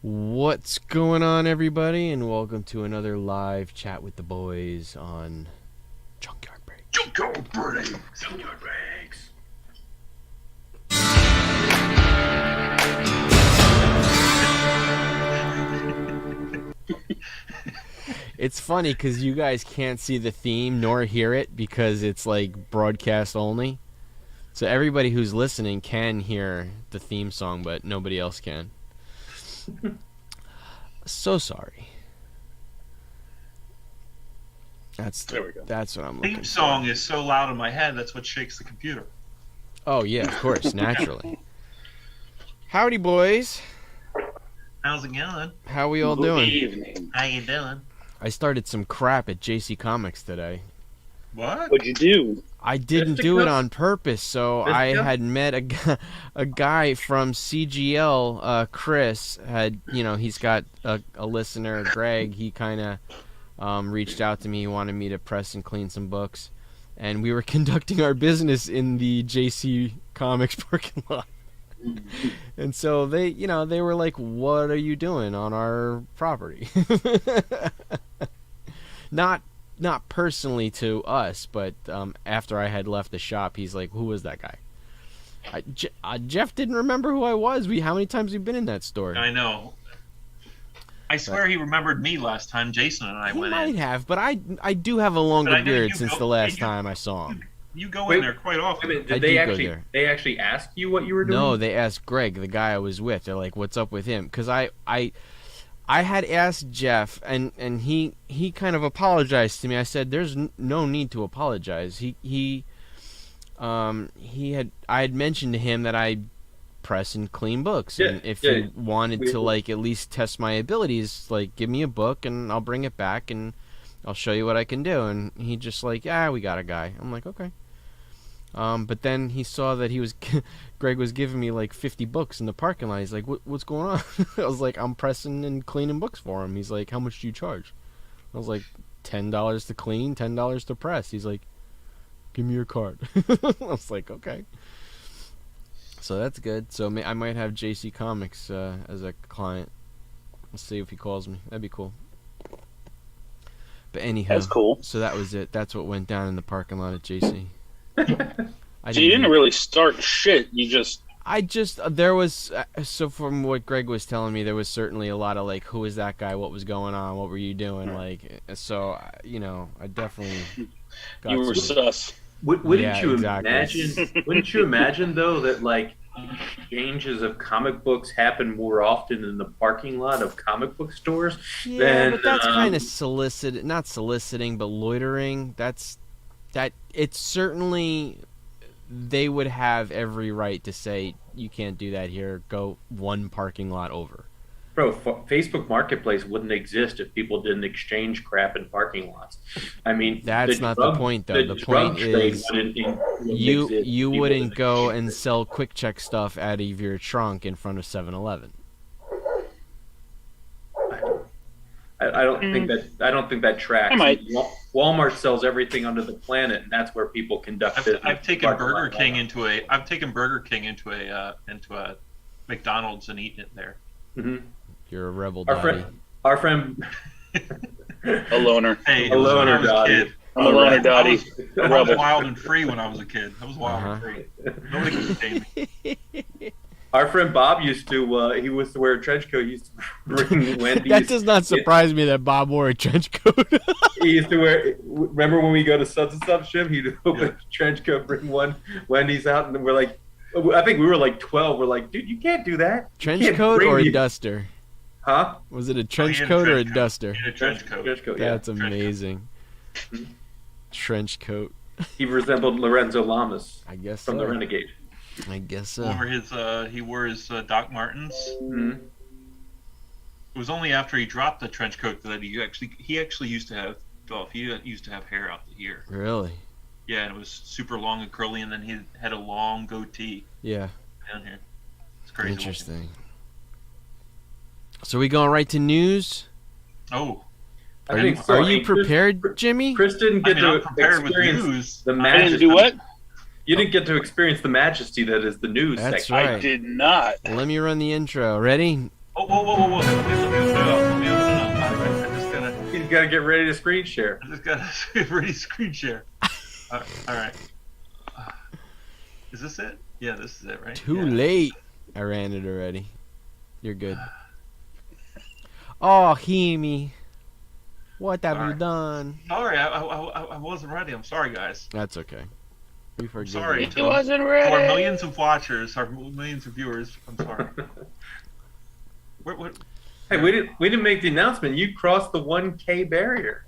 What's going on, everybody, and welcome to another live chat with the boys on Junkyard Break. Junkyard Breaks! Junkyard Breaks! It's funny because you guys can't see the theme nor hear it because it's like broadcast only. So everybody who's listening can hear the theme song, but nobody else can. So sorry. There we go. That's what I'm looking Theme for. song is so loud in my head, that's what shakes the computer. Oh yeah, of course, naturally. Howdy, boys. How's it going? How we all Good doing? evening. How you doing? I started some crap at JC Comics today. What? What'd you do? I didn't do it on purpose, so I had met a guy from CGL, Chris, he's got a listener, Greg, he kind of reached out to me, he wanted me to press and clean some books, and we were conducting our business in the JC Comics parking lot. And so they were like, what are you doing on our property? Not personally to us, but after I had left the shop, he's like, who was that guy? Jeff didn't remember who I was. How many times have we been in that store? I know. I swear he remembered me last time Jason and I He went might in. have, but I do have a longer But I know beard you since go- the last you- time I saw him. You go Wait, in there quite often. Wait a minute, I did they do go actually there. they actually ask you what you were doing? No, they asked Greg, the guy I was with. They're like, what's up with him? Because I had asked Jeff, and he kind of apologized to me. I said, "There's no need to apologize." I had mentioned to him that I press and clean books, and if he wanted to like at least test my abilities, like give me a book and I'll bring it back and I'll show you what I can do. And he just like, we got a guy. I'm like, okay. But then he saw that Greg was giving me like 50 books in the parking lot. He's like, what's going on? I was like, I'm pressing and cleaning books for him. He's like, how much do you charge? I was like, $10 to clean, $10 to press. He's like, give me your card. I was like, okay. So that's good. So I might have JC Comics as a client. Let's see if he calls me. That'd be cool. But anyhow, That's cool. So that was it. That's what went down in the parking lot at JC. So you didn't really start shit. You just... There was, so from what Greg was telling me, there was certainly a lot of like, who was that guy? What was going on? What were you doing? Like, so, I definitely got You were sus. Wouldn't Yeah, you exactly. imagine? Wouldn't you imagine though that like exchanges of comic books happen more often in the parking lot of comic book stores? Yeah, but that's kind of not soliciting, but loitering. It's certainly, they would have every right to say, you can't do that here, go one parking lot over. Bro, Facebook Marketplace wouldn't exist if people didn't exchange crap in parking lots. I mean, That's not the point, though. The point is, you wouldn't go and sell Quick Check stuff out of your trunk in front of 7-Eleven. I don't think that tracks. I might. Walmart sells everything under the planet, and that's where people conduct business. I've taken Burger King into a McDonald's and eaten it there. Mm-hmm. You're a rebel, Our friend, A loner. Hey, A loner, when I was a Dottie. kid. I'm a loner, Dottie. I was Rebel. wild and free when I was a kid. I was wild and free. Nobody could contain me. Our friend Bob used to. He used to wear a trench coat. He used to bring Wendy's. That does not surprise me that Bob wore a trench coat. He used to wear. Remember when we go to subs and stuff, Jim? He'd open a trench coat, bring one Wendy's out, and we're like, I think we were like 12. We're like, dude, you can't do that. You Trench can't coat bring or a these- duster? Huh? Was it a trench he had a coat or a trench coat. duster? In a trench coat. Trench coat. Yeah. That's amazing. Trench coat. He resembled Lorenzo Lamas I guess from so. the Renegade. I guess so. He wore his Doc Martens. Mm-hmm. It was only after he dropped the trench coat that he actually used to have hair out the ear. Really? Yeah, and it was super long and curly, and then he had a long goatee Yeah. down here. It's crazy. Interesting. So we going right to news? Oh, Are you prepared, Jimmy? Chris didn't get I'm to prepared with experience news. the I majesty. didn't do what? You didn't get to experience the majesty that is the news That's section. right. I did not. Let me run the intro. Ready? Oh, whoa. Let me open it up. All right, I just gotta. He's got to get ready to screen share. I just gotta get ready to screen share. All right. Is this it? Yeah, this is it, right? Too late. I ran it already. You're good. Oh, Hemi. What have you done? Sorry, I wasn't ready. I'm sorry, guys. That's okay. We forgive Sorry. you. He wasn't ready. To our millions of watchers, our millions of viewers, I'm sorry. What? Hey, we didn't make the announcement. You crossed the 1K barrier.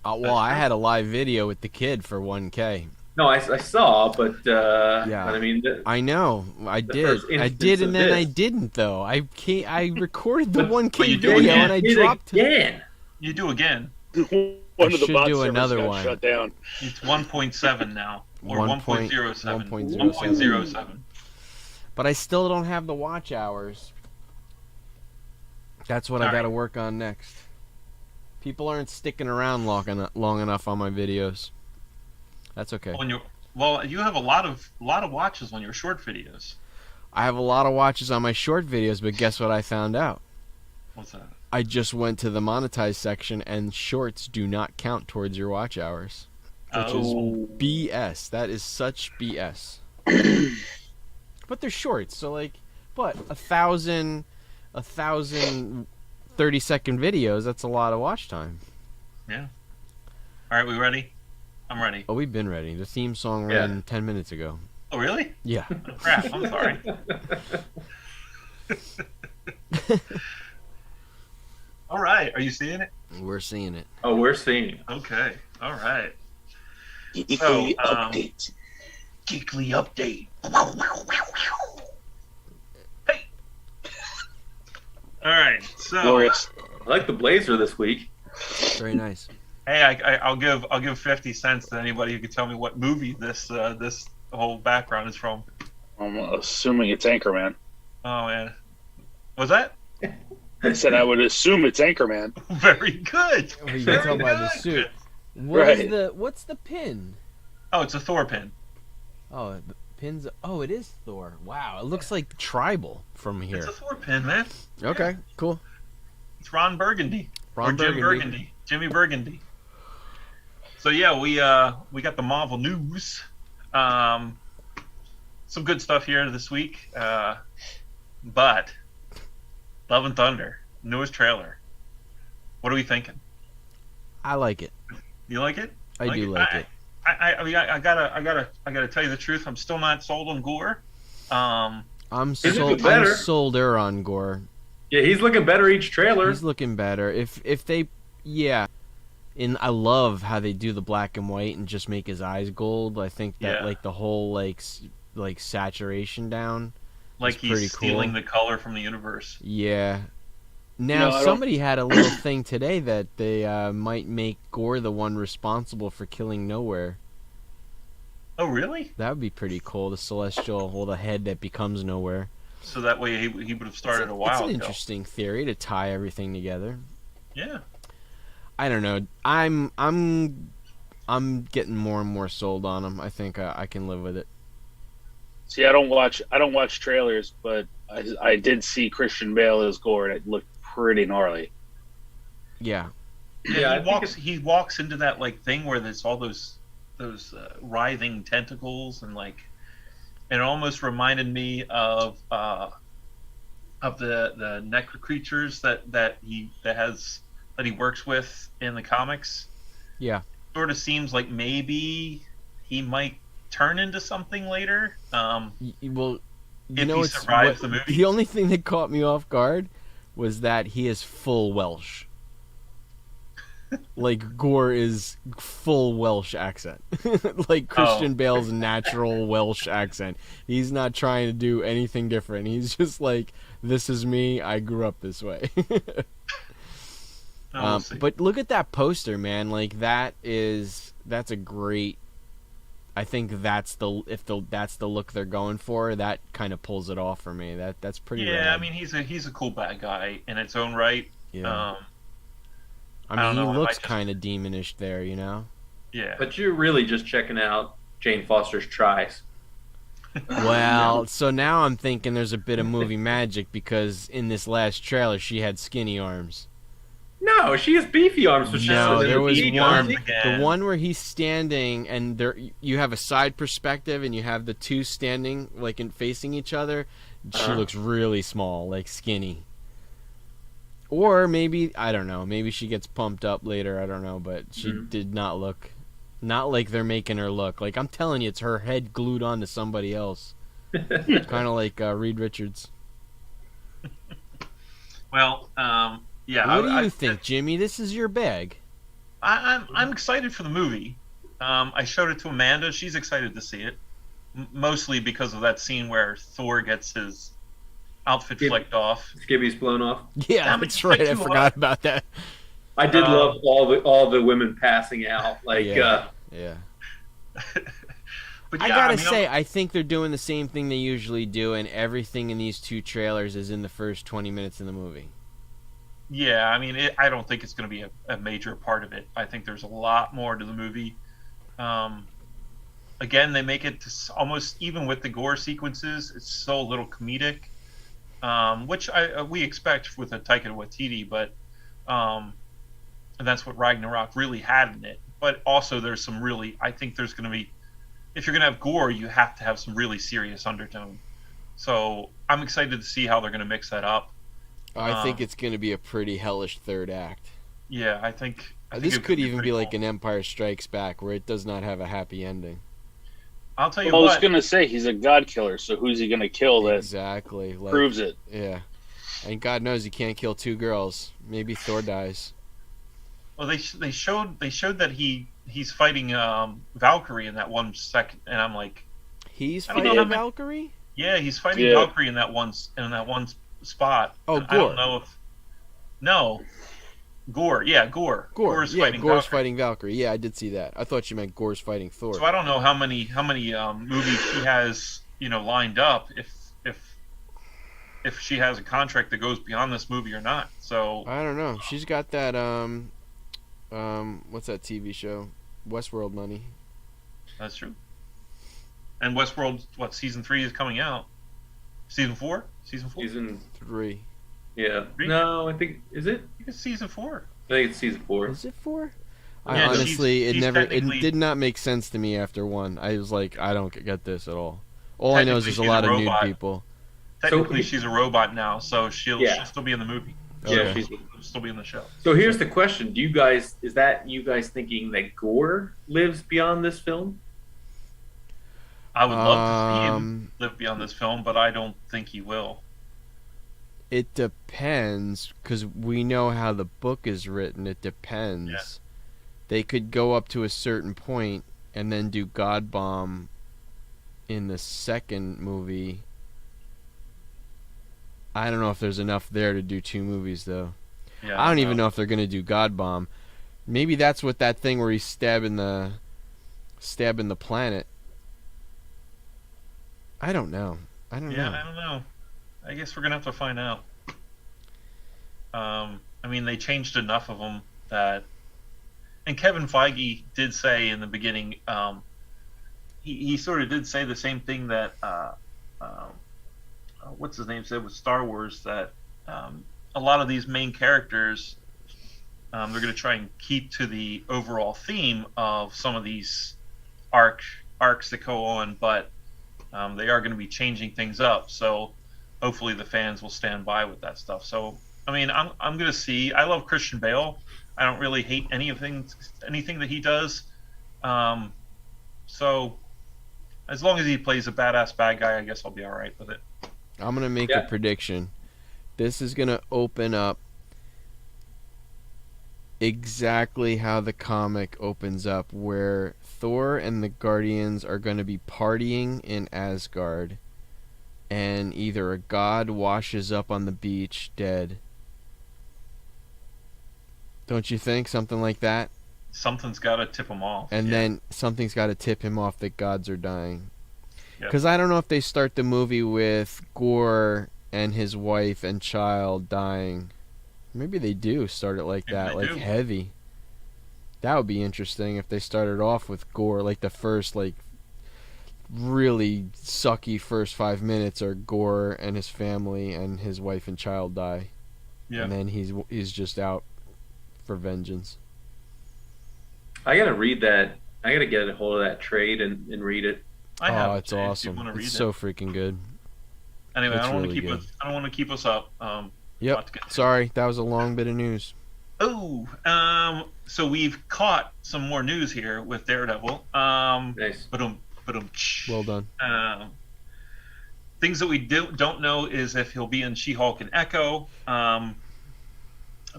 Well, I had a live video with the kid for 1K. No, I saw, but Yeah. but I mean, I know. I did, and then I didn't though. I recorded the 1K you do video again. and I dropped it. again. You do again. One of the should bot do servers another got one. shut down. It's 1.7 now, or 1.07. 1.07. But I still don't have the watch hours. That's what I got to work on next. People aren't sticking around long enough on my videos. That's okay. Well, you have a lot of watches on your short videos. I have a lot of watches on my short videos, but guess what I found out? What's that? I just went to the monetized section, and shorts do not count towards your watch hours, which is BS. That is such BS. But they're shorts, so like, what, 1,000 30-second videos? That's a lot of watch time. Yeah. All right, we ready? I'm ready. Oh, we've been ready. The theme song ran 10 minutes ago. Oh, really? Yeah. Oh, crap, I'm sorry. All right, are you seeing it? We're seeing it. Oh, we're seeing it. Okay, all right. Geekly update. Geekly update. Hey. All right, so Glorious. I like the blazer this week. Very nice. hey, I'll give 50 cents to anybody who can tell me what movie this whole background is from. I'm assuming it's Anchorman. Oh man, was that I said I would assume it's Anchorman. very good? Oh, you can tell by the suit. What's the pin? Oh, it's a Thor pin. Oh, the pin's. Oh, it is Thor. Wow, it looks like tribal from here. It's a Thor pin, man. Okay, cool. It's Ron Burgundy. Ron Jim Burgundy. Jimmy Burgundy. So yeah, we got the Marvel news. Some good stuff here this week. But Love and Thunder, newest trailer. What are we thinking? I like it. You like it? I do like it. I mean, I gotta tell you the truth. I'm still not sold on Gore. I'm looking better. solder on Gore. Yeah, he's looking better each trailer. He's looking better. If they, yeah. And I love how they do the black and white and just make his eyes gold. I think that like the whole like saturation down. Like he's stealing cool. the color from the universe. Yeah. Now somebody had a little thing today that they might make Gore the one responsible for killing Nowhere. Oh really? That would be pretty cool. The Celestial, well, the head that becomes Nowhere. So that way he would have started a while ago. It's an interesting theory to tie everything together. Yeah. I don't know. I'm getting more and more sold on him. I think I can live with it. See, I don't watch trailers, but I did see Christian Bale as Gore, and it looked pretty gnarly. Yeah. Yeah, he walks into that like thing where there's all those writhing tentacles and like it almost reminded me of the necro creatures that he works with in the comics. Yeah. Sort of seems like maybe he might turn into something later. Well, you if know, he survives the movie. The only thing that caught me off guard was that he is full Welsh. Like Gore is full Welsh accent. Like Christian Bale's natural Welsh accent. He's not trying to do anything different. He's just like, this is me. I grew up this way. We'll see. But look at that poster, man. Like that's a great. I think that's the look they're going for. That kind of pulls it off for me. That's pretty. Yeah, rad. I mean he's a cool bad guy in its own right. Yeah. I mean, don't know, he looks kind of demonish there, you know. Yeah. But you're really just checking out Jane Foster's tries. Well, so now I'm thinking there's a bit of movie magic because in this last trailer she had skinny arms. No, she has beefy arms, but she's No, there was beefy one, arms the again. one where he's standing and there you have a side perspective and you have the two standing like in facing each other. She looks really small, like skinny. Or maybe I don't know, maybe she gets pumped up later, I don't know, but she did not look not like they're making her look. Like I'm telling you, it's her head glued onto somebody else. Kind of like Reed Richards. Well, yeah. What do you think, Jimmy? This is your bag. I'm excited for the movie. I showed it to Amanda. She's excited to see it, mostly because of that scene where Thor gets his outfit flicked off. Skibby's blown off. Yeah, Damn, that's it's right. way I too forgot hot. about that. I did love all the women passing out. Like, Yeah. But I yeah, gotta mean, say, I think they're doing the same thing they usually do, and everything in these two trailers is in the first 20 minutes of the movie. yeah. I mean, I don't think it's going to be a major part of it. I think there's a lot more to the movie. Again, they make it to almost even with the gore sequences, it's so little comedic, which we expect with a Taika Waititi, but and that's what Ragnarok really had in it. But also, there's some really, I think there's going to be, if you're going to have gore, you have to have some really serious undertone. So I'm excited to see how they're going to mix that up. I think it's going to be a pretty hellish third act. Yeah, I think This it could even be pretty like cool. an Empire Strikes Back, where it does not have a happy ending. I'll tell you Well, I was what. gonna say he's a god killer, so who's he gonna kill that Exactly. Like, proves it? Yeah. And God knows he can't kill two girls. Maybe Thor dies. Well, they showed that he's fighting Valkyrie in that 1 second, and I'm like, He's I don't know fighting how many- Valkyrie? yeah, he's fighting Yeah. Valkyrie in that one spot. Oh, And I don't Gore. know if Gore. Yeah, Gore. Gore's fighting Gore's Valkyrie. fighting Valkyrie. Yeah, I did see that. I thought you meant Gore's fighting Thor. So I don't know how many movies she has lined up if she has a contract that goes beyond this movie or not. So I don't know. She's got that what's that TV show? Westworld money. that's true. And Westworld, season 3 is coming out? Season 4? Season 4? Season 3. Yeah. Three? No, I think is it? I think it's season 4. I think it's season 4. Is it 4? Yeah, Honestly, she's it technically- did not make sense to me after 1. I was like, I don't get this at all. All I know is Technically, there's a she's lot a of nude robot. people. Technically, So- she's a robot now, so she'll still be in the movie. Okay. Yeah, She'll still be in the show. So here's the question: is that you guys thinking that Gore lives beyond this film? I would love to see him Um, live beyond this film, but I don't think he will. It depends, because we know how the book is written. It depends. Yeah. They could go up to a certain point and then do God Bomb in the second movie. I don't know if there's enough there to do 2 movies, though. Yeah, I don't even know if they're going to do God Bomb. Maybe that's what that thing where he's stabbing the planet. I don't know. I don't Yeah, know. I don't know. I guess we're gonna have to find out. I mean, they changed enough of them that, and Kevin Feige did say in the beginning, he sort of did say the same thing that what's his name said with Star Wars, that a lot of these main characters, they're going to try and keep to the overall theme of some of these arcs that go on, but they are going to be changing things up. So hopefully the fans will stand by with that stuff. So I mean, I'm going to see. I love Christian Bale. I don't really hate anything that he does. So as long as he plays a badass bad guy, I guess I'll be all right with it. I'm going to make a prediction. This is going to open up exactly how the comic opens up, where Thor and the Guardians are going to be partying in Asgard, and either a god washes up on the beach dead. Don't you think? Something like that? Something's got to tip him off. And Yeah. then something's got to tip him off that gods are dying. Yep. Because I don't know if they start the movie with Gore and his wife and child dying. Maybe they do start it like Maybe that, they like do. heavy. That would be interesting if they started off with Gore, like the first like really sucky first 5 minutes are Gore and his family and his wife and child die. Yeah. And then he's just out for vengeance. I gotta read that. I gotta get a hold of that trade and read it. I have It's awesome. It's so freaking good. Anyway, It's I don't really want to keep us up. Yep. Sorry, that was a long bit of news. So we've caught some more news here with Daredevil. Nice. Well done. Things that we don't know is if he'll be in She-Hulk and Echo.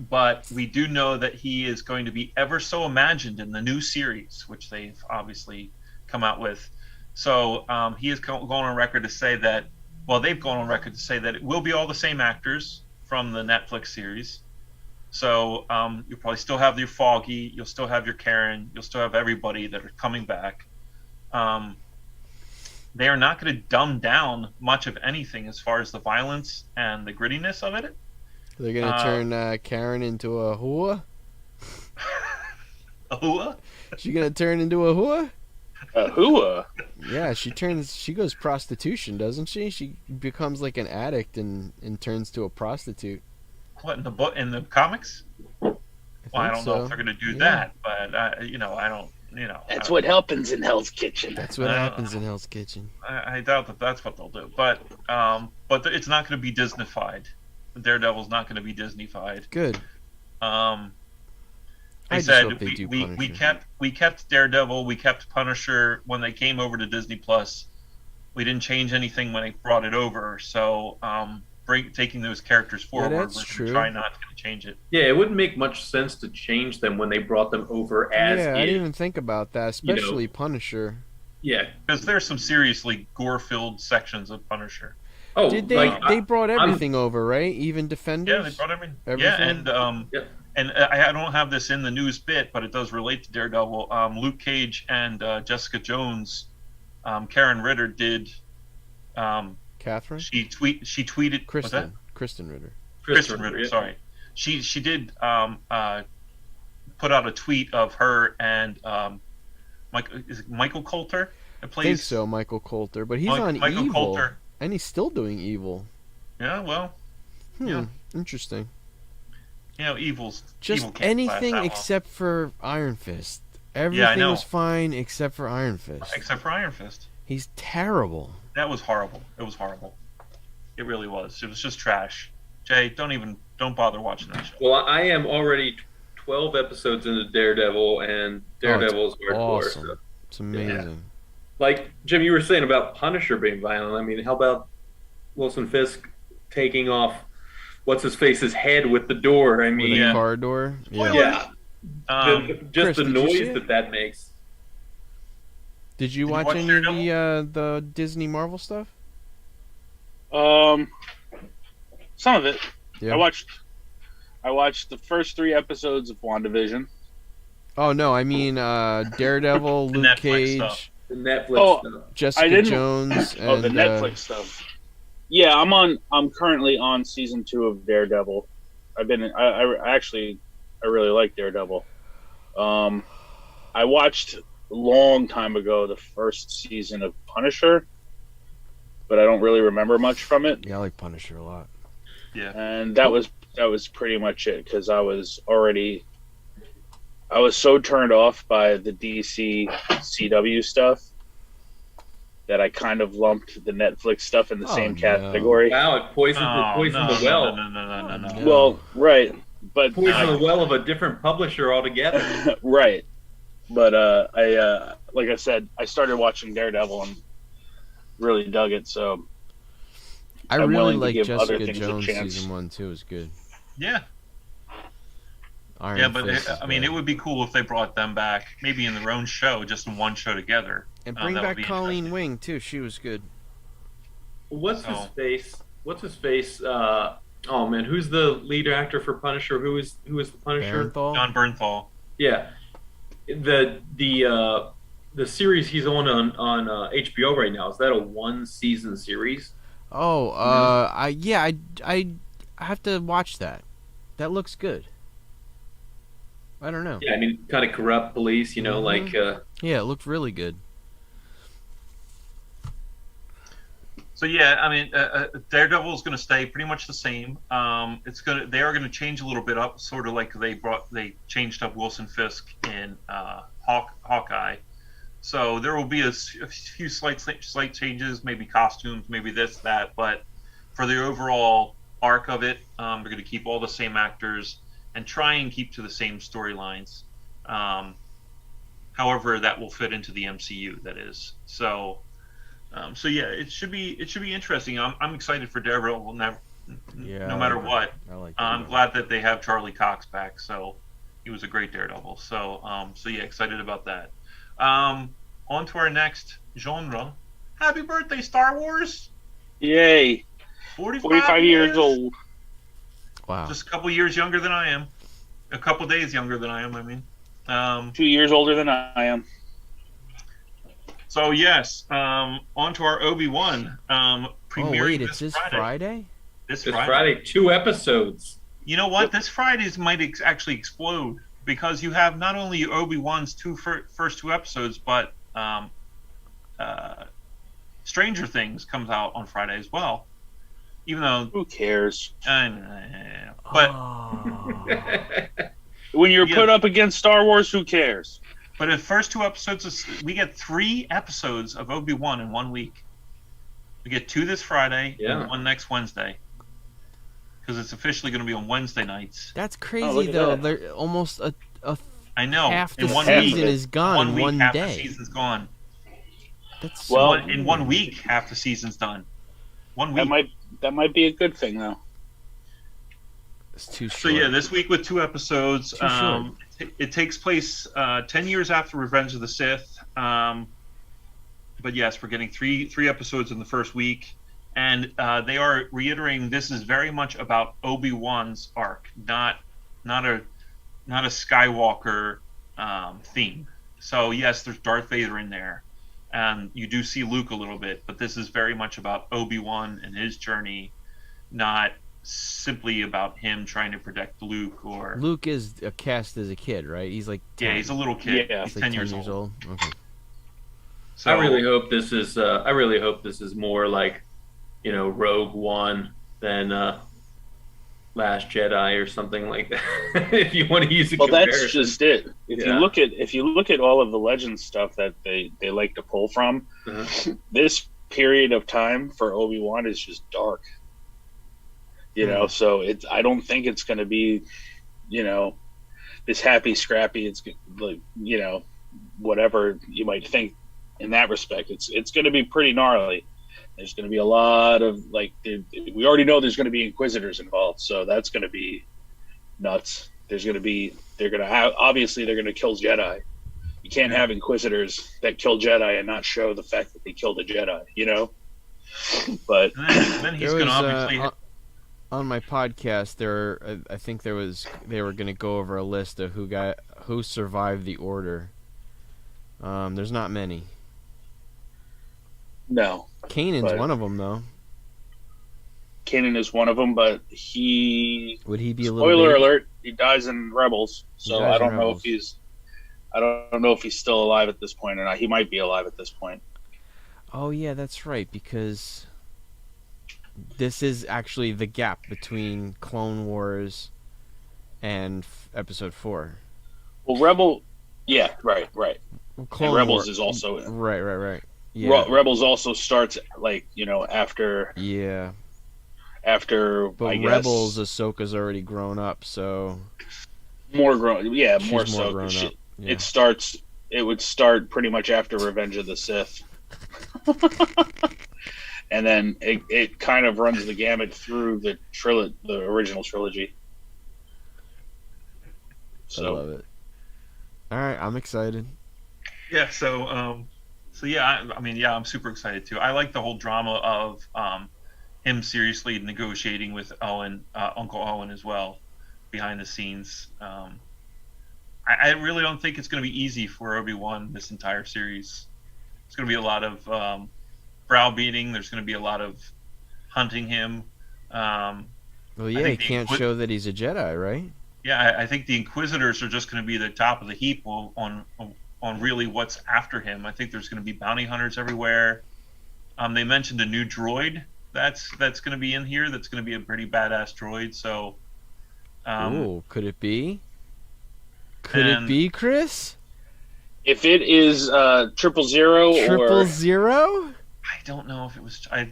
But we do know that he is going to be ever so imagined in the new series, which they've obviously come out with. So he has gone on record to say that. Well, they've gone on record to say that it will be all the same actors from the Netflix series. So you'll probably still have your Foggy, you'll still have your Karen, you'll still have everybody that are coming back. They are not going to dumb down much of anything as far as the violence and the grittiness of it. They're going to turn Karen into a hua? A hua? She going to turn into a hua? A hua? Yeah, she goes prostitution, doesn't she? She becomes like an addict and turns to a prostitute. What, in the comics? I don't know if they're going to do that, but I don't. That's what happens in Hell's Kitchen. That's what happens in Hell's Kitchen. I doubt that that's what they'll do, but it's not going to be Disneyfied. Daredevil's not going to be Disneyfied. Good. They said we kept Daredevil, we kept Punisher when they came over to Disney Plus. We didn't change anything when they brought it over, so taking those characters forward, we're trying not to change it. Yeah, it wouldn't make much sense to change them when they brought them over as. Yeah, I didn't even think about that, especially Punisher. Yeah, because there's some seriously gore-filled sections of Punisher. Oh, they brought everything over, right? Even Defenders. Yeah, they brought everything. Yeah, and I don't have this in the news bit, but it does relate to Daredevil. Luke Cage and Jessica Jones, Karen Ritter did. Catherine. She tweeted. Kristen Ritter. Kristen Ritter. Sorry, she did put out a tweet of her and Michael Coulter? I think so, Michael Coulter, but he's on Michael Evil, Coulter. And he's still doing Evil. Yeah, well. Yeah. Interesting. Evil's just Evil anything except for Iron Fist. Everything was fine except for Iron Fist. Except for Iron Fist. He's terrible. That was horrible. It was horrible. It really was. It was just trash. Jay, don't bother watching that show. Well, I am already 12 episodes into Daredevil, and Daredevil's hardcore. Awesome. So. It's amazing. Yeah. Like, Jim, you were saying about Punisher being violent. I mean, how about Wilson Fisk taking off what's-his-face's head with the door? I mean, with a car door? Yeah. Chris, the noise that makes. Did you watch any of the Disney Marvel stuff? Some of it. Yeah. I watched the first 3 episodes of WandaVision. Oh no, I mean Daredevil, Luke Cage, stuff. The Netflix stuff. Jessica Jones, and the Netflix stuff. Yeah, I'm currently on season 2 of Daredevil. I really like Daredevil. I watched a long time ago the first season of Punisher, but I don't really remember much from it. Yeah, I like Punisher a lot. Yeah, and that was pretty much it, because I was so turned off by the DC CW stuff that I kind of lumped the Netflix stuff in the same category. Wow, it poisoned the well. No. Well, right, but poisoned the well of a different publisher altogether. Right, but I like I said, I started watching Daredevil and really dug it. So I really like Jessica Jones season 1 too. Is good. Yeah. It would be cool if they brought them back, maybe in their own show, just in one show together. And bring back Colleen Wing too. She was good. What's his face? Oh man, who's the lead actor for Punisher? Who is the Punisher? Jon Bernthal. Yeah. The series he's on HBO right now, is that a 1-season series? Oh, I have to watch that. That looks good. I don't know. Yeah, I mean, kind of corrupt police, like. Yeah, it looked really good. So yeah, I mean, Daredevil is going to stay pretty much the same. They are going to change a little bit up, sort of like they changed up Wilson Fisk in Hawkeye. So there will be a few slight changes, maybe costumes, maybe this, that, but for the overall arc of it, they're going to keep all the same actors and try and keep to the same storylines. However, that will fit into the MCU. That is so. So yeah, it should be interesting. I'm excited for Daredevil. No matter what. I'm glad that they have Charlie Cox back. So he was a great Daredevil. So yeah, excited about that. On to our next genre. Happy birthday, Star Wars! Yay! 45 years old. Wow. Just a couple years younger than I am. A couple days younger than I am. I mean. 2 years older than I am. So yes, on to our Obi-Wan. Premiering it's this Friday? This Friday, 2 episodes. You know what? This Friday might actually explode because you have not only Obi-Wan's first 2 episodes, but Stranger Things comes out on Friday as well. Even though who cares? But when you're put up against Star Wars, who cares? But the first 2 episodes, we get 3 episodes of Obi-Wan in 1 week. We get 2 this Friday and 1 next Wednesday. Because it's officially going to be on Wednesday nights. That's crazy, though. They're almost I know. Half the in 1 season week, is gone in 1 half day. The season's gone. That's so in 1 week, half the season's done. 1 week. That might be a good thing, though. It's too short. So yeah, this week with 2 episodes, short. it takes place 10 years after Revenge of the Sith. But yes, we're getting three episodes in the first week, and they are reiterating this is very much about Obi-Wan's arc, not a Skywalker theme. So yes, there's Darth Vader in there, and you do see Luke a little bit, but this is very much about Obi-Wan and his journey, not simply about him trying to protect Luke. Or Luke is cast as a kid, right? He's like 10. Yeah, he's a little kid. Yeah, he's like 10 years old. Okay. So, I really hope this is more like, Rogue One than Last Jedi or something like that. If you want to use a comparison. That's just it. If you look at all of the Legends stuff that they like to pull from, this period of time for Obi-Wan is just dark. So I don't think it's going to be, this happy scrappy. It's like, whatever you might think in that respect. It's going to be pretty gnarly. There's going to be a lot of we already know there's going to be Inquisitors involved, so that's going to be nuts. They're going to kill Jedi. You can't have Inquisitors that kill Jedi and not show the fact that they killed a Jedi, But then he's going to obviously. On my podcast, I think they were going to go over a list of who survived the Order. There's not many. No. Kanan's one of them, though. Kanan is one of them, but would he be a little? Spoiler alert: he dies in Rebels. So I don't know if he's still alive at this point or not. He might be alive at this point. Oh yeah, that's right, because this is actually the gap between Clone Wars and Episode 4. Well, yeah, right. Clone Rebels is also right. Yeah. Rebels also starts after. Yeah. After, but Rebels, Ahsoka's already grown up, so more grown. Yeah, she's more so. grown up. Yeah. It would start pretty much after Revenge of the Sith. And then it kind of runs the gamut through the original trilogy. So. I love it. All right, I'm excited. Yeah, so yeah, I'm super excited too. I like the whole drama of him seriously negotiating with Uncle Owen as well, behind the scenes. I really don't think it's going to be easy for Obi-Wan this entire series. It's going to be a lot of browbeating. There's going to be a lot of hunting him. Well, yeah, he can't show that he's a Jedi, right? Yeah, I think the Inquisitors are just going to be the top of the heap on really what's after him. I think there's going to be bounty hunters everywhere. They mentioned a new droid that's going to be in here. That's going to be a pretty badass droid. So, ooh, could it be? Could it be, Chris? If it is 000 or 000? I don't know if it was. I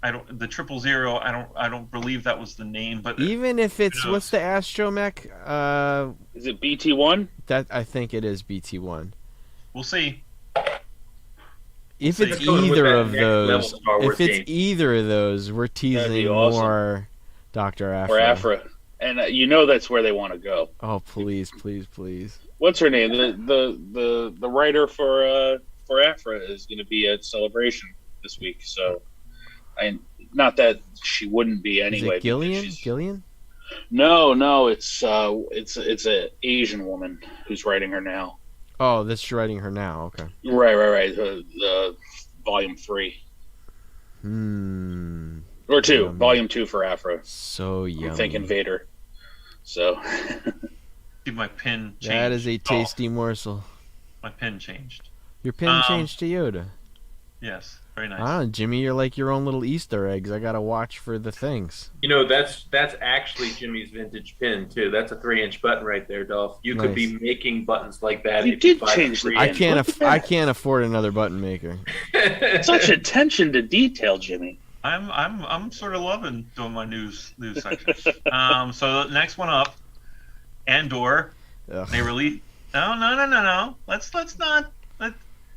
don't the 000. I don't believe that was the name. But even if it's what's the astromech? Is it BT-1? That I think it is BT-1. We'll see. If it's either of those, we're teasing more Dr. Aphra. Or Aphra. And that's where they want to go. Oh, please, please, please. What's her name? The writer for Aphra is going to be at Celebration this week. So, not that she wouldn't be anyway. Is it Gillian? Gillian? No, it's an Asian woman who's writing her now. Oh, that's writing her now. Okay. Right. The volume 3. Or 2. Yummy. Volume 2 for Aphra. So yummy. I'm thinking Vader. So. See, my pin changed. That is a tasty morsel. My pin changed. Your pin changed to Yoda. Yes, very nice. I don't know, Jimmy, you're like your own little Easter eggs. I gotta watch for the things. That's actually Jimmy's vintage pin too. That's a 3-inch button right there, Dolph. You could be making buttons like that. You did change the. I can't afford another button maker. Such attention to detail, Jimmy. I'm sort of loving doing my news section. So the next one up, Andor. Ugh. They release. No. Let's not.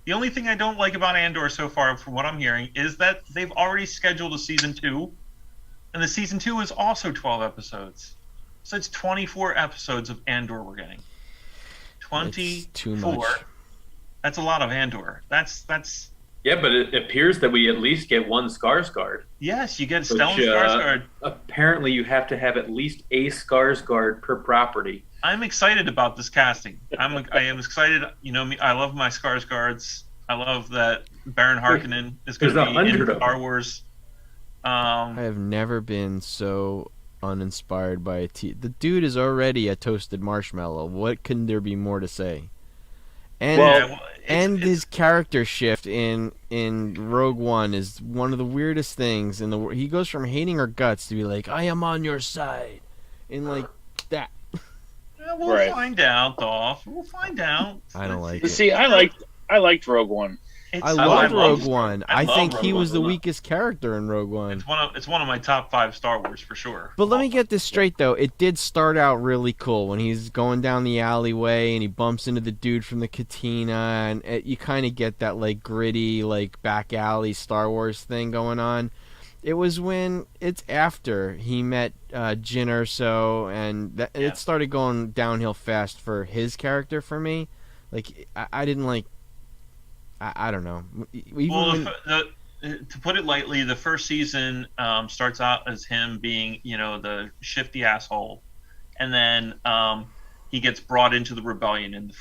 The only thing I don't like about Andor so far, from what I'm hearing, is that they've already scheduled a season 2, and the season 2 is also 12 episodes. So it's 24 episodes of Andor we're getting. 24. It's too much. That's a lot of Andor. That's. Yeah, but it appears that we at least get one Skarsgård. Yes, you get Stellan Skarsgård. Apparently, you have to have at least a Skarsgård per property. I'm excited about this casting. I am excited. You know me. I love my Skarsgårds. I love that Baron Harkonnen is going to be in Star Wars. I have never been so uninspired by the dude is already a toasted marshmallow. What can there be more to say? And his character shift in Rogue One is one of the weirdest things in the world. He goes from hating her guts to be like, I am on your side, and like that. Yeah, we'll find out, Dolph. We'll find out. I don't like it. See, I liked Rogue One. I loved Rogue One. I think he was the weakest character in Rogue One. It's one of my top 5 Star Wars for sure. But let me get this straight though. It did start out really cool when he's going down the alleyway and he bumps into the dude from the Katina, and you kind of get that like gritty, like back alley Star Wars thing going on. It was when it's after he met Jyn Erso, and it started going downhill fast for his character for me. Like I didn't like. I don't know. To put it lightly, the first season starts out as him being, the shifty asshole, and then he gets brought into the rebellion in the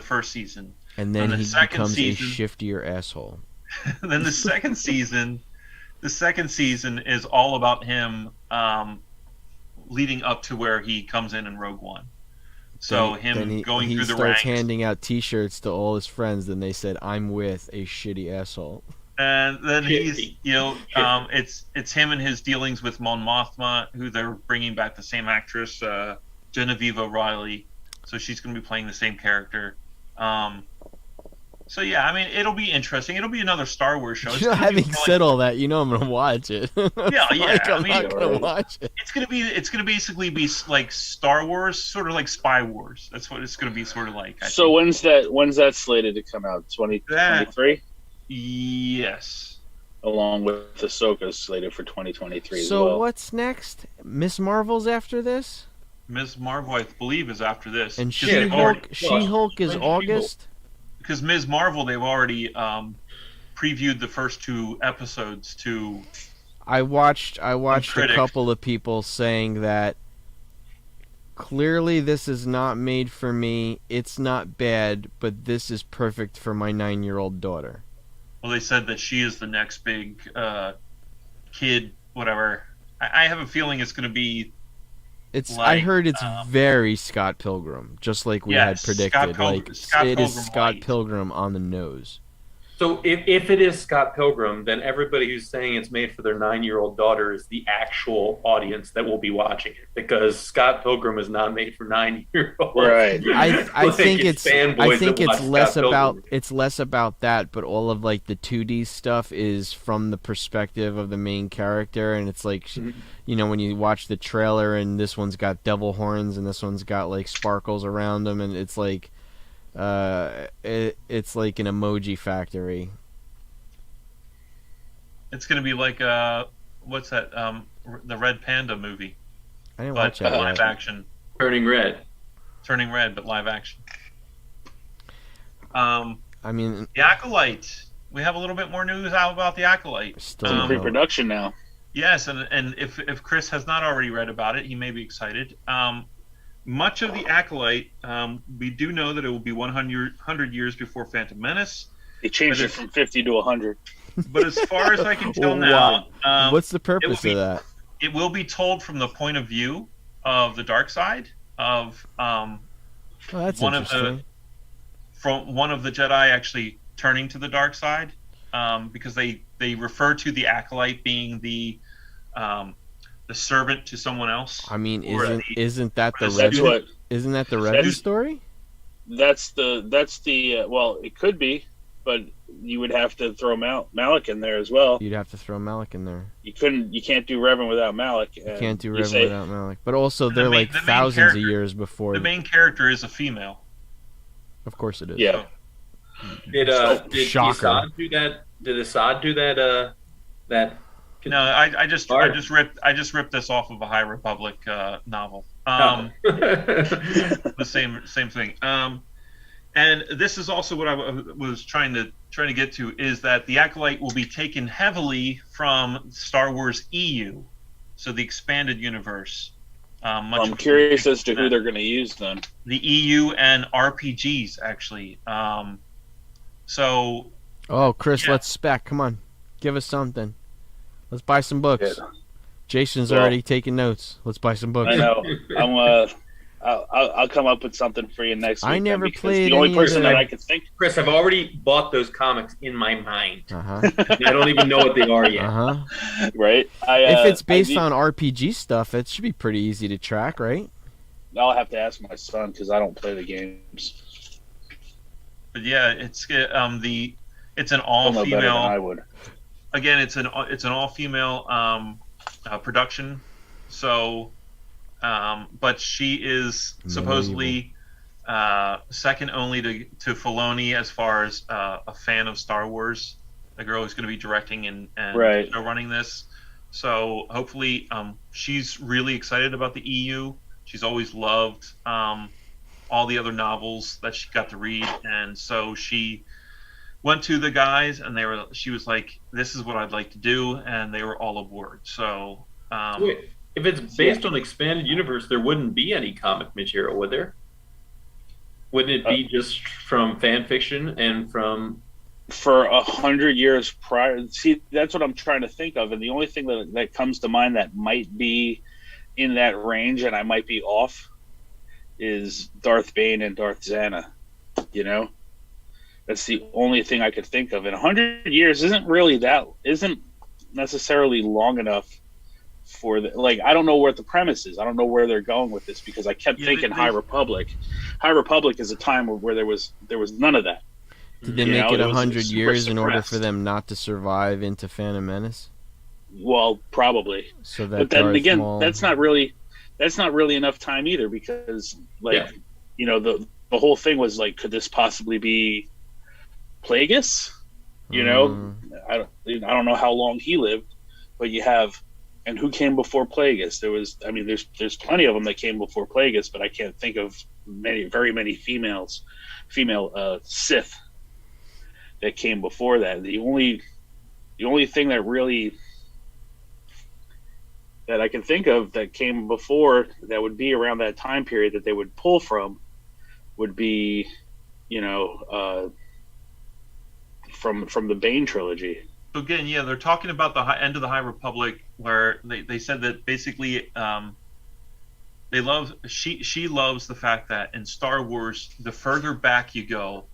first season, and then he becomes a shiftier asshole. Then the second season is all about him leading up to where he comes in Rogue One. So going through the ranks. He starts handing out T-shirts to all his friends, and they said, "I'm with a shitty asshole." And then he's, it's him and his dealings with Mon Mothma, who they're bringing back the same actress, Genevieve O'Reilly, so she's going to be playing the same character. So yeah, I mean, it'll be interesting. It'll be another Star Wars show. Having said all that, I'm gonna watch it. Yeah. I'm not gonna watch it. It's gonna basically be like Star Wars, sort of like Spy Wars. That's what it's gonna be, sort of like. So when's that slated to come out? 2023. Yes. Along with Ahsoka slated for 2023 as well. So what's next? Miss Marvel's after this? Ms. Marvel, I believe, is after this. And She-Hulk is August? Because Ms. Marvel, they've already previewed the first 2 episodes to. I watched a couple of people saying that clearly this is not made for me. It's not bad, but this is perfect for my 9-year-old daughter. Well, they said that she is the next big kid, whatever. I have a feeling it's going to be. I heard it's very Scott Pilgrim, just like we had predicted. Scott Pilgrim Scott Pilgrim on the nose. So if it is Scott Pilgrim, then everybody who's saying it's made for their 9-year-old daughter is the actual audience that will be watching it, because Scott Pilgrim is not made for 9-year-olds. Right. I think it's It's less about that, but all of like the 2D stuff is from the perspective of the main character, and it's like, you know, when you watch the trailer and this one's got devil horns and this one's got like sparkles around them, and it's like it's like an emoji factory. It's going to be like what's that? The Red Panda movie. I didn't watch that live yet. action. Turning Red, but live action. I mean, the Acolyte. We have a little bit more news out about the Acolyte. Still in pre-production now. Yes, and if Chris has not already read about it, he may be excited. Much of the Acolyte, we do know that it will be 100 years before Phantom Menace. They changed it from 50 to 100. But as far as I can tell now, what's the purpose of that? It will be told from the point of view of the dark side of that's one interesting. one of the Jedi actually turning to the dark side, because they refer to the Acolyte being the servant to someone else. I mean, isn't that the Rebbe story? That's the well, it could be, but you would have to throw Malik in there as well. You'd have to throw Malik in there. You can't do Revan without Malik. You can't do Revan without Malik. But also, they're like thousands of years before. The main character is a female. Of course it is. Yeah. Did Assad do that? Did Assad do that? No, I just ripped this off of a High Republic novel. The same thing. And this is also what I was trying to get to, is that the Acolyte will be taken heavily from Star Wars EU, so the expanded universe. I'm curious as to who they're going to use then. The EU and RPGs actually. So. Oh, Chris, let's spec. Come on, give us something. Let's buy some books. Yeah. Jason's already taking notes. Let's buy some books. I know. I'll come up with something for you next week. I never played. The only person that I could think. Chris, I've already bought those comics in my mind. I don't even know what they are yet. Right. If it's based on RPG stuff, it should be pretty easy to track, right? I'll have to ask my son because I don't play the games. But yeah, it's an all-female. I would. Again, it's an all-female production. So. But she is supposedly second only to Filoni as far as a fan of Star Wars. The girl who's going to be directing and running this. So hopefully she's really excited about the EU. She's always loved all the other novels that she got to read, and so she went to the guys and she was like, "This is what I'd like to do," and they were all aboard. So. If it's based on expanded universe, there wouldn't be any comic material, would there? Wouldn't it be just from fan fiction and from... For 100 years prior? See, that's what I'm trying to think of, and the only thing that comes to mind that might be in that range, and I might be off, is Darth Bane and Darth Xana. You know? That's the only thing I could think of. And 100 years isn't necessarily long enough for I don't know what the premise is. I don't know where they're going with this, because I kept thinking High Republic. High Republic is a time where there was none of that. Did they make it 100 years in order for them not to survive into Phantom Menace? Well, probably. So that but then again, that's not really enough time either, because you know, the whole thing was like, could this possibly be Plagueis? You know, I don't know how long he lived, but you have. And who came before Plagueis? There's plenty of them that came before Plagueis, but I can't think of very many female Sith that came before that. The only thing that really that I can think of that came before that would be around that time period that they would pull from would be, you know, from the Bane trilogy. So again, yeah, they're talking about the end of the High Republic, where they said that basically she loves the fact that in Star Wars, the further back you go,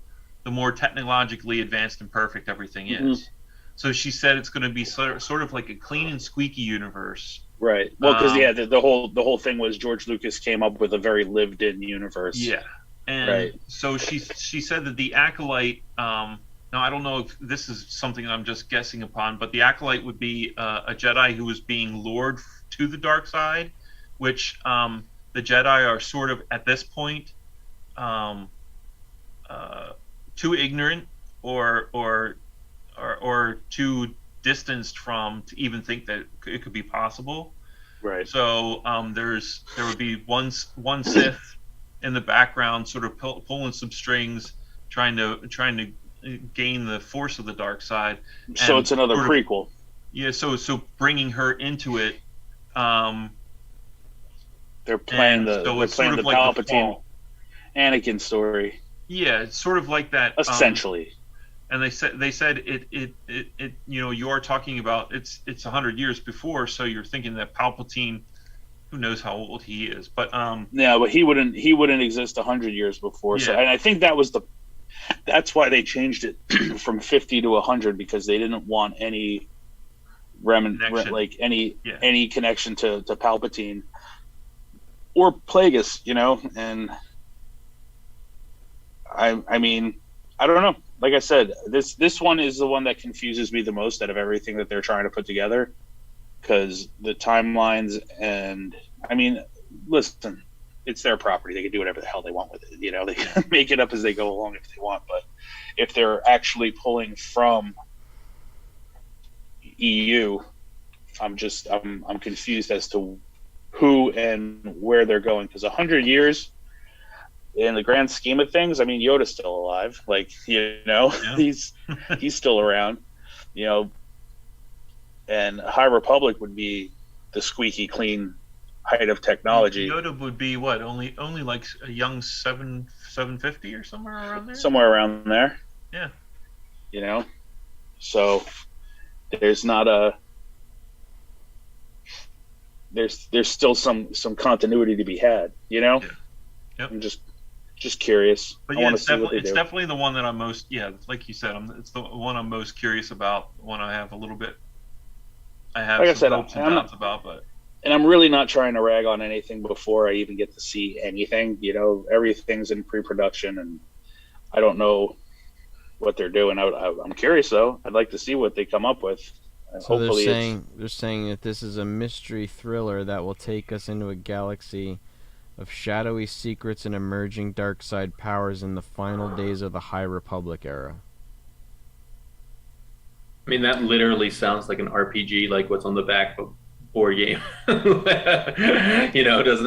the more technologically advanced and perfect everything is. So she said it's going to be sort of like a clean and squeaky universe. Right. Well, because the whole thing was George Lucas came up with a very lived-in universe. Yeah. And so she said that the Acolyte. Now I don't know if this is something I'm just guessing upon, but the Acolyte would be a Jedi who was being lured to the dark side, which the Jedi are sort of at this point too ignorant or too distanced from to even think that it could be possible. Right. So there would be one Sith in the background, sort of pulling some strings, trying to gain the force of the dark side. So it's another prequel. Yeah. So bringing her into it. They're playing the Palpatine, Anakin story. Yeah, it's sort of like that. Essentially. And they said it you are talking about it's 100 years before, so you're thinking that Palpatine, who knows how old he is, but but he wouldn't exist 100 years before. Yeah. So, and I think that's why they changed it from 50 to 100, because they didn't want any any connection to Palpatine or Plagueis, and I mean, I don't know. Like I said, this one is the one that confuses me the most out of everything that they're trying to put together, because the timelines and I mean, listen, it's their property. They can do whatever the hell they want with it. They can make it up as they go along if they want. But if they're actually pulling from EU, I'm confused as to who and where they're going, because 100 years. In the grand scheme of things, I mean, Yoda's still alive. Like, he's still around, and High Republic would be the squeaky clean height of technology. Yoda would be what? Only like a young 750 or somewhere around there? Somewhere around there. Yeah. So there's not there's still some continuity to be had, Yeah. Yep. I'm just curious. But yeah, it's definitely the one that I'm most, like you said, it's the one I'm most curious about, the one I have some hopes and doubts about. But and I'm really not trying to rag on anything before I even get to see anything. Everything's in pre-production, and I don't what they're doing. I'm curious though. I'd like to see what they come up with. So they're saying that this is a mystery thriller that will take us into a galaxy of shadowy secrets and emerging dark side powers in the final days of the High Republic era. I mean, that literally sounds like an RPG, like what's on the back of a board game. Doesn't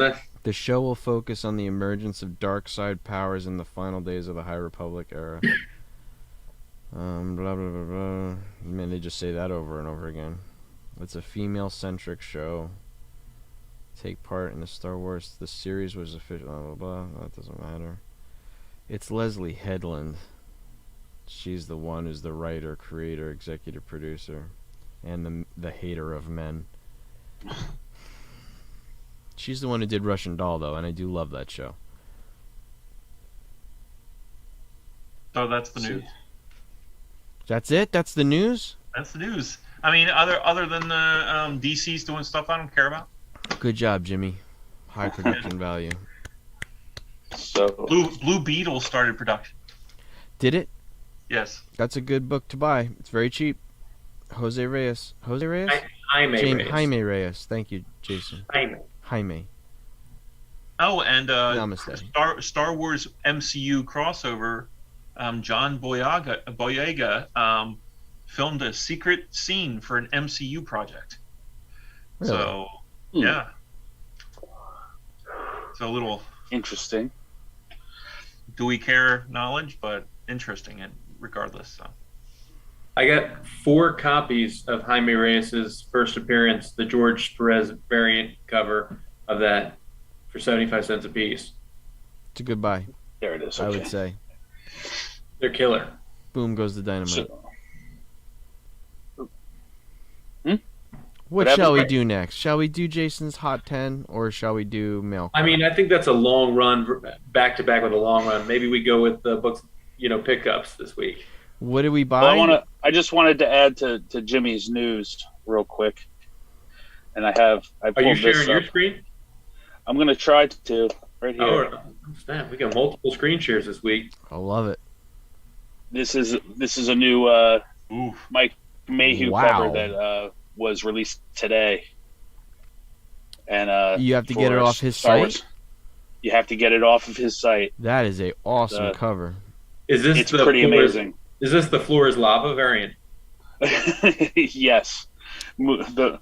it? The show will focus on the emergence of dark side powers in the final days of the High Republic era. Blah, blah, blah, blah. Man, they just say that over and over again. It's a female-centric show. Take part in the Star Wars. The series was official. Blah, blah, blah. That doesn't matter. It's Leslie Headland. She's the one who's the writer, creator, executive producer, and the hater of men. She's the one who did Russian Doll, though, and I do love that show. So that's the news. That's it? That's the news? That's the news. I mean, other than the DC's doing stuff I don't care about. Good job, Jimmy. High production value. So Blue Beetle started production. Did it? Yes. That's a good book to buy. It's very cheap. Jose Reyes. Jose Reyes? Jaime Reyes. Thank you, Jason. Jaime. Oh, and Namaste. Star Wars MCU crossover. John Boyega filmed a secret scene for an MCU project. Really? So, yeah. It's a little interesting. Do we care knowledge, but interesting and regardless. So. I got 4 copies of Jaime Reyes' first appearance, the George Perez variant cover of that, for 75 cents a piece. It's a good buy. There it is. Okay. I would say. They're killer. Boom goes the dynamite. What shall we do next? Shall we do Jason's Hot 10 or shall we do Mail? I mean, I think that's a long run, back to back with a long run. Maybe we go with the books pickups this week. What did we Well, buy? I just wanted to add to Jimmy's news real quick, and I Are pulled you this sharing your up. screen? I'm gonna try to right here. Oh, snap! We got multiple screen shares this week. I love it. This is a new Oof. Mike Mayhew Wow. cover that was released today, and You have to get for it off his Star Wars. site? You have to get it off of his site. That is a awesome Uh, cover. Is this It's the pretty amazing. Is this the floor is lava variant? Yes, the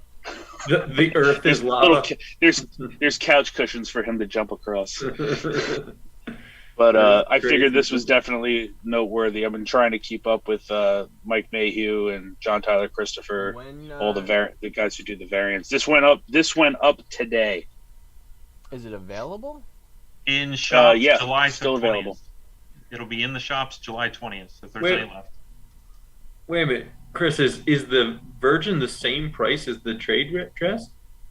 The earth is lava. there's couch cushions for him to jump across. But I figured this was definitely noteworthy. I've been trying to keep up with Mike Mayhew and John Tyler Christopher, all the guys who do the variants. This went up today. Is it available? In shops, yeah, July still 20th. available. It'll be in the shops July 20th, if there's any left. Wait a minute, Chris. Is the Virgin the same price as the trade dress,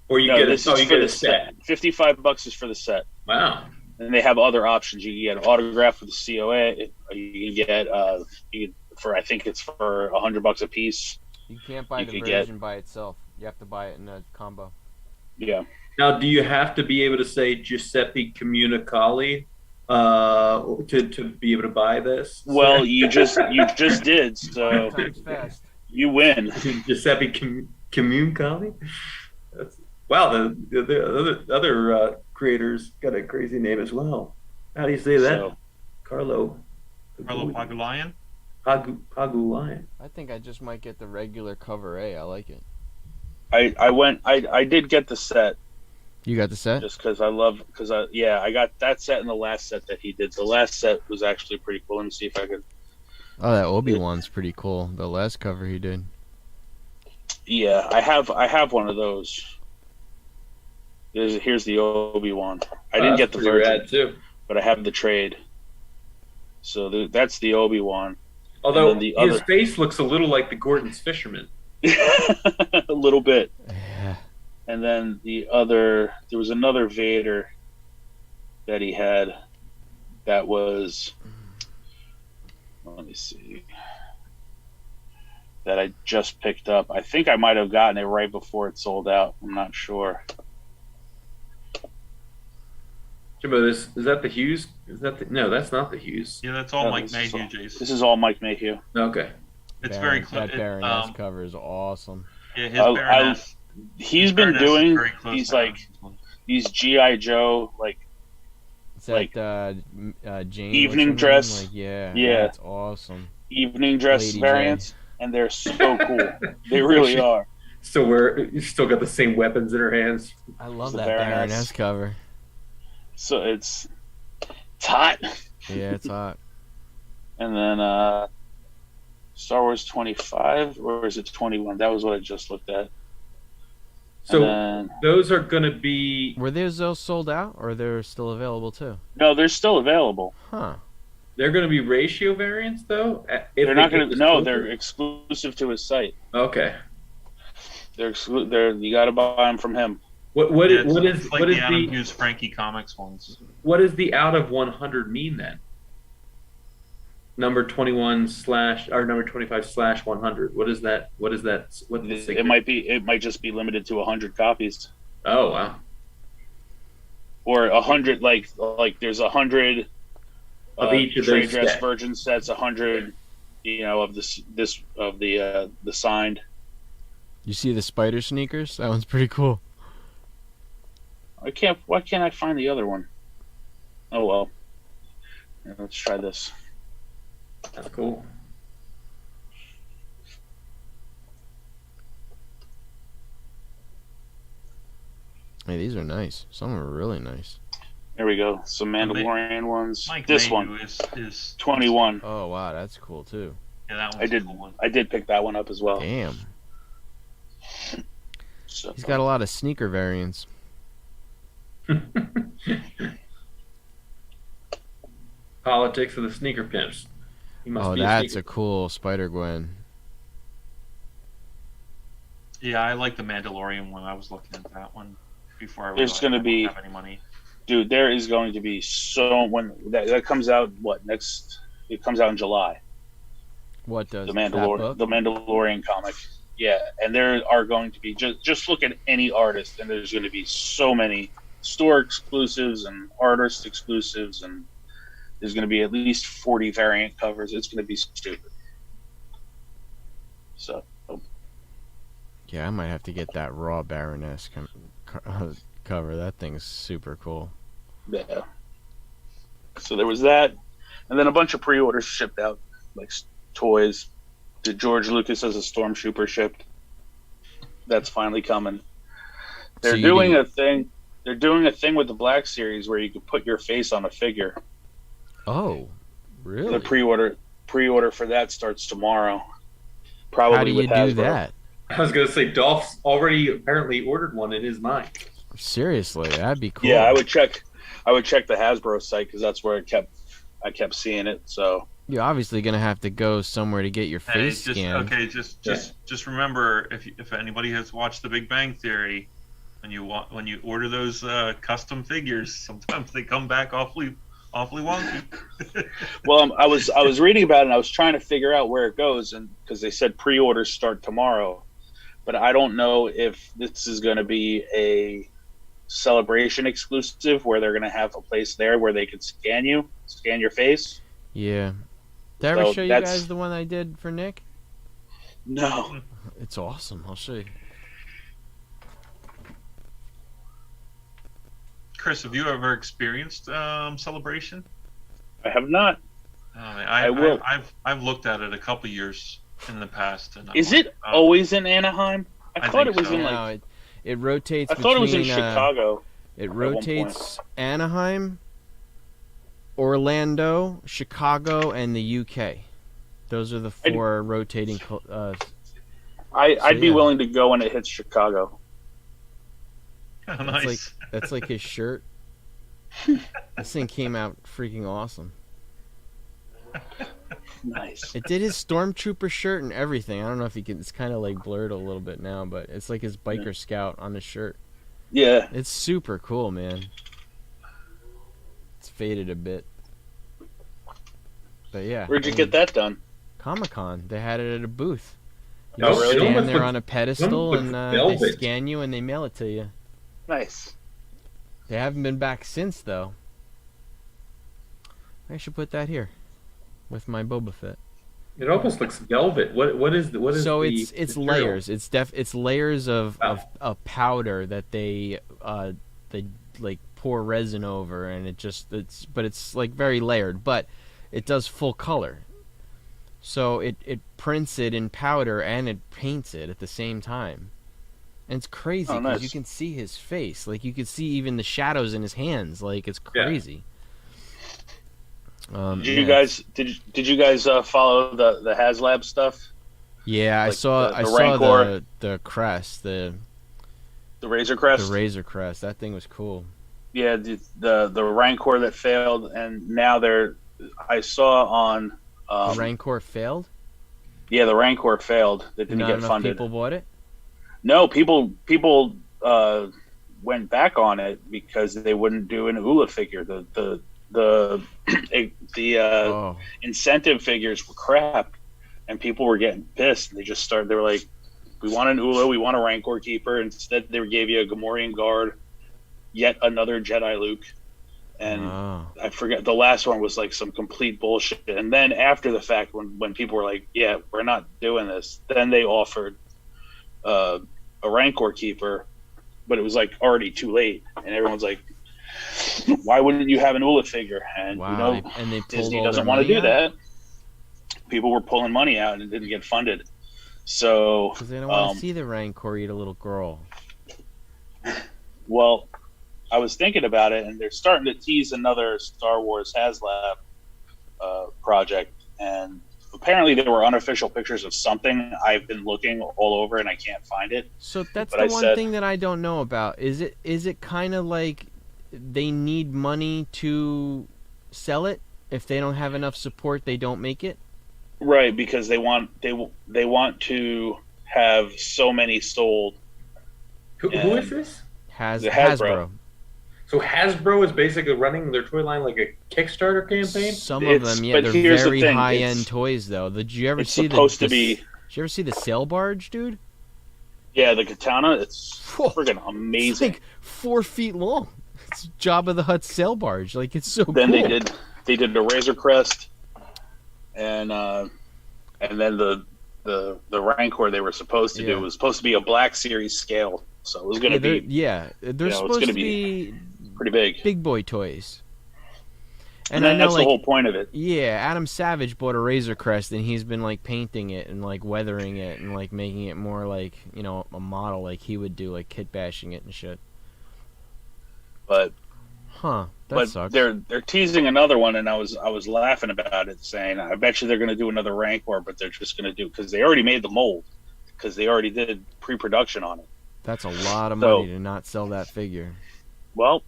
or you get this is for the set. $55 is for the set. Wow. And they have other options. You can get an autograph with the COA. You can get I think it's for $100 a piece. You can't buy the version by itself. You have to buy it in a combo. Yeah. Now, do you have to be able to say Giuseppe Communicali to be able to buy this? Well, you just did, so Times fast. you win. Giuseppe Communicali. Wow, the other creators got a crazy name as well. How do you say that? So, Carlo Pagulayan? Pagulayan. I think I just might get the regular cover A. I like it. I did get the set. You got the set? Just because I got that set in the last set that he did. The last set was actually pretty cool. Let me see if I could. Oh, that Obi-Wan's pretty cool. The last cover he did. Yeah, I have one of those. Here's the Obi-Wan. I didn't get the Virgin, too. but I have the trade. So that's the Obi-Wan. Although the his face looks a little like the Gordon's Fisherman. A little bit. Yeah. And then there was another Vader that he had that was, let me see, that I just picked up. I think I might have gotten it right before it sold out. I'm not sure. Jimbo, is that the Hughes? No, that's not the Hughes. Yeah, that's all No, Mike Mayhew, Jason. This is all Mike Mayhew. Okay. It's very close. That Baroness cover is awesome. Yeah, his Baroness. He's been Baroness is doing very close these to like Adam's. these G.I. Joe It's that Jane evening what's her name? dress. Like, yeah, Yeah. that's awesome. evening dress Lady J. variants, and they're so cool. They really are. So you still got the same weapons in her hands. I love The that Baroness. Baroness cover. So it's hot. Yeah, it's hot. And then Star Wars 25, or is it 21? That was what I just looked at. So And then, those are going to be. Were those sold out, or they're still available too? no, they're still available. Huh. They're going to be ratio variants, though. They're not going to. No, they're exclusive to his site. Okay. They're you got to buy them from him. What Yeah, is it's like what the is Adam the Hughes Frankie Comics ones. what does the out of 100 mean then? Number 21 / or number 25 / 100. What is that? What is that? What is It might just be limited to 100 copies, Oh wow. or 100. Like there's 100 Of each of trade those dress sets. virgin sets. 100, of the signed. You see the spider sneakers? That one's pretty cool. Why can't I find the other one? Oh well. Yeah, let's try this. That's cool. Hey, these are nice. Some are really nice. There we go. Some Mandalorian ones. Mike This Mayhew one, is 21. Oh wow, that's cool too. Yeah, that one's a cool one. I did pick that one up as well. Damn. So, He's got a lot of sneaker variants. Politics of the sneaker pimps. He must Oh, be that's a a cool Spider-Gwen. Yeah, I like the Mandalorian one. I was looking at that one before I There's realized gonna I don't be- have any money. dude, there is going to be so when that comes out. What next? It comes out in July. What does The that book? The Mandalorian comic. Yeah, and there are going to be just look at any artist, and there's going to be so many store exclusives and artist exclusives, and there's going to be at least 40 variant covers. It's going to be stupid. So, Yeah, I might have to get that Raw Baroness cover. That thing's super cool. yeah. So there was that, and then a bunch of pre-orders shipped out, like toys. The George Lucas as a Stormtrooper shipped. That's finally coming. They're doing a thing. They're doing a thing with the Black Series where you can put your face on a figure. Oh, really? The pre-order for that starts tomorrow. Probably. How do you do that? I was gonna say Dolph's already apparently ordered one in his mind. Seriously, that'd be cool. Yeah, I would check the Hasbro site because that's where I kept seeing it. So you're obviously gonna have to go somewhere to get your face scanned. Okay, just remember if anybody has watched The Big Bang Theory, when you order those custom figures, sometimes they come back awfully wonky. Well, I was reading about it and I was trying to figure out where it goes, and because they said pre-orders start tomorrow, but I don't know if this is going to be a Celebration exclusive where they're going to have a place there where they could scan your face. Yeah. Did I ever show you guys the one I did for Nick? No. It's awesome. I'll show you. Chris, have you ever experienced Celebration? I have not. I will. I've looked at it a couple years in the past. And is it always in Anaheim? I thought it was in like. It rotates. I thought it was in Chicago. It rotates Anaheim, Orlando, Chicago, and the UK. Those are the four rotating. I'd be willing to go when it hits Chicago. Oh, nice. That's like his shirt. This thing came out freaking awesome. Nice. It did his Stormtrooper shirt and everything. I don't know if you can. It's kind of like blurred a little bit now, but it's like his biker scout on his shirt. Yeah. It's super cool, man. It's faded a bit, but yeah. Where'd you get that done? Comic-Con. They had it at a booth. You really? stand there on a pedestal and they scan you and they mail it to you. Nice. They haven't been back since, though. I should put that here with my Boba Fett. It almost looks velvet. What is? So the it's material? layers. It's layers of powder that they like pour resin over, and it's like very layered, but it does full color. So it prints it in powder and it paints it at the same time. And it's crazy because you can see his face. Like, you can see even the shadows in his hands. Like, it's crazy. Yeah. Did you guys follow the HasLab stuff? Yeah, like I saw the crest, the Razor Crest. The Razor Crest. That thing was cool. Yeah, the Rancor that failed, and now I saw on the Rancor failed. Yeah, the Rancor failed. They didn't get funded. People bought it. No, people went back on it because they wouldn't do an ULA figure. The incentive figures were crap, and people were getting pissed. They just started. They were like, "We want an ULA, we want a Rancor keeper." Instead, they gave you a Gamorrean guard, yet another Jedi Luke, and I forget the last one was like some complete bullshit. And then after the fact, when people were like, "Yeah, we're not doing this," then they offered a Rancor keeper, but it was like already too late, and everyone's like, "Why wouldn't you have an ULA figure?" And and they Disney doesn't want to do that. People were pulling money out and it didn't get funded, so because they don't want to see the Rancor eat a little girl. Well, I was thinking about it, and they're starting to tease another Star Wars HasLab project, and apparently there were unofficial pictures of something. I've been looking all over and I can't find it. So that's the one thing that I don't know about. Is it kind of like they need money to sell it? If they don't have enough support, they don't make it? Right, because they want to have so many sold. Who is this? Hasbro. So Hasbro is basically running their toy line like a Kickstarter campaign. Some of them, yeah, but they're here's the very thing, high-end toys, though. Did you ever it's see supposed to be? Did you ever see the sail barge, dude? Yeah, the katana. It's Whoa, friggin' amazing. It's like 4 feet long. It's Jabba the Hutt's sail barge. Like, it's so then cool. they did the Razor Crest, and then the Rancor they were supposed to do was supposed to be a Black Series scale, so it was going to be they're supposed to be pretty big boy toys. And then that's the whole point of it. Yeah, Adam Savage bought a Razor Crest, and he's been like painting it and like weathering it and like making it more like, you know, a model like he would do, like kit bashing it and shit. But sucks. they're teasing another one, and I was laughing about it, saying I bet you they're going to do another Rancor, but they're just going to do because they already made the mold, because they already did pre-production on it. That's a lot of money to not sell that figure. Well,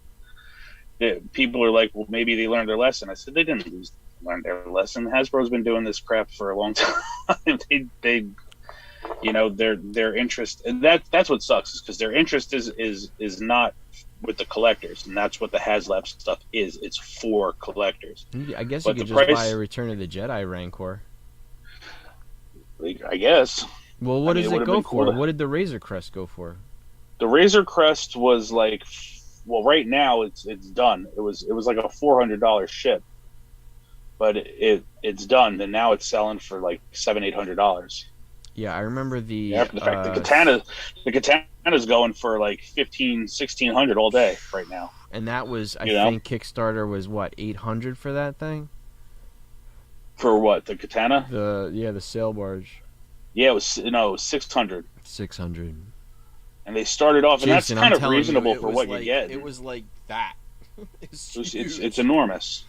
people are like, well, maybe they learned their lesson. I said they didn't learn their lesson. Hasbro's been doing this crap for a long time. they you know, their interest, and that's what sucks, is because their interest is not with the collectors, and that's what the HasLab stuff is. It's for collectors. I guess you could just buy a Return of the Jedi Rancor. I guess. Well, what does it go for? Cool. What did the Razor Crest go for? The Razor Crest was like, well, right now it's done. It was like a $400 ship, but it's done, and now it's selling for like $700-800. Yeah, I remember the katana's going for like $1,500-1,600 all day right now. And that was, I think Kickstarter was what, $800 for that thing? For what, the katana? The sail barge. Yeah, it was 600. 600. And they started off, and Jason, that's kind of reasonable for what you get. It was like that. It's enormous.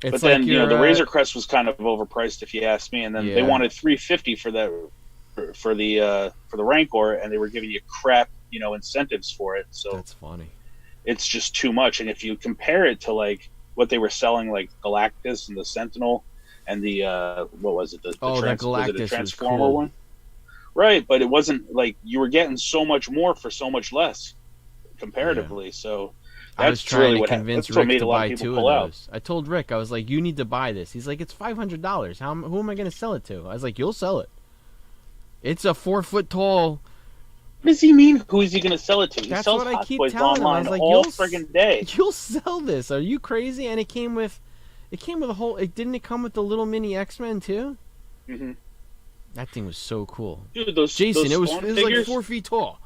It's but then, like the Razor Crest was kind of overpriced, if you ask me, and then they wanted $350 for that. For the Rancor, and they were giving you crap, incentives for it. So that's funny. It's just too much. And if you compare it to like what they were selling, like Galactus and the Sentinel, and the what was it? The Galactus Transformer was cool. one, right? But it wasn't like you were getting so much more for so much less comparatively. Yeah. So I was trying to convince Rick to buy 2 of those. I told Rick, I was like, "You need to buy this." He's like, "It's $500. Who am I going to sell it to?" I was like, "You'll sell it. It's a 4 foot tall." What does he mean? Who is he going to sell it to? That's what I keep telling him. I was like, all friggin' day. You'll sell this. Are you crazy? And it came with a whole. Didn't it come with the little mini X-Men too? Mm-hmm. That thing was so cool. Dude, Jason, it was like 4 feet tall.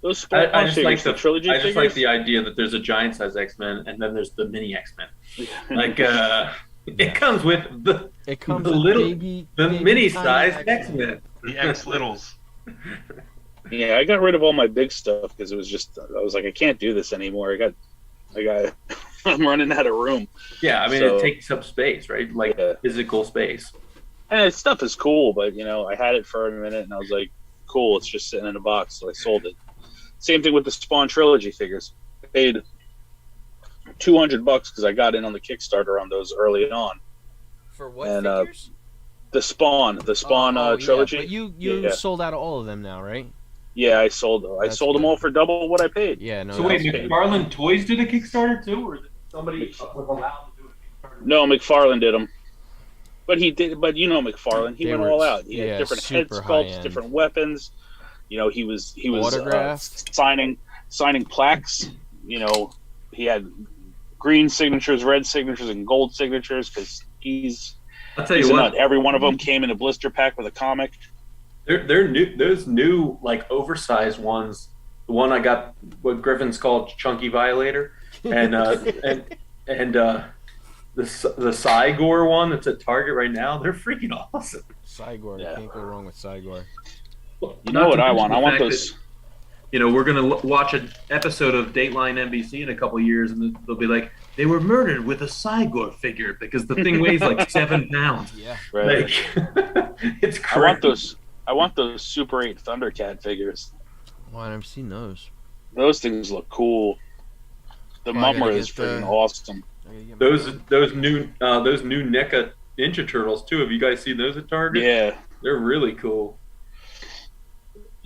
Those Spawn figures, the trilogy I just like the idea that there's a giant size X-Men and then there's the mini X-Men. Like it comes with the mini size X-Men. The X-Littles. Yeah, I got rid of all my big stuff because it was just, I was like, I can't do this anymore. I'm running out of room. Yeah, I mean, it takes up space, right? Like physical space. And stuff is cool, but I had it for a minute and I was like, cool, it's just sitting in a box, so I sold it. Same thing with the Spawn trilogy figures. I paid $200 because I got in on the Kickstarter on those early on. For what figures? The Spawn trilogy. Yeah. But you sold out of all of them now, right? Yeah, I sold them all for double what I paid. Yeah, no. So wait, McFarlane Toys did a Kickstarter too, or somebody was allowed to do a Kickstarter? No, McFarlane did them. But he did. But McFarlane, he went all out. He had different head sculpts, different weapons. He was signing plaques. He had green signatures, red signatures, and gold signatures because I'll tell you what. Every one of them came in a blister pack with a comic. They're new. Those new like oversized ones. The one I got, what Griffin's called Chunky Violator, and the Cygor one that's at Target right now. They're freaking awesome. Cygor, you can't go wrong with Cygor. You know what I want? I want those. We're gonna watch an episode of Dateline NBC in a couple of years, and they'll be like, they were murdered with a Cygor figure because the thing weighs like 7 pounds. Yeah, right. Like, it's crazy. I want those Super 8 Thundercat figures. Well, I've seen those. Those things look cool. The Mummer is freaking awesome. Those new NECA Ninja Turtles too. Have you guys seen those at Target? Yeah, they're really cool.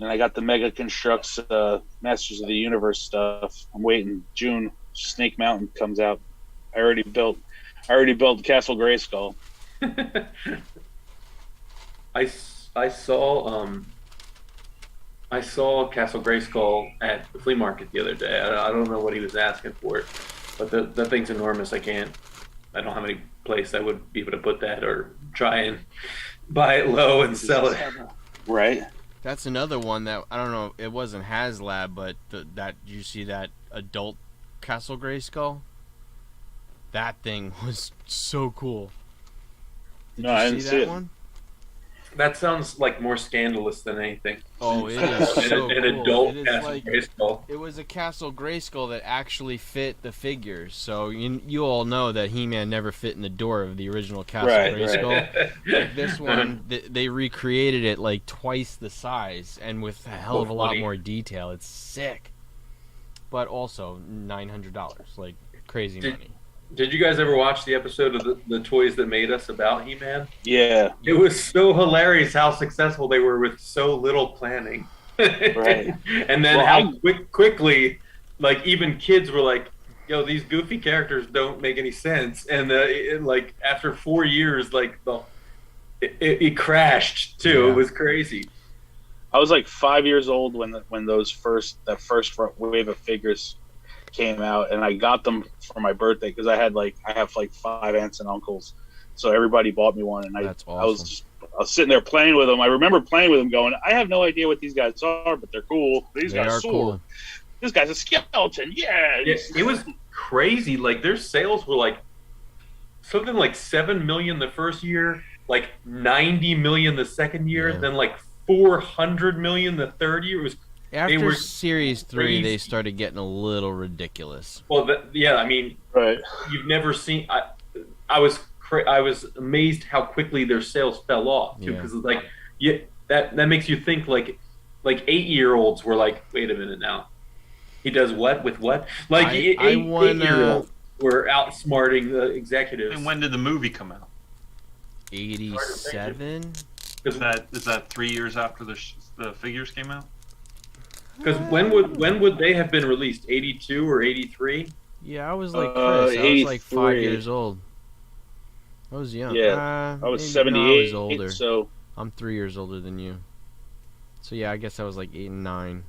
and I got the Mega Constructs Masters of the Universe stuff. I'm waiting. June, Snake Mountain comes out. I already built Castle Grayskull. I saw Castle Grayskull at the flea market the other day. I don't know what he was asking for it, but the thing's enormous. I don't have any place I would be able to put that or try and buy it low and sell it. Right. That's another one that I don't know. It wasn't HasLab, but you see that adult Castle Grayskull? That thing was so cool. Did I you didn't see see that it. one? That sounds like more scandalous than anything. Oh, it is so an cool. adult It is Castle like Grayskull. it was a Castle Grayskull that actually fit the figures. So you all know that He-Man never fit in the door of the original Castle Grayskull. Like this one, they recreated it like twice the size and with a hell of a lot more detail. It's sick, but also $900, like crazy money. Did you guys ever watch the episode of the Toys That Made Us about He-Man? Yeah. It was so hilarious how successful they were with so little planning. Right. And then how quickly, like, even kids were like, yo, these goofy characters don't make any sense. And like, after 4 years, like, it crashed, too. Yeah. It was crazy. I was like 5 years old when that first wave of figures came out, and I got them for my birthday because I have like 5 aunts and uncles, so everybody bought me one, and That's awesome. I was sitting there playing with them. I remember playing with them, going, I have no idea what these guys are, but they're cool. These guys are cool. This guy's a skeleton. Yeah, it was crazy. Like, their sales were like something like 7 million the first year, like 90 million the second year, then like 400 million the third year. It was after Series 3, they started getting a little ridiculous. Well, I mean, right. You've never seen. I was amazed how quickly their sales fell off too, because that makes you think like 8-year-olds were like, wait a minute now, he does what with what? Like 8-year-olds were outsmarting the executives. And when did the movie come out? 87. Is that 3 years after the figures came out? Because when would they have been released? 82 or 83? Yeah, I was like Chris. I was like 5 years old. I was young. Yeah, I was 78. No, I was older. So I'm 3 years older than you. So yeah, I guess I was like 8 and 9.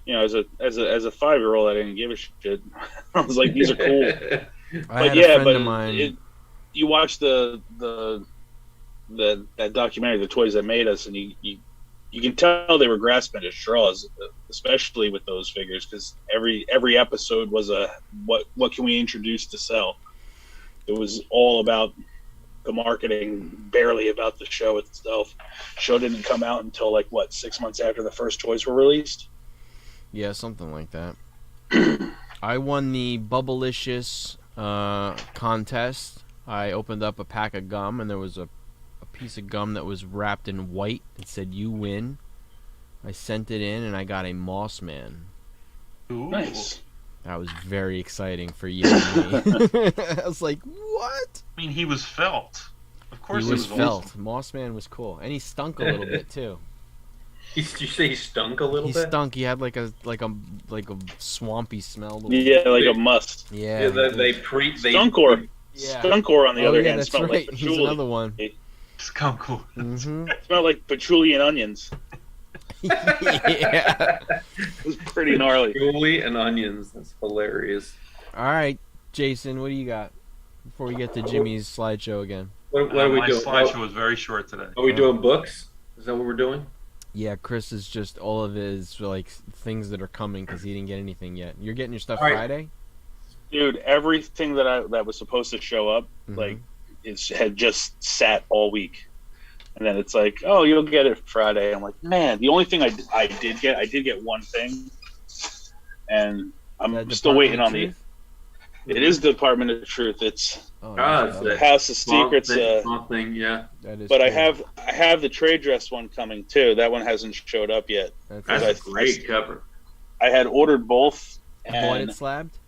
You know, as a 5-year-old, I didn't give a shit. I was like, these are cool. I had a friend of mine. You watch that documentary, The Toys That Made Us, and you can tell they were grasping at straws, especially with those figures, because every episode was what can we introduce to sell. It was all about the marketing, barely about the show itself. Show didn't come out until 6 months after the first toys were released. Yeah, something like that. I won the Bubblicious contest. I opened up a pack of gum, and there was a piece of gum that was wrapped in white. It said, "You win." I sent it in, and I got a Moss Man. Ooh. Nice. That was very exciting for you and me. I was like, what? I mean, he was felt. Of course he was felt. Awesome. Moss Man was cool. And he stunk a little bit, too. Did you say he stunk a little bit? He stunk. He had like a swampy smell. Yeah, like a must. Yeah. Skunkor. Yeah. Skunkor, on the other hand, that's smelled right. like He's patchouli. another one. Skunkor. Mm-hmm. It smelled like patchouli and onions. Yeah. It was pretty gnarly. Patchouli and onions. That's hilarious. All right, Jason, what do you got before we get to Jimmy's slideshow again? What are we my doing? slideshow was very short today. Are we doing books? Is that what we're doing? Yeah, Chris is just all of his things that are coming because he didn't get anything yet. You're getting your stuff All right. Friday? Dude, everything that was supposed to show up, it had just sat all week. And then it's like, oh, you'll get it Friday. I'm like, man, the only thing I did get one thing, and I'm still waiting on the. It is Department of Truth. It's the House of Secrets. Thing, yeah. That is but cool. I have the trade dress one coming too. That one hasn't showed up yet. That's a great cover. I had ordered both. You bought it slabbed?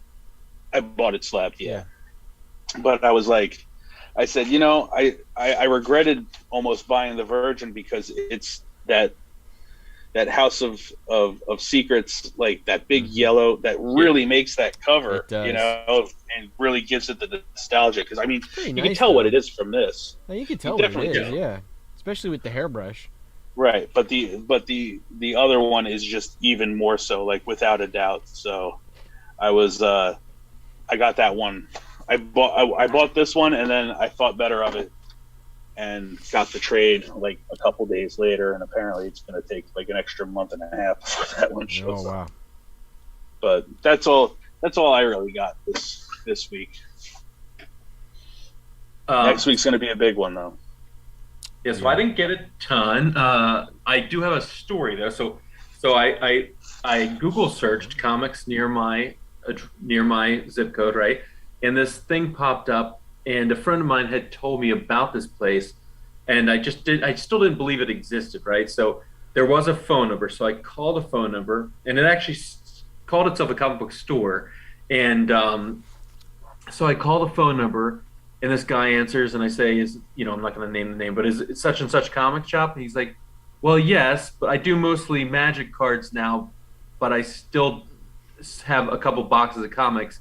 I bought it slabbed, yeah. But I was like, I said, I regretted almost buying the Virgin because it's that that House of Secrets, like that big yellow that really makes that cover, you know, and really gives it the nostalgia. Because I mean, you nice, can tell what it is from this. You can tell what it is, yeah. Especially with the hairbrush. Right, but the other one is just even more so, like without a doubt. So I got that one. I bought this one, and then I thought better of it and got the trade like a couple days later, and apparently it's going to take like an extra month and a half before that one shows up. But that's all I really got this week. Next week's going to be a big one, though. Yeah, so I didn't get a ton. I do have a story though. So I Google searched comics near my zip code, right? And this thing popped up. And a friend of mine had told me about this place, and I still didn't believe it existed, right? So there was a phone number. So I called a phone number, and it actually called itself a comic book store. And so I call the phone number, and this guy answers, and I say, I'm not going to name the name, but is it such and such comic shop? And he's like, well, yes, but I do mostly Magic cards now, but I still have a couple boxes of comics.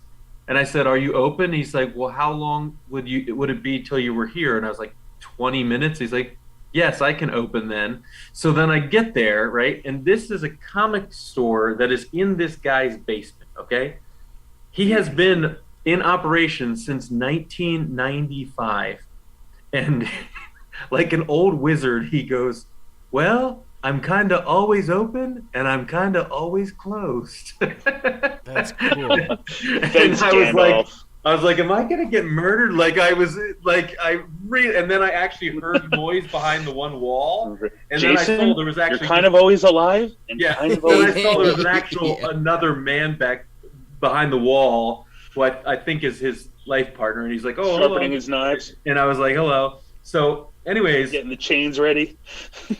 And I said, are you open? He's like, well, how long would it be till you were here? And I was like, 20 minutes. He's like, yes, I can open then. So then I get there, right? And this is a comic store that is in this guy's basement, okay? He has been in operation since 1995. And like an old wizard, he goes, well, I'm kind of always open and I'm kind of always closed. That's cool. Thanks, I was like, am I going to get murdered? Like and then I actually heard noise behind the one wall. And Jason, then I saw there was actually. You're kind of always alive? And yeah. Kind of and always... I saw there was another man back behind the wall, who I think is his life partner. And he's like, oh, sharpening his knives. And I was like, hello. So, anyways, getting the chains ready.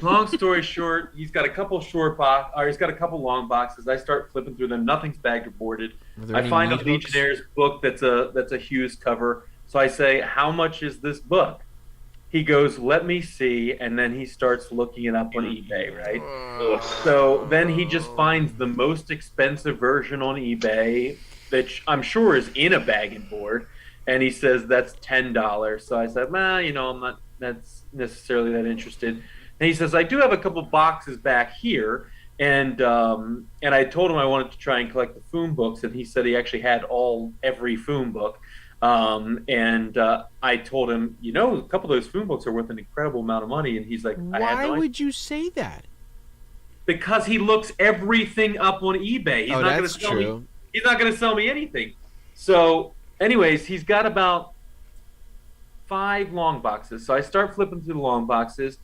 Long story short, he's got a couple he's got a couple long boxes. I start flipping through them. Nothing's bagged or boarded. I find a Legionnaires book that's a Hughes cover. So I say, how much is this book? He goes, let me see, and then he starts looking it up on eBay, right? So then he just finds the most expensive version on eBay, that I'm sure is in a bag and board, and he says that's $10. So I said, I'm not that's necessarily that interested. And he says, I do have a couple boxes back here, and I told him I wanted to try and collect the Foom books, and he said he actually had every Foom book. I told him, a couple of those Foom books are worth an incredible amount of money, and he's like, why would you say that? Because he looks everything up on eBay. He's not going to sell me. He's not going to sell me anything. So, anyways, he's got about 5 long boxes. So I start flipping through the long boxes,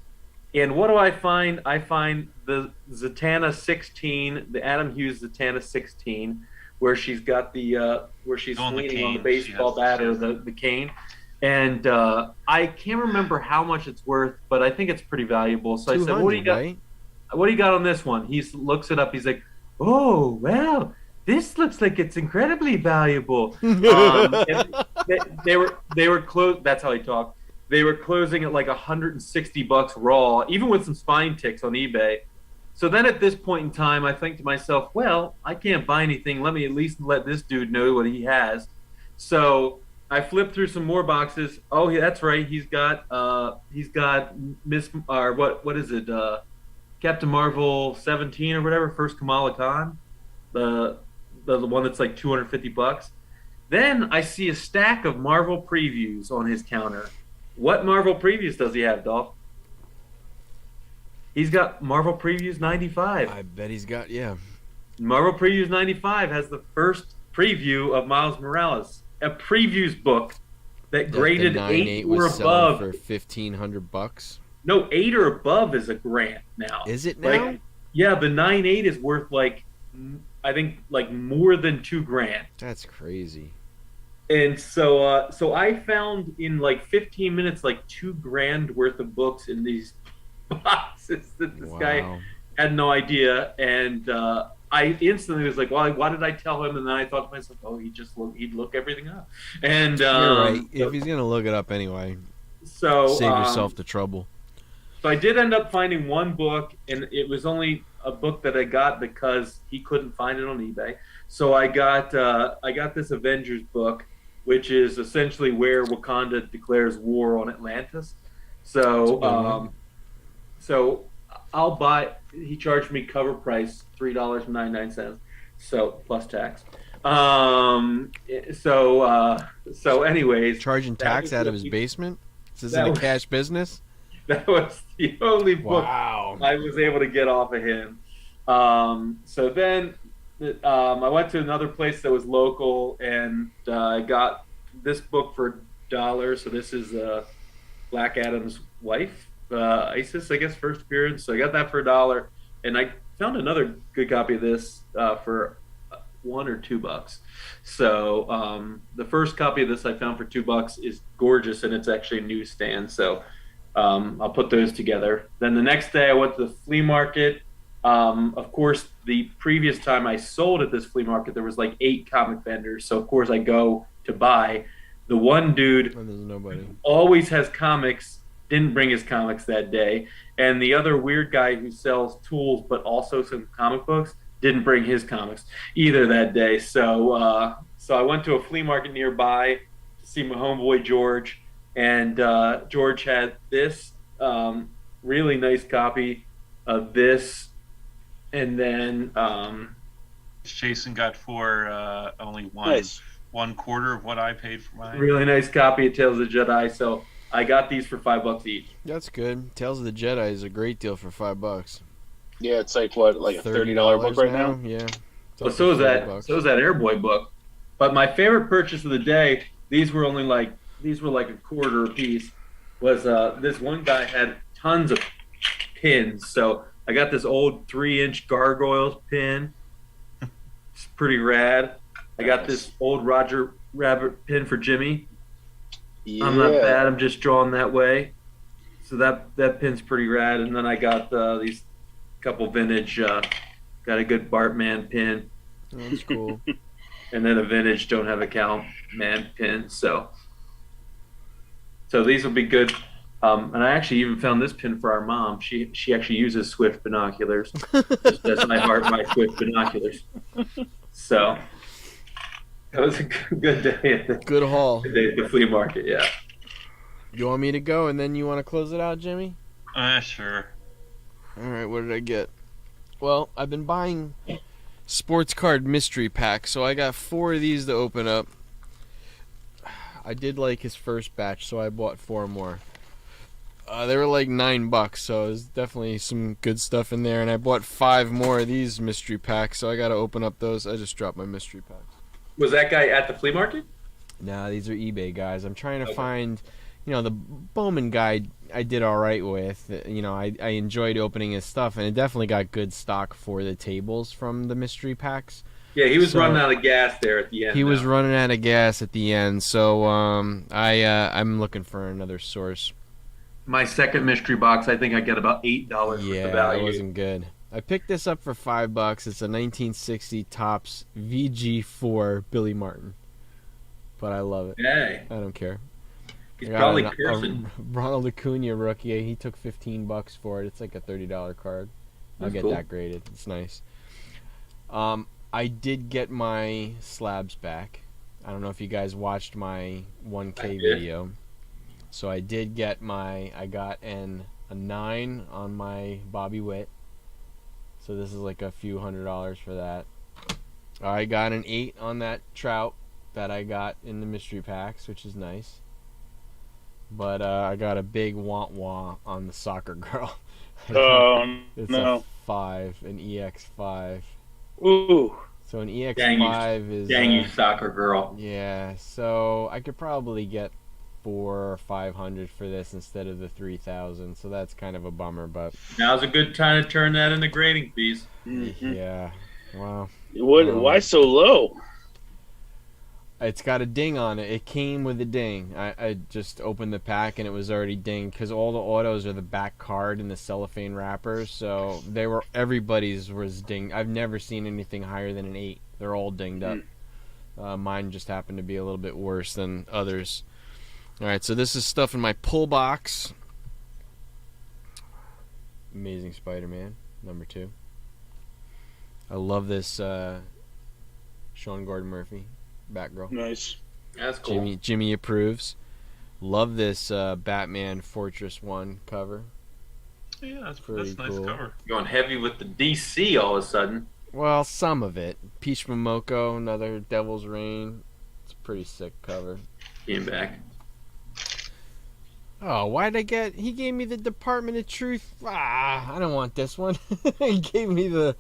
and what do I find? I find the Zatanna 16, the Adam Hughes Zatanna 16, where she's got where she's leaning on the baseball bat or the cane. And I can't remember how much it's worth, but I think it's pretty valuable. So I said, what do you got? Right? What do you got on this one? He looks it up. He's like, oh, well, this looks like it's incredibly valuable. They were closed. That's how he talked. They were closing at like $160 raw, even with some spine ticks on eBay. So then at this point in time, I think to myself, well, I can't buy anything. Let me at least let this dude know what he has. So I flipped through some more boxes. Oh, yeah, that's right. He's got Miss or what is it? Captain Marvel 17 or whatever, first Kamala Khan. The one that's like $250. Then I see a stack of Marvel previews on his counter. What Marvel previews does he have, Dolph? He's got Marvel Previews 95. I bet he's got, yeah. Marvel Previews 95 has the first preview of Miles Morales, a previews book that graded 8 or above for $1,500. No, 8 or above is a grant now. Is it now? Yeah, the 9.8 is worth I think more than $2,000. That's crazy. And so I found in 15 minutes $2,000 worth of books in these boxes that this guy had no idea. And I instantly was like, well, why did I tell him? And then I thought to myself, oh, he'd look everything up. And you're right. If he's gonna look it up anyway, save yourself the trouble. So I did end up finding one book, and it was only a book that I got because he couldn't find it on eBay. So I got this Avengers book, which is essentially where Wakanda declares war on Atlantis. So so I'll buy. He charged me cover price $3.99, so plus tax. So anyways, charging tax out of his basement. This isn't a cash business. That was the only book Wow. I was able to get off of him. So then I went to another place that was local, and I got this book for $1. So this is Black Adam's wife, Isis, I guess, first appearance. So I got that for $1, and I found another good copy of this for $1 or $2. So the first copy of this I found for $2 is gorgeous, and it's actually a newsstand. So I'll put those together. Then the next day I went to the flea market. Of course, the previous time I sold at this flea market, there was like 8 comic vendors. So of course I go to buy. The one dude always has comics, didn't bring his comics that day. And the other weird guy who sells tools but also some comic books didn't bring his comics either that day. So so I went to a flea market nearby to see my homeboy George. And George had this really nice copy of this, and then Jason got for only one quarter of what I paid for mine. Really nice copy of Tales of the Jedi. So I got these for $5 each. That's good. Tales of the Jedi is a great deal for $5. Yeah, it's like what, like a $30 book right now? Yeah. Well, so is that Airboy book. But my favorite purchase of the day, these were like a quarter a piece, was this one guy had tons of pins. So I got this old 3-inch Gargoyles pin. It's pretty rad. I got this old Roger Rabbit pin for Jimmy. Yeah. I'm not bad. I'm just drawn that way. So that pin's pretty rad. And then I got these couple vintage, got a good Bartman pin. Oh, that's cool. And then a vintage Don't Have a Cow Man pin. So these will be good. And I actually even found this pin for our mom. She actually uses Swift binoculars. Just as I heart my Swift binoculars. So that was a good day at the good haul. Day at the flea market, yeah. You want me to go and then you want to close it out, Jimmy? Sure. All right, what did I get? Well, I've been buying sports card mystery packs, so I got 4 of these to open up. I did like his first batch, so I bought 4 more. They were like $9, so there's definitely some good stuff in there. And I bought 5 more of these mystery packs, so I got to open up those. I just dropped my mystery packs. Was that guy at the flea market? Nah, these are eBay guys. I'm trying to find, the Bowman guy I did all right with. I enjoyed opening his stuff, and it definitely got good stock for the tables from the mystery packs. Yeah, he was running out of gas there at the end. He was running out of gas at the end, so I'm looking for another source. My second mystery box, I think I get about $8 worth of value. Yeah, that wasn't good. I picked this up for $5. It's a 1960 Topps VG4 Billy Martin, but I love it. Hey, I don't care. He's probably Pearson. Ronald Acuna rookie. He took $15 for it. It's like a $30 card. I'll get that graded. It's nice. I did get my slabs back. I don't know if you guys watched my 1K video. So I did get I got a 9 on my Bobby Witt. So this is like a few $100s for that. I got an 8 on that Trout that I got in the mystery packs, which is nice. But I got a big wah on the soccer girl. It's a 5, an EX5. Ooh. So an EX5 is... Dang you, soccer girl. Yeah, so I could probably get 400 or 500 for this instead of the 3,000, so that's kind of a bummer. But now's a good time to turn that into grading fees. Mm-hmm. Yeah, wow. Why so low? It's got a ding on it. It came with a ding. I just opened the pack and it was already dinged because all the autos are the back card in the cellophane wrappers, so everybody's was dinged. I've never seen anything higher than an 8. They're all dinged up. Mine just happened to be a little bit worse than others. Alright, so this is stuff in my pull box. Amazing Spider-Man, number 2. I love this Sean Gordon Murphy, Batgirl. Nice. That's cool. Jimmy approves. Love this Batman Fortress 1 cover. Yeah, that's Pretty nice cool. cover. Going heavy with the DC all of a sudden. Well, some of it. Peach Momoko, another Devil's Reign. It's a pretty sick cover. Came back. Oh, why'd I get... He gave me the Department of Truth. I don't want this one. He gave me the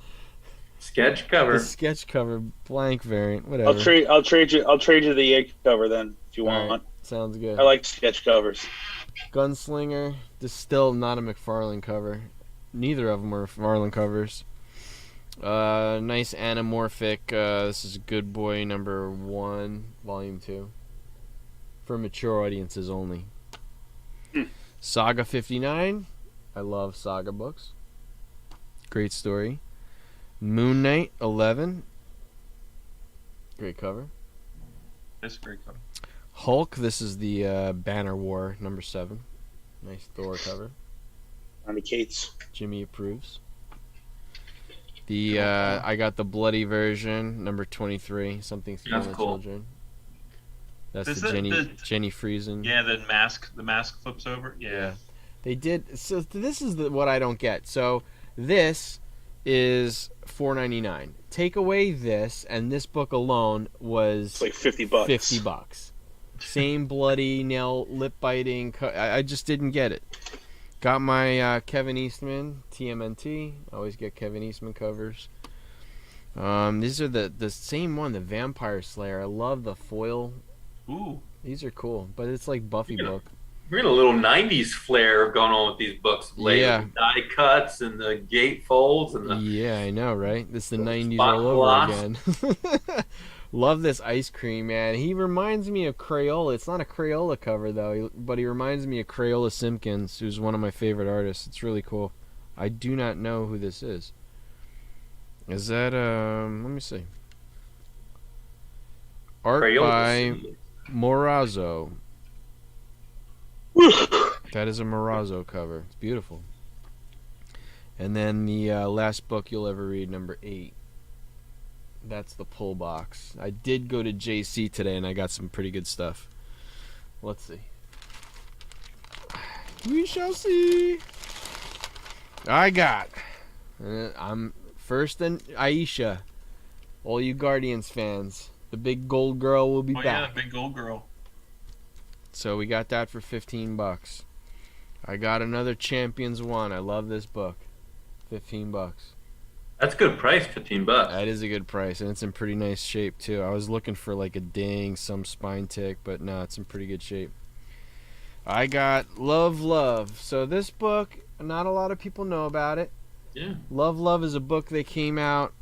Sketch cover. sketch cover blank variant. Whatever. I'll trade you the Yank cover then if you want. All right, sounds good. I like sketch covers. Gunslinger. This is still not a McFarlane cover. Neither of them were McFarlane covers. Nice anamorphic. This is Good Boy #1, Volume 2. For mature audiences only. Saga 59. I love Saga books. Great story. Moon Knight 11. Great cover. That's a great cover. Hulk. This is the Banner War #7. Nice Thor cover. On the Cates. Jimmy approves. I got the bloody version, #23. Something Small That's cool. Children. That's Is the it Jenny Friesen. Yeah, the mask flips over. Yeah. They did. So this is what I don't get. So this is $4.99. Take away this, and this book alone was It's like $50. $50. Same bloody nail, lip biting. I just didn't get it. Got my Kevin Eastman TMNT. Always get Kevin Eastman covers. These are the same one, the Vampire Slayer. I love the foil. Ooh. These are cool, but it's like Buffy book. We're getting a little 90s flair going on with these books lately. Yeah. The die cuts and the gate folds and the Yeah, I know, right? This is the 90s spot all over gloss. again. Love this ice cream, man. He reminds me of Crayola. It's not a Crayola cover, though, but he reminds me of Crayola Simpkins, who's one of my favorite artists. It's really cool. I do not know who this is. Is that, let me see. Art Crayola by Simpkins. Morazzo. That is a Morazzo cover. It's beautiful. And then the last book you'll ever read, #8. That's the pull box. I did go to JC today and I got some pretty good stuff. Let's see. We shall see. I got. I'm first and Aisha. All you Guardians fans. The big gold girl will be Oh back. yeah, big gold girl. So we got that for $15. I got another Champions 1. I love this book. $15. That's a good price, $15. That is a good price, and it's in pretty nice shape too. I was looking for like a ding, some spine tick, but no, it's in pretty good shape. I got Love. So this book, not a lot of people know about it. Yeah. Love is a book that came out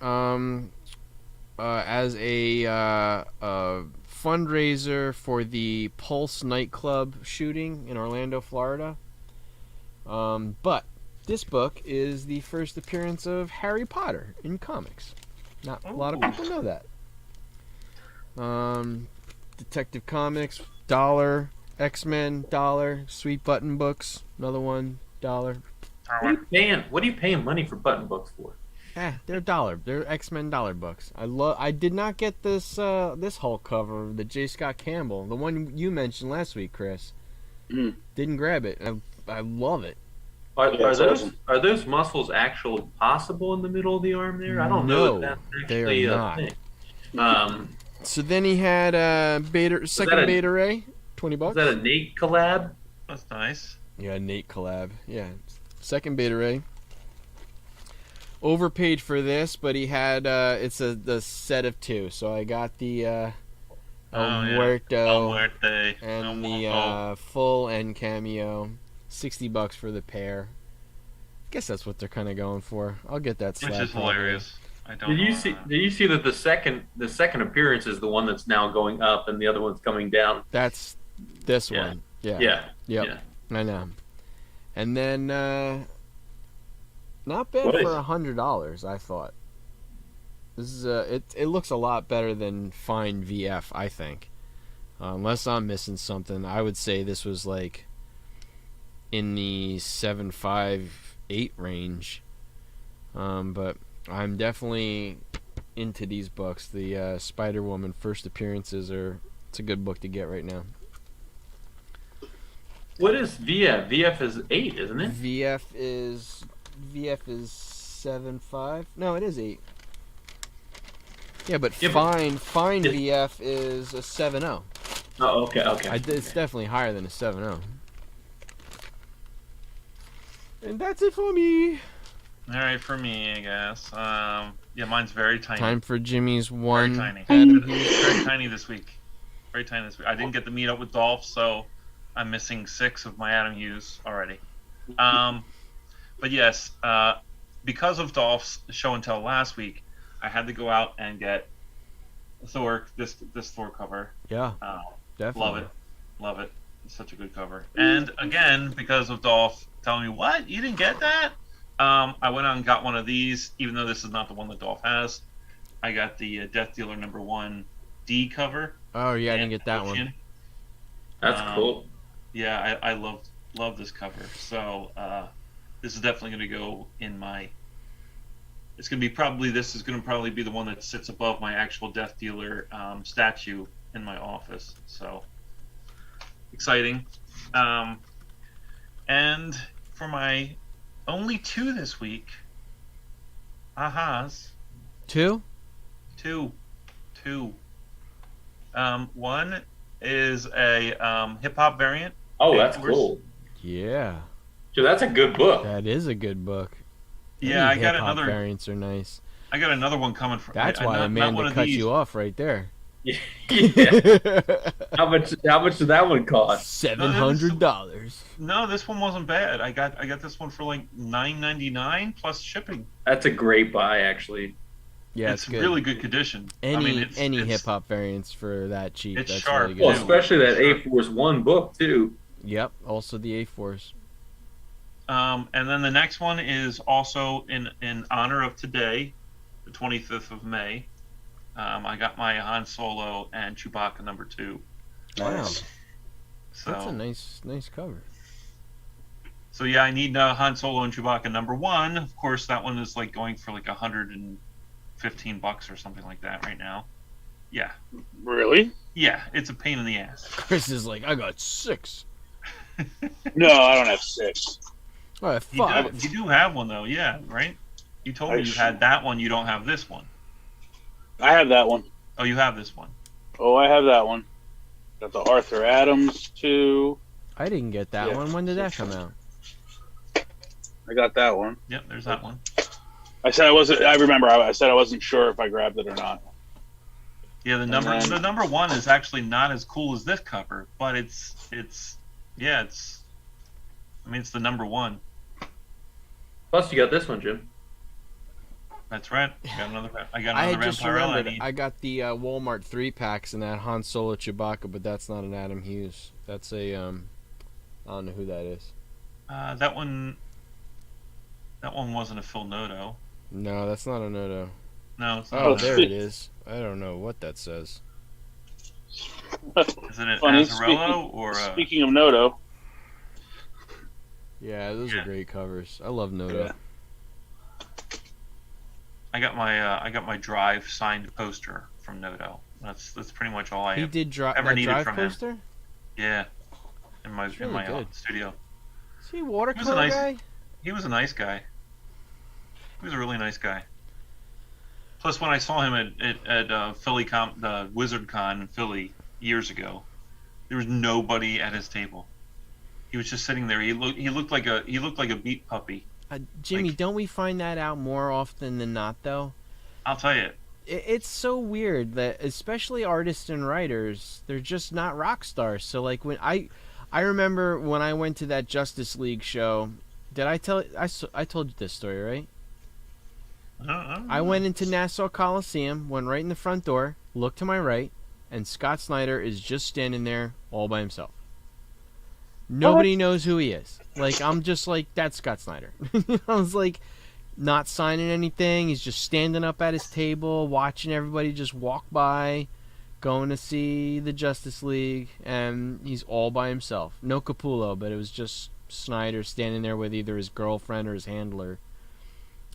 as a fundraiser for the Pulse nightclub shooting in Orlando, Florida. But this book is the first appearance of Harry Potter in comics. Not a lot of people know that. Detective Comics, $1. X-Men, $1. Sweet Button Books, another one, $1. What are you paying money for button books for? They're $1. They're X-Men $1 books. I did not get this this Hulk cover, the J. Scott Campbell, the one you mentioned last week, Chris. Didn't grab it. I love it. Are those muscles actually possible in the middle of the arm there? I don't know if that's actually they are a not. thing. So then he had second Beta Ray, $20. Is that a Nate collab? That's nice. Yeah, Nate collab. Yeah, second Beta Ray. Overpaid for this, but he had it's the set of 2. So I got the El Muerto and the full end cameo. $60 for the pair. Guess that's what they're kind of going for. I'll get that slap. Which is hilarious. I don't Did you know see? that. Did you see that the second appearance is the one that's now going up and the other one's coming down? That's this Yeah. one. Yeah. Yeah. Yep. Yeah. I know. And then not bad What for is- $100, I thought. This is it looks a lot better than fine VF, I think. Unless I'm missing something, I would say this was like in the 7.58 range. But I'm definitely into these books. The Spider-Woman first appearances it's a good book to get right now. What is VF? VF is 8, isn't it? VF is 7.5. No, it is 8. Yeah, but Yeah, fine VF is a 7.0. Oh, okay. It's definitely higher than a 7.0. And that's it for me. All right, for me, I guess. Yeah, mine's very tiny. Time for Jimmy's one. Very tiny. Very tiny this week. Very tiny this week. I didn't get to meet up with Dolph, so I'm missing 6 of my Adam Hughes already. But yes, because of Dolph's show and tell last week, I had to go out and get Thor, this Thor cover. Yeah, definitely. Love it. It's such a good cover. And again, because of Dolph telling me, what? You didn't get that? I went out and got one of these, even though this is not the one that Dolph has. I got the Death Dealer #1 D cover. Oh yeah, I didn't get that one. That's cool. Yeah, I love this cover. So this is definitely going to go in my. This is going to probably be the one that sits above my actual Death Dealer statue in my office. So exciting. And for my only 2 this week, ahas. 2. One is a hip hop variant. Oh, that's cool. Yeah. Dude, that's a good book. That is a good book. Yeah, I got another. Variants are nice. I got another one coming from. That's why Amanda cut you off right there. Yeah. How much did that one cost? $700. No, this one wasn't bad. I got this one for like $9.99 plus shipping. That's a great buy, actually. Yeah, it's really good condition. Any hip hop variants for that cheap. It's that's sharp. Really good. Well, especially that A-Force 1 book too. Yep. Also the A-Force. And then the next one is also in honor of today, the 25th of May. I got my Han Solo and Chewbacca #2. Wow. So, that's a nice cover. So yeah, I need Han Solo and Chewbacca #1. Of course, that one is like going for like $115 or something like that right now. Yeah. Really? Yeah, it's a pain in the ass. Chris is like, I got 6. No, I don't have 6. I have 5. You do have one though, yeah, right? You told me you had that one. You don't have this one. I have that one. Oh, you have this one. Oh, I have that one. Got the Arthur Adams too. I didn't get that one. When did that come out? I got that one. Yep, there's that one. I said I wasn't. I remember. I said I wasn't sure if I grabbed it or not. Yeah, the #1 is actually not as cool as this cover, but it's I mean, it's the #1. Plus, you got this one, Jim. That's right. I got another I just Vampire remembered. I got the Walmart 3-packs and that Han Solo Chewbacca, but that's not an Adam Hughes. That's a I don't know who that is. That one wasn't a Phil Noto. No, that's not a Noto. No, it's not. Oh, there it is. I don't know what that says. Is it an Azzarello or? Speaking of Noto. Yeah, those are great covers. I love Noto. Yeah. I got my Drive signed poster from Noto. That's pretty much all I ever needed Drive from poster? him. Yeah, in my studio. Is he a watercolor guy? He was a nice guy. He was a really nice guy. Plus, when I saw him at Philly the Wizard Con in Philly years ago, there was nobody at his table. He was just sitting there. He looked like a beat puppy. Jimmy, don't we find that out more often than not, though? I'll tell you. It's so weird that, especially artists and writers, they're just not rock stars. So, like, when I remember when I went to that Justice League show. Did I tell? I told you this story, right? I went into Nassau Coliseum, went right in the front door, looked to my right, and Scott Snyder is just standing there all by himself. Nobody knows who he is. Like, I'm just like, that's Scott Snyder. I was like, not signing anything. He's just standing up at his table, watching everybody just walk by, going to see the Justice League, and he's all by himself. No Capullo, but it was just Snyder standing there with either his girlfriend or his handler.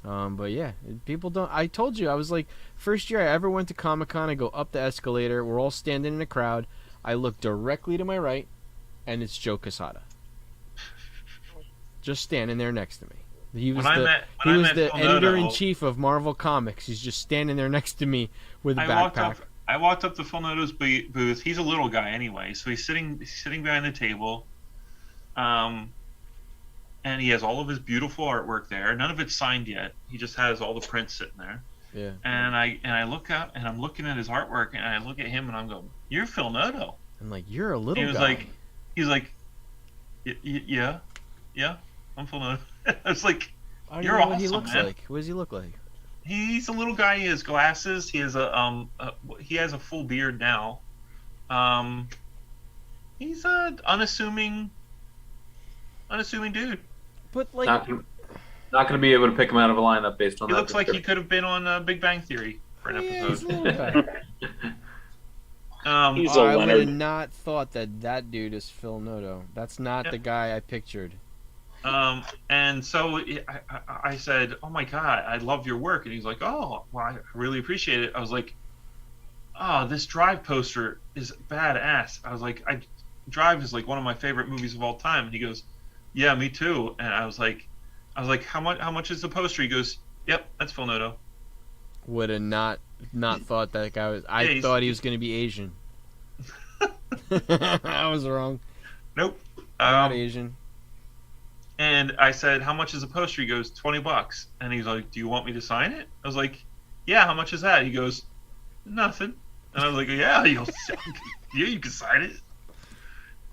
But yeah, people don't. I told you, I was like, first year I ever went to Comic Con. I go up the escalator. We're all standing in a crowd. I look directly to my right, and it's Joe Quesada, just standing there next to me. He was the editor in chief of Marvel Comics. He's just standing there next to me with a backpack. I walked up to Phil Noto's booth. He's a little guy anyway, so he's sitting behind the table. And he has all of his beautiful artwork there. None of it's signed yet. He just has all the prints sitting there. Yeah. And I look up and I'm looking at his artwork and I look at him and I'm going, "You're Phil Noto." I'm like, "You're a little guy." He was like, yeah, I'm Phil Noto. I was like, "You're awesome, what he looks man." Like. What does he look like? He's a little guy. He has glasses. He has he has a full beard now. He's a unassuming dude. But like, not going to be able to pick him out of a lineup based on that. He looks like he could have been on Big Bang Theory for an episode. I would have not thought that dude is Phil Noto. That's not the guy I pictured. And so I said, "Oh my God, I love your work." And he's like, "Oh, well, I really appreciate it." I was like, "Oh, this Drive poster is badass." I was like, Drive is like one of my favorite movies of all time. And he goes, "Yeah, me too." And I was like, "How much is the poster?" He goes, "Yep, that's Phil Noto." Would have not thought that guy was. I thought he was going to be Asian. I was wrong. Nope. Not Asian. And I said, "How much is the poster?" He goes, $20. And he's like, "Do you want me to sign it?" I was like, "Yeah, how much is that?" He goes, "Nothing." And I was like, "Yeah, you can sign it."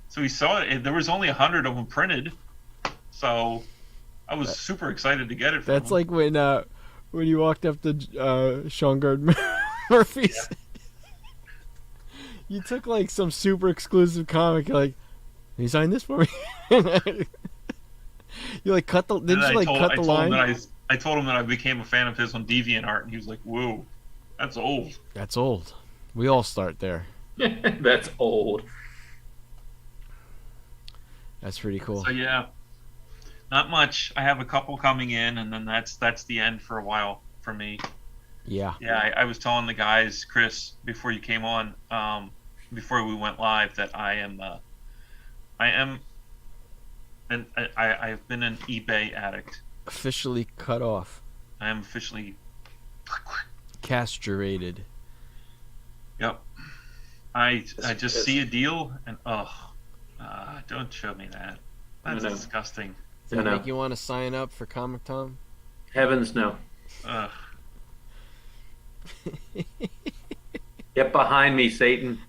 So he saw it. There was only 100 of them printed. So I was super excited to get it from him. That's like when you walked up to Sean Gardner Murphy's. Yeah. You took like some super exclusive comic. You're like, "Can you sign this for me?" You like cut the. Didn't you like cut the line? I told him that I became a fan of his on DeviantArt, and he was like, "Whoa, that's old." That's old. We all start there. That's old. That's pretty cool. So yeah, not much. I have a couple coming in, and then that's the end for a while for me. Yeah. Yeah, I was telling the guys, Chris, before you came on, before we went live, that I've been an eBay addict. Officially cut off. I am officially castrated. Yep. I just see a deal and don't show me that. That's disgusting. Does it make you want to sign up for Comic Tom? Heavens no. Get behind me, Satan.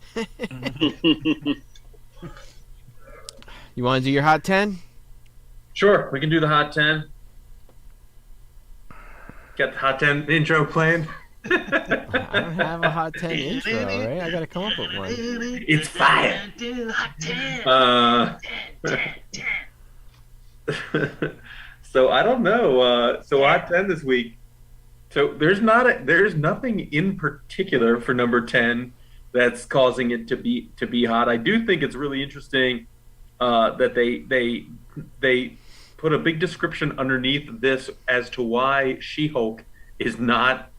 You want to do your hot 10? Sure, we can do the hot 10. Got the hot 10 intro playing. I don't have a hot 10 intro, right? I gotta come up with one. It's fire. So I don't know. So hot 10 this week. So there's nothing in particular for number 10 that's causing it to be hot. I do think it's really interesting that they put a big description underneath this as to why She-Hulk is not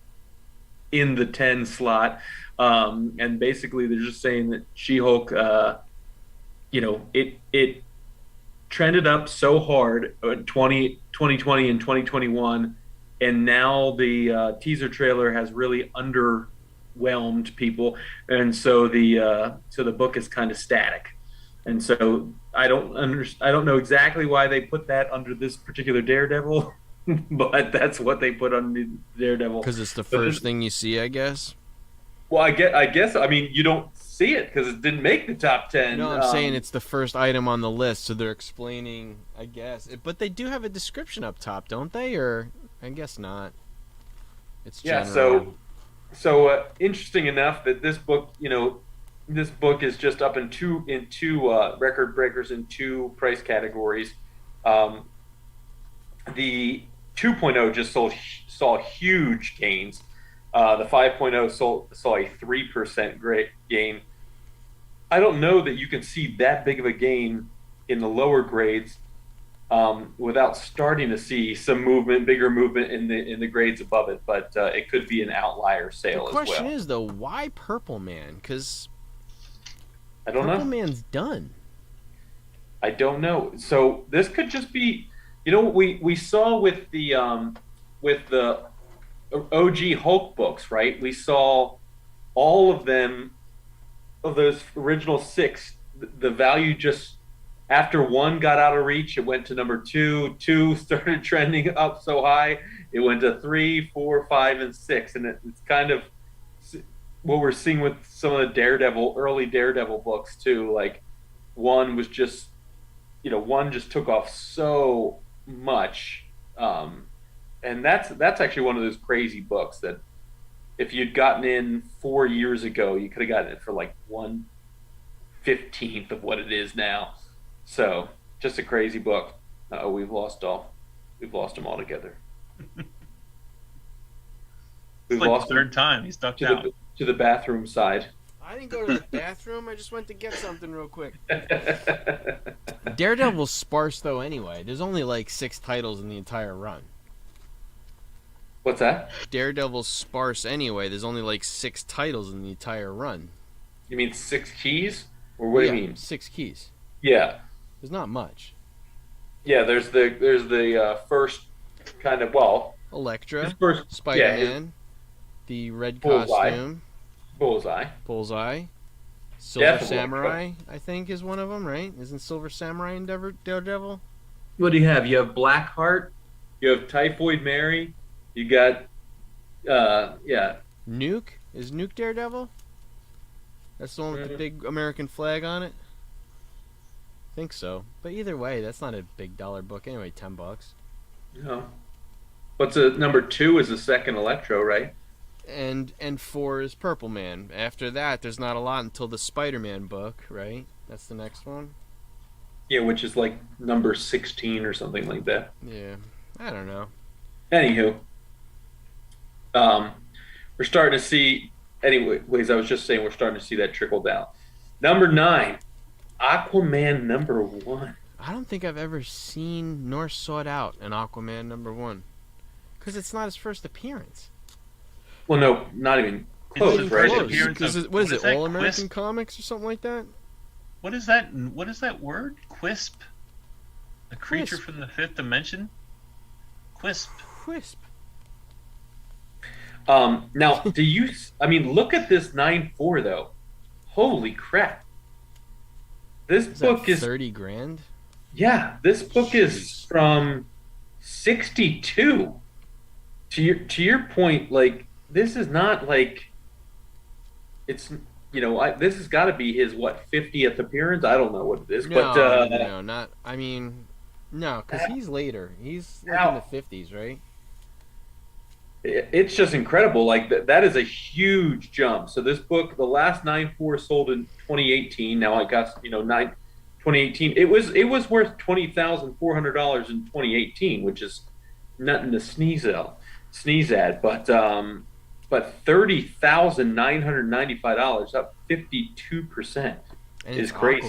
in the 10 slot, and basically they're just saying that She-Hulk, it trended up so hard in 2020 and 2021, and now the teaser trailer has really underwhelmed people, and so the book is kind of static, and so I don't know exactly why they put that under this particular Daredevil. But that's what they put on the Daredevil. Because it's the first thing you see, I guess. Well, I guess. I mean, you don't see it because it didn't make the top 10. No, I'm saying it's the first item on the list, so they're explaining, I guess. But they do have a description up top, don't they? Or I guess not. It's general. Yeah. So interesting enough that this book, this book is just up in two record breakers in two price categories. The 2.0 just saw huge gains. The 5.0 saw a 3% gain. I don't know that you can see that big of a gain in the lower grades. without starting to see some bigger movement in the grades above it. But it could be an outlier sale as well. The question is though, why Purple Man? Because I don't know. Purple Man's done. I don't know. So this could just be, we saw with the OG Hulk books, right? We saw all of them, of those original 6. The value just, after 1 got out of reach, it went to number 2. 2 started trending up so high, it went to 3, 4, 5, and 6. And it's kind of what we're seeing with some of the early Daredevil books too. Like 1 was just, 1 just took off so much. And that's actually one of those crazy books that if you'd gotten in 4 years ago, you could have gotten it for like 1/15 of what it is now. So just a crazy book. We've lost them all together. We've lost the third time. He's ducked out to the bathroom side. I didn't go to the bathroom. I just went to get something real quick. Daredevil's sparse though. Anyway, there's only like 6 titles in the entire run. What's that? Daredevil's sparse anyway. There's only like 6 titles in the entire run. You mean 6 keys? Or what do you mean? 6 keys. Yeah. There's not much. Yeah, there's the first kind of, Elektra, first, Spider-Man, the red costume. Bullseye. Silver Definitely. Samurai, I think, is one of them, right? Isn't Silver Samurai in Daredevil? What do you have? You have Blackheart. You have Typhoid Mary. You got, Nuke? Is Nuke Daredevil? That's the one with the big American flag on it? I think so. But either way, that's not a big dollar book. Anyway, $10. No. What's number 2 is the second Electro, right? And 4 is Purple Man. After that, there's not a lot until the Spider-Man book, right? That's the next one. Yeah, which is like number 16 or something like that. Yeah, I don't know. Anywho, we're starting to see. Anyways, I was just saying we're starting to see that trickle down. Number 9, Aquaman number 1. I don't think I've ever seen nor sought out an Aquaman number 1, because it's not his first appearance. Well, no, not even close, right? What is it? All American Comics or something like that? What is that? What is that word? Quisp? A creature from the 5th dimension? Quisp. Now, look at this 9.4 though. Holy crap! This book is $30,000. Yeah, this book is from 62. To your point, like, this is not like it's this has got to be his 50th appearance. I don't know what it is, no, but no, not. I mean, no, because he's later. He's like in the 50s, right? It's just incredible. Like that is a huge jump. So this book, the last 9.4 sold in 2018. Now I got 2018. It was worth $20,400 in 2018, which is nothing to sneeze at. But $30,995, up 52%, is crazy.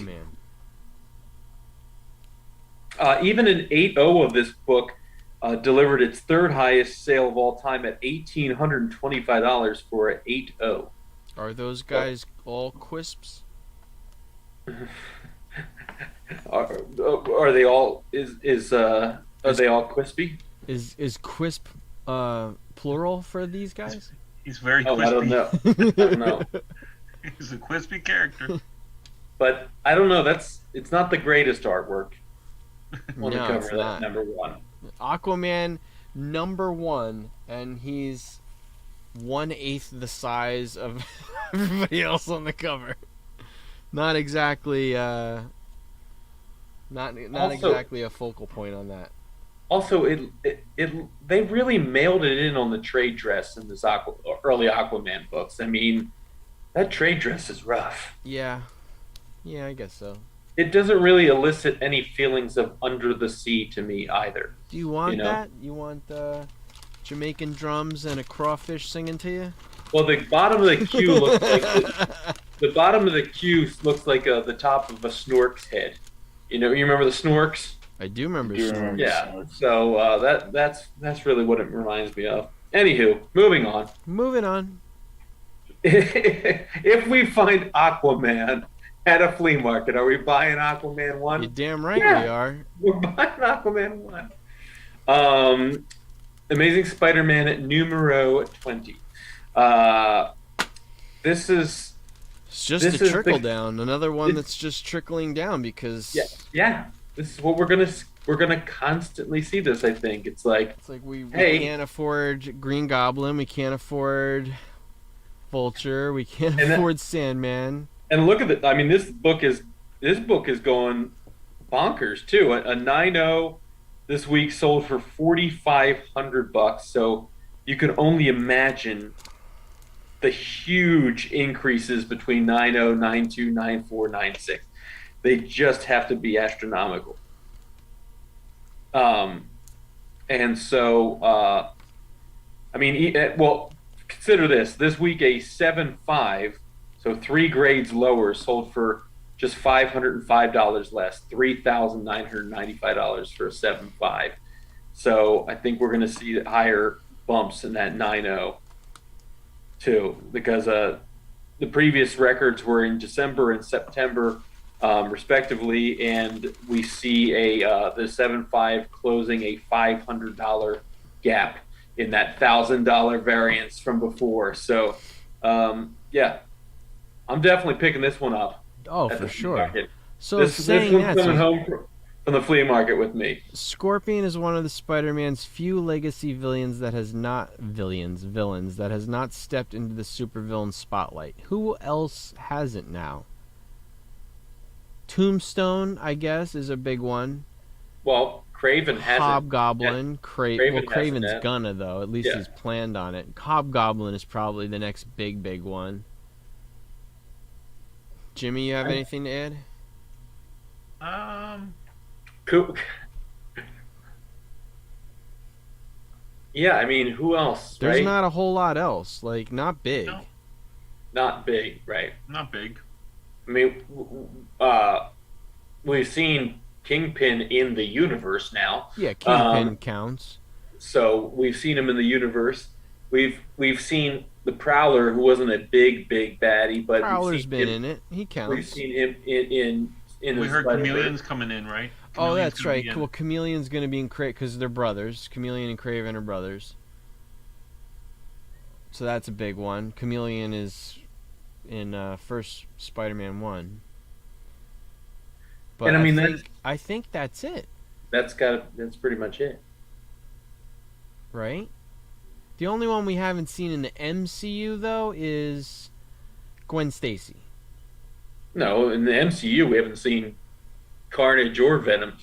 Even an 8.0 of this book delivered its 3rd highest sale of all time at $1,825 for an 8.0. Are those guys all Quisps? Are they all? Are they all Quispy? Is Quisp plural for these guys? He's very Quispy. I don't know. He's a Quispy character. But I don't know. It's not the greatest artwork on the No, cover it's of that not. number 1. Aquaman number 1, and he's 1/8 the size of everybody else on the cover. Not exactly exactly a focal point on that. Also, they really mailed it in on the trade dress in this early Aquaman books. I mean, that trade dress is rough. Yeah, I guess so. It doesn't really elicit any feelings of under the sea to me either. Do you want that? You want Jamaican drums and a crawfish singing to you? Well, the bottom of the queue looks like the bottom of the queue looks like the top of a snork's head. You remember the snorks? I do remember do remember Snorg. Yeah. Snorg. So that's really what it reminds me of. Anywho, moving on. Moving on. If we find Aquaman at a flea market, are we buying Aquaman 1? You're damn right Yeah. we are. We're buying Aquaman 1. Amazing Spider-Man numero 20. This is It's just This a is trickle the- down. Another one that's just trickling down because yeah. This is what we're gonna constantly see. This, I think, it's like we Hey. can't afford Green Goblin, we can't afford Vulture, we can't And that- afford Sandman. and look at it. I mean, this book is going bonkers too. A 9.0 this week sold for $4,500. So you can only imagine the huge increases between 9.0, 9.2, 9.4, 9.6. They just have to be astronomical. And so, I mean, well, consider this. This week, a 7.5, so 3 grades lower, sold for just $505 less, $3,995 for a 7.5. So I think we're going to see higher bumps in that 9.0 too, because the previous records were in December and September, respectively, and we see the 7.5 closing a $500 gap in that $1,000 variance from before. So, yeah, I'm definitely picking this one up. Oh, at for the flea sure. market. So This saying one's that, coming so home from the flea market with me. Scorpion is one of the Spider-Man's few legacy villains that has not stepped into the supervillain spotlight. Who else hasn't now? Tombstone, I guess, is a big one. Well, Craven hasn't. Hobgoblin, Craven Craven's hasn't. gonna though. At least Yeah. he's planned on it. Hobgoblin is probably the next big one. Jimmy, you have anything to add? Cool. Yeah, I mean, who else? There's right? not a whole lot else. Like, not big. No. Not big, right? Not big. I mean, we've seen Kingpin in the universe now, Yeah, Kingpin counts. so we've seen him in the universe. We've seen the Prowler, who wasn't a big baddie, but Prowler's been him, in it. He We've counts. seen him in We the heard Spider-Verse. Chameleon's coming in, right? Oh, Chameleon's that's gonna right. be in. Well, Chameleon's gonna be in Craven because they're brothers. Chameleon and Craven are brothers. So that's a big one. Chameleon is in first Spider-Man 1. But And I mean, I think that's it, that's pretty much it. right? The only one we haven't seen in the MCU though is Gwen Stacy. No, in the MCU, we haven't seen Carnage or Venom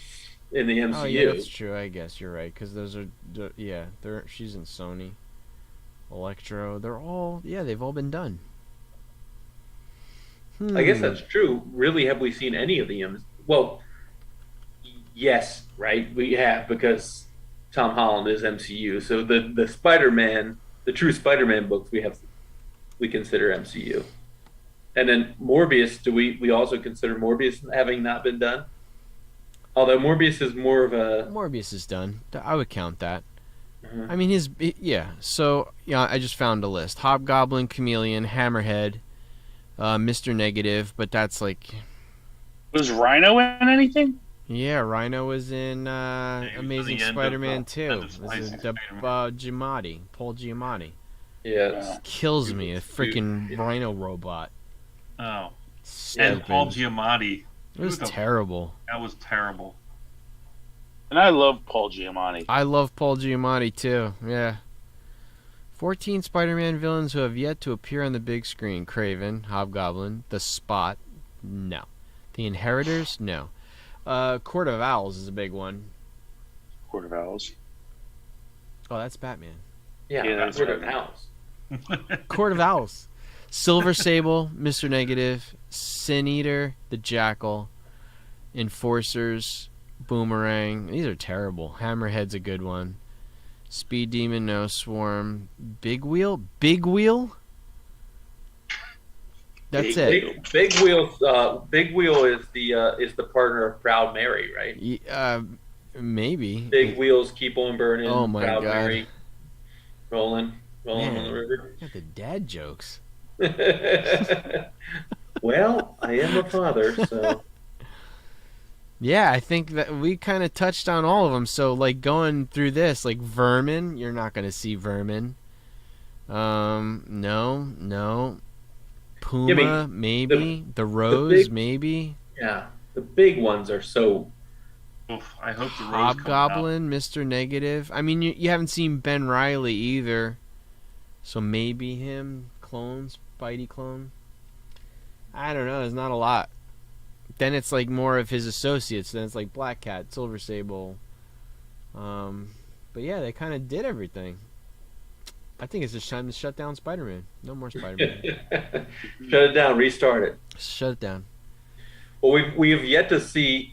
in the MCU. Oh yeah, that's true. I guess you're right because those are she's in Sony. Electro, they've all been done. I guess that's true. Really, have we seen any of the Well, yes, right? We have, because Tom Holland is MCU. So the Spider-Man, the true Spider-Man books, we consider MCU. And then Morbius, do we also consider Morbius having not been done? Although Morbius is more of a Morbius is done. I would count that. Mhm. I mean, So I just found a list: Hobgoblin, Chameleon, Hammerhead, Mr. Negative. But that's like, Was Rhino in anything? yeah, Rhino was in he was on Amazing the end of Spider-Man end 2. of This is Amazing Giamatti, Paul Giamatti. yeah. Kills me, a freaking Yeah. Rhino robot. Oh, Stupid. and Paul Giamatti. It was Who the- terrible. That was terrible. And I love Paul Giamatti. I love Paul Giamatti too. Yeah. 14 Spider-Man villains who have yet to appear on the big screen: Craven, Hobgoblin, The Spot, no. The Inheritors, no. Court of Owls is a big one. Court of Owls. Oh, that's Batman. Yeah, Yeah, that's that's Court of right. Owls. Court of Owls. Silver Sable, Mr. Negative, Sin Eater, the Jackal, Enforcers, Boomerang. These are terrible. Hammerhead's a good one. Speed Demon, no. Swarm. Big Wheel? Big Wheel? That's it. Big Wheel is the partner of Proud Mary, right? Maybe. Big wheels keep on burning. Oh my Proud God. Mary, rolling on Man, the river. got the dad jokes. Well, I am a father, so Yeah, I think that we kind of touched on all of them. So, like, going through this, like, Vermin, you're not going to see Vermin. No. I mean, Puma, the maybe. The the Rose, big maybe. yeah, the big ones are so. Oof, I hope the rose comes out. Hobgoblin, Mr. Negative. I mean, you haven't seen Ben Riley either. So maybe him. Clones, Spidey clone. I don't know. There's not a lot. Then it's like more of his associates. Then it's like Black Cat, Silver Sable. But yeah, they kind of did everything. I think it's just time to shut down Spider-Man. No more Spider-Man. Shut it down, restart it. Shut it down. Well, we have yet to see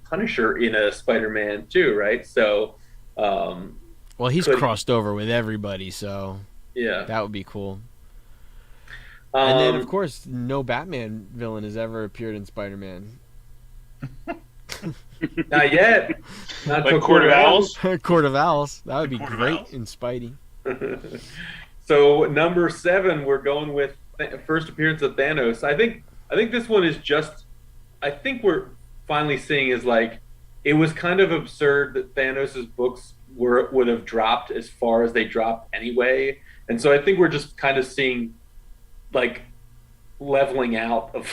Punisher in a Spider-Man too, right? So, Well, he's crossed over with everybody, so yeah, that would be cool. And then, of course, no Batman villain has ever appeared in Spider-Man. not yet. Not Like Court of Owls. Court of Owls. That would be Court of great Owls? in Spidey. So number 7, we're going with first appearance of Thanos. I think this one is just. I think we're finally seeing is like it was kind of absurd that Thanos' books would have dropped as far as they dropped anyway, and so I think we're just kind of seeing like leveling out of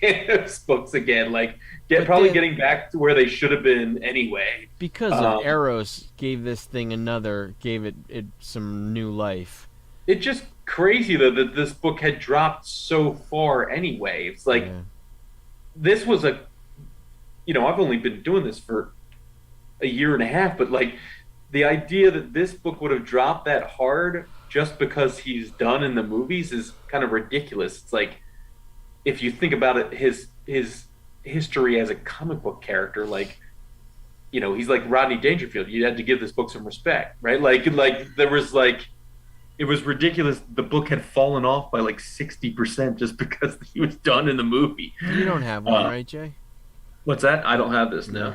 Thanos books again, like getting back to where they should have been anyway. Because of Eros gave it some new life. It's just crazy though that this book had dropped so far anyway. It's like this was I've only been doing this for a year and a half, but like the idea that this book would have dropped that hard just because he's done in the movies is kind of ridiculous. It's like, if you think about it, his history as a comic book character, like, he's like Rodney Dangerfield. You had to give this book some respect, right? Like there was like, it was ridiculous. The book had fallen off by like 60% just because he was done in the movie. You don't have one, right, Jay? What's that? I don't have this, no.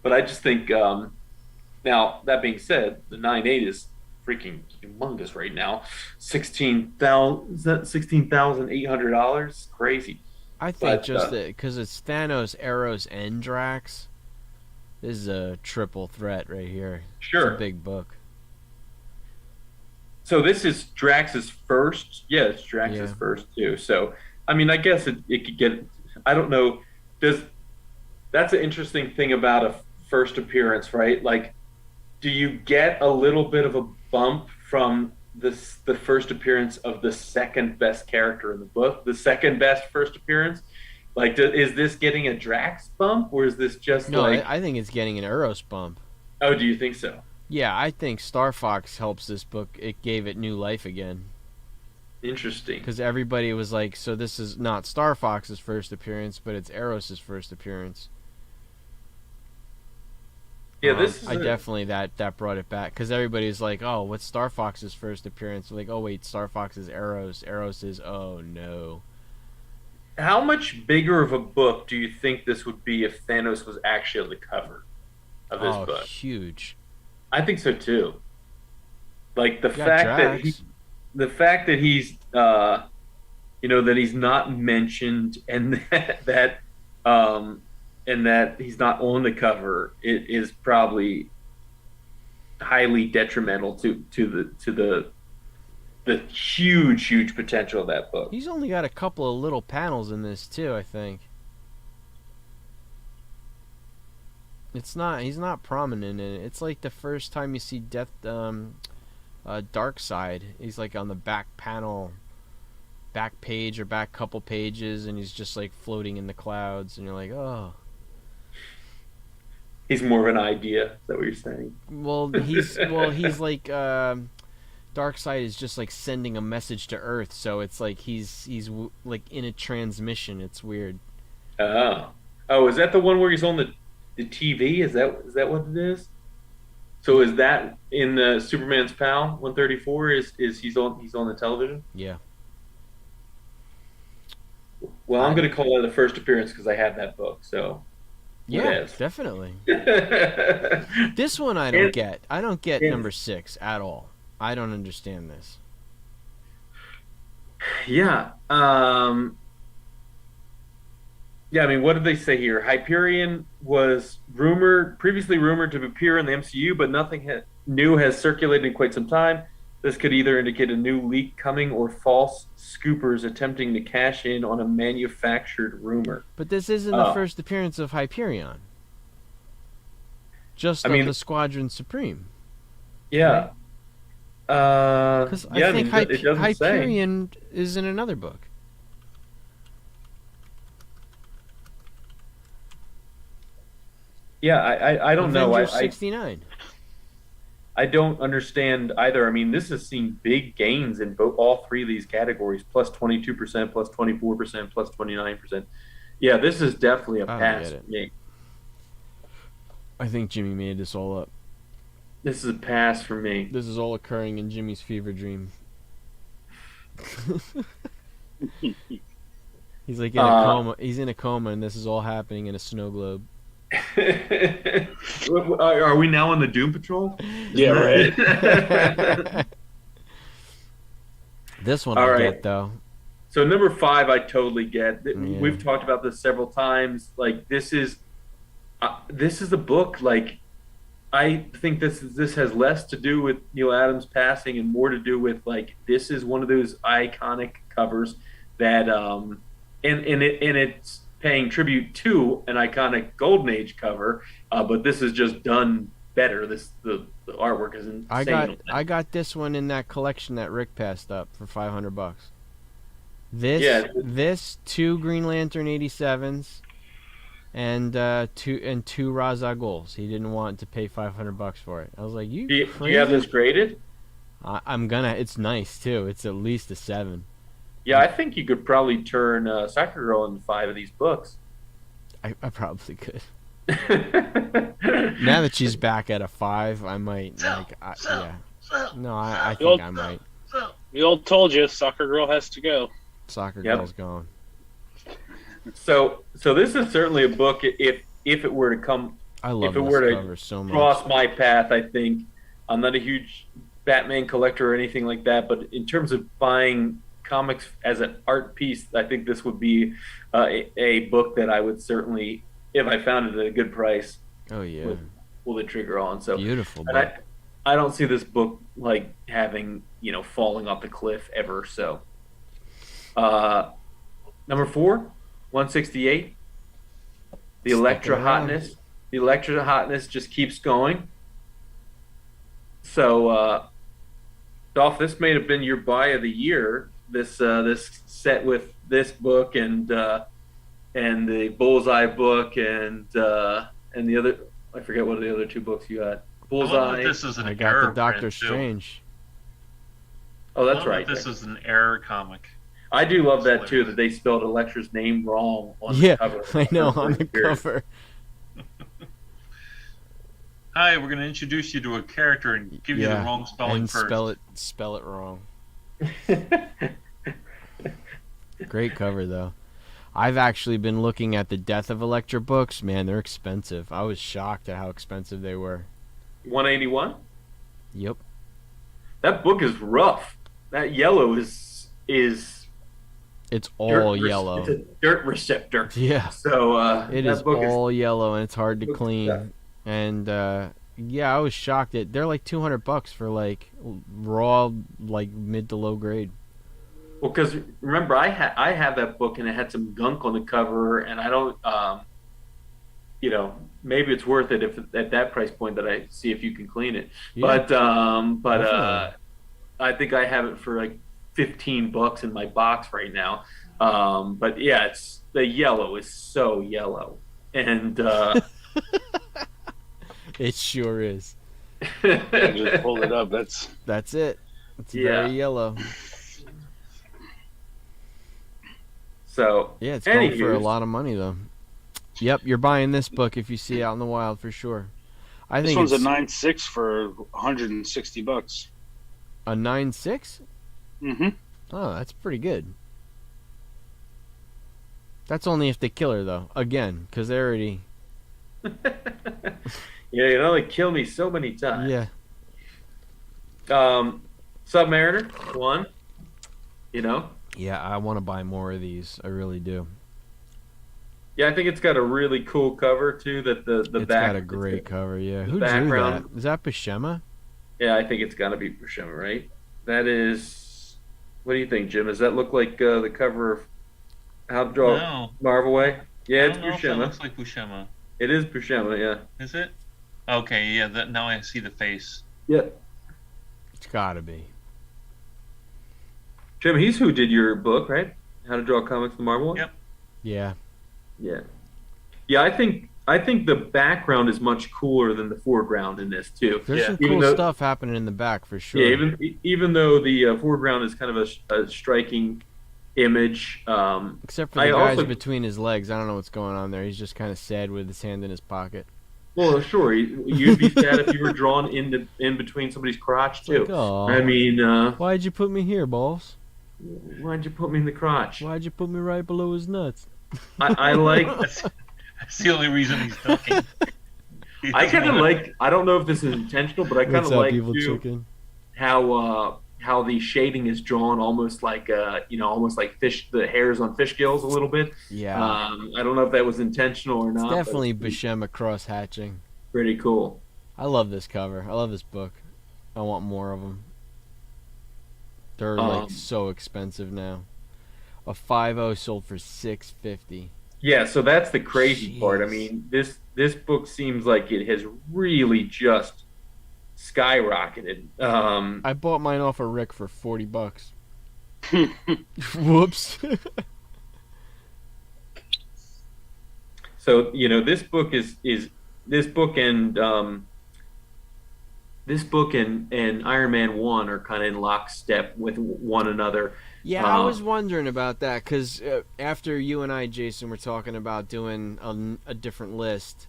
But I just think, now, that being said, the 9.8 is freaking humongous right now. $16,800? Crazy. I think because it's Thanos, Eros, and Drax, this is a triple threat right here. Sure. It's a big book. So this is Drax's first? Yeah, it's Drax's first, too. So, I mean, I guess it could get... I don't know. That's an interesting thing about a first appearance, right? Like, do you get a little bit of a bump from the first appearance of the second best character in the book, the second best first appearance? Like, is this getting a Drax bump, or is this just I think it's getting an Eros bump. Oh, do you think so? Yeah, I think Star Fox helps this book. It gave it new life again. Interesting. Because everybody was like, so this is not Star Fox's first appearance, but it's Eros' first appearance. Yeah, definitely that brought it back, because everybody's like, oh, what's Star Fox's first appearance? Like, oh wait, Star Fox is Eros. Eros is, oh no. How much bigger of a book do you think this would be if Thanos was actually on the cover of this book? Huge. I think so too. Like the fact that he's that he's not mentioned and that he's not on the cover, it is probably highly detrimental to the huge potential of that book. He's only got a couple of little panels in this too, I think. He's not prominent in it. It's like the first time you see Darkseid. He's like on the back panel, back page or back couple pages, and he's just like floating in the clouds, and you're like, oh. He's more of an idea. Is that what you're saying? Well, he's like Darkseid is just like sending a message to Earth, so it's like he's like in a transmission. It's weird. Oh, is that the one where he's on the TV? Is that what it is? So is that in the Superman's Pal 134? Is he's on the television? Yeah. Well, I'm going to call that the first appearance because I have that book. So Yeah, definitely. This one I don't get. I don't get number 6 at all. I don't understand this. Yeah. Yeah, I mean, what did they say here? Hyperion was previously rumored to appear in the MCU, but nothing new has circulated in quite some time. This could either indicate a new leak coming or false scoopers attempting to cash in on a manufactured rumor. But this isn't the first appearance of Hyperion. Just the Squadron Supreme. Yeah. Because I think Hyperion say. is in another book. Yeah, I don't know. Avengers 69. I don't understand either. I mean, this has seen big gains in all three of these categories: plus 22%, plus 24%, plus 29%. Yeah, this is definitely a pass for me. I think Jimmy made this all up. This is a pass for me. This is all occurring in Jimmy's fever dream. He's like in a coma. He's in a coma, and this is all happening in a snow globe. Are we now on the Doom Patrol? Yeah, right. This one I get though. So number 5, I totally get. Yeah. We've talked about this several times. Like this is a book. Like I think this has less to do with Neil Adams passing and more to do with like this is one of those iconic covers that and it's paying tribute to an iconic Golden Age cover, but this is just done better. The artwork is insane. I got this one in that collection that Rick passed up for $500. This 2 Green Lantern 87s and two Ra's al Ghuls. He didn't want to pay $500 for it. I was like, do you have this graded? I'm gonna. It's nice too. It's at least a 7. Yeah, I think you could probably turn Soccer Girl into 5 of these books. I probably could. Now that she's back at a 5, I might. Yeah. No, I think I might. We all told you, Soccer Girl has to go. Soccer Girl's gone. So this is certainly a book. If it were to come, I love if it this were cover so much. Cross my path, I think I'm not a huge Batman collector or anything like that, but in terms of buying comics as an art piece, I think this would be a book that I would certainly, if I found it at a good price, pull the trigger on. So beautiful. And I don't see this book like having falling off the cliff ever. So number 4, 168, the Elektra hotness. The Elektra hotness just keeps going. So Dolph, this may have been your buy of the year. This set with this book and the Bullseye book and the other, I forget what the other 2 books you had. Bullseye. This is I got the Doctor Strange. Oh, that's right. This is an error comic. I do love that too, that they spelled Elektra's name wrong on the cover. I know, on the cover. Hi, we're going to introduce you to a character and give you the wrong spelling and first. Spell it wrong. Great cover though. I've actually been looking at the Death of Elektra books. Man, they're expensive. I was shocked at how expensive they were. 181? Yep. That book is rough. That yellow is it's all yellow. It's a dirt receptor. Yeah. So it is all yellow and it's hard to clean. Yeah. And I was shocked that they're like $200 for like raw, like mid to low grade. Well, because remember, I have that book and it had some gunk on the cover, and I don't, maybe it's worth it if at that price point that I see if you can clean it. Yeah. But I think I have it for like $15 in my box right now. But yeah, the yellow is so yellow, and it sure is. I just pulled it up. That's it. It's very yellow. So yeah, it's going for a lot of money though. Yep, you're buying this book if you see it out in the wild for sure. I think this one's a 9.6 for $160. A 9.6? Mm-hmm. Oh, that's pretty good. That's only if they kill her though. Again, because they already Yeah, you know, they kill me so many times. Yeah. Submariner, one. You know. Yeah, I want to buy more of these. I really do. Yeah, I think it's got a really cool cover too. That the It's back. got a great cover. Yeah. The Who background. drew that? Is that Buscema? Yeah, I think it's got to be Buscema, right? That is. What do you think, Jim? Does that look like the cover of How to Draw No. Marvel Way? Yeah, I it's don't know if that Buscema. looks like Buscema. It is Buscema, yeah. Is it? Okay, yeah. Now I see the face. Yeah. It's got to be. Jim, he's who did your book, right? How to Draw Comics the Marvel Way? Yep. Yeah. Yeah. Yeah, I think the background is much cooler than the foreground in this too. There's some Even cool though- stuff happening in the back for sure. Yeah, even though the foreground is kind of a striking image. Except for I the guys also- between his legs. I don't know what's going on there. He's just kind of sad with his hand in his pocket. Well, sure, you'd be sad if you were drawn in between somebody's crotch too. Like, aw. I mean, Why'd you put me here, balls? why'd you put me in the crotch? Why'd you put me right below his nuts? I like. That's the only reason he's dying. I kind of like. I don't know if this is intentional, but I kind What's of up, like evil too, chicken? how the shading is drawn almost like almost like fish, the hairs on fish gills a little bit. Yeah. I don't know if that was intentional or not. but Definitely it's Buscema cross hatching. pretty cool. I love this cover. I love this book. I want more of them. They're like so expensive now. A 5.0 sold for $6.50. Yeah, so that's the crazy part. I Jeez. mean, this book seems like it has really just skyrocketed. I bought mine off of Rick for $40. Whoops. So this book is this book and Iron Man 1 are kind of in lockstep with one another. Yeah, I was wondering about that because after you and I, Jason, were talking about doing a different list,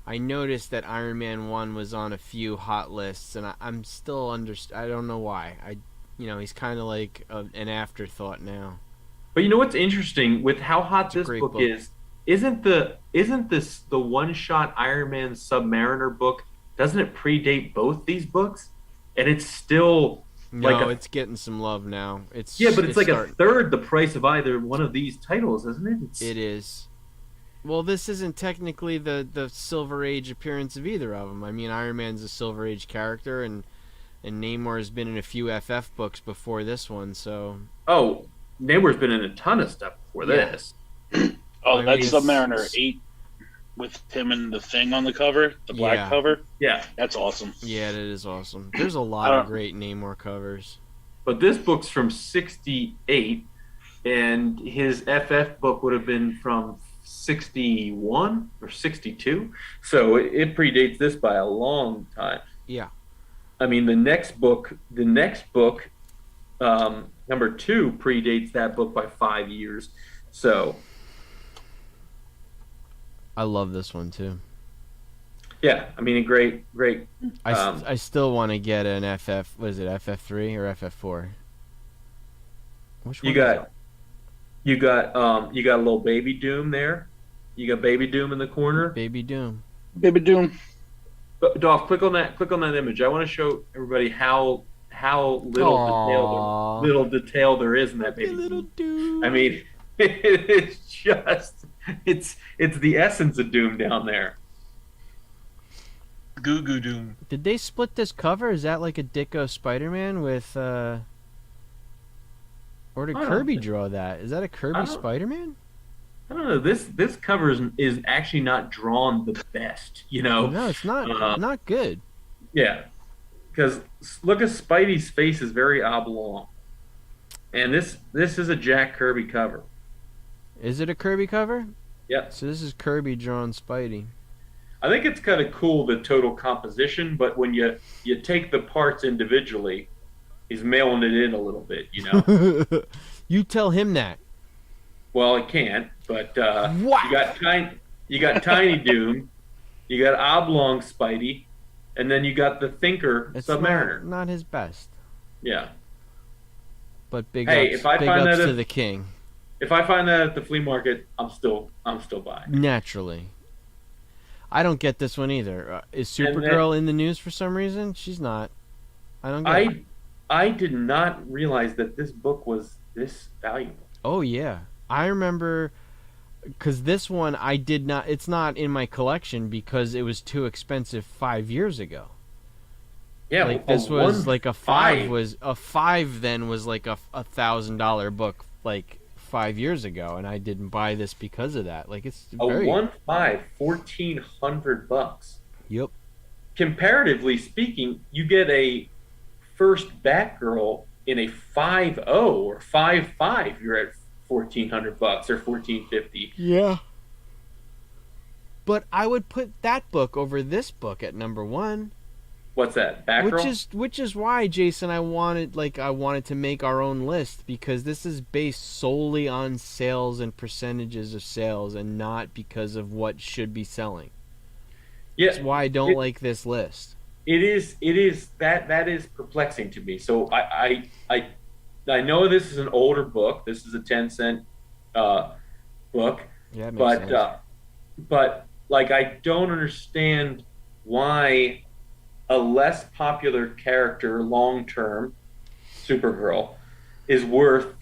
I noticed that Iron Man 1 was on a few hot lists, and I'm still I don't know why. He's kind of like an afterthought now. But you know what's interesting with how hot a this great book book. is? Isn't this the one-shot Iron Man Submariner book? Doesn't it predate both these books? And it's still No, it's getting some love now. but it's like a third the price of either one of these titles, isn't it? It is. Well, this isn't technically the Silver Age appearance of either of them. I mean, Iron Man's a Silver Age character, and Namor has been in a few FF books before this one, so... Oh, Namor's been in a ton of stuff before Yeah. this. Oh, I mean, that's it's- Submariner 8 with him and the Thing on the cover, the black Yeah. cover. Yeah, That's awesome. Yeah, that is awesome. There's a lot of great Namor covers. but this book's from '68, and his FF book would have been from '61 or '62, so it predates this by a long time. Yeah. I mean, the next book, number 2, predates that book by 5 years. So, I love this one, too. yeah, I mean, a great. I still want to get an FF... What is it, FF3 or FF4? Which one You is it? you got a little Baby Doom there. You got Baby Doom in the corner. Baby Doom. Baby Doom. But Dolph, click on that image. I want to show everybody how little detail there is in that Baby Little Doom. Doom. I mean, it's just it's the essence of Doom down there. Goo Goo Doom. Did they split this cover? Is that like a Dicko Spider-Man with... Or did I don't Kirby think- draw that? Is that a I Kirby don't- Spider-Man? I don't know. This cover is actually not drawn the best. No, it's not. Not good. Yeah, because look at Spidey's face is very oblong, and this is a Jack Kirby cover. Is it a Kirby cover? Yep. So this is Kirby drawn Spidey. I think it's kind of cool, the total composition, but when you take the parts individually, he's mailing it in a little bit, You tell him that. Well, it can't, but What? you got Tiny Doom, you got Oblong Spidey, and then you got the Thinker It's Submariner. not his best. Yeah. But big Hey, ups, if I big find ups that to if- the king. If I find that at the flea market, I'm still buying. Naturally. I don't get this one either. Is Supergirl in the news for some reason? She's not. I don't get it. I did not realize that this book was this valuable. Oh yeah, I remember because this one I did not. It's not in my collection because it was too expensive 5 years ago. Yeah, like this was like a five then was like a $1,000 book like 5 years ago, and I didn't buy this because of that. Like it's a very 1.5, $1,400. Yep. Comparatively speaking, you get a first Batgirl in a 5.0 or 5.5. You're at $1,400 or $1,450. Yeah. But I would put that book over this book at number one. What's that? Batgirl? Which is why, Jason, I wanted to make our own list, because this is based solely on sales and percentages of sales and not because of what should be selling. Yeah. That's why I don't like this list. It is that is perplexing to me. So I know this is an older book. This is a 10-cent book. Yeah, it makes sense. But like I don't understand why a less popular character long term, Supergirl, is worth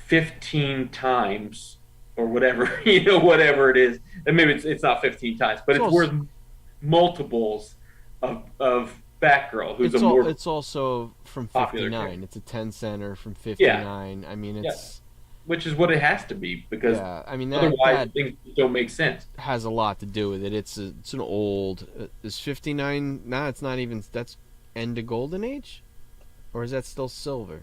15 times or whatever, whatever it is. And maybe it's not 15 times, but it's worth multiples of Batgirl, who's it's also from 59. It's a 10-center from 59. Yeah. I mean, it's which is what it has to be, because I mean, otherwise things don't make sense. Has a lot to do with it. It's an old. Is 59? Nah, it's not even. That's end of Golden Age, or is that still silver?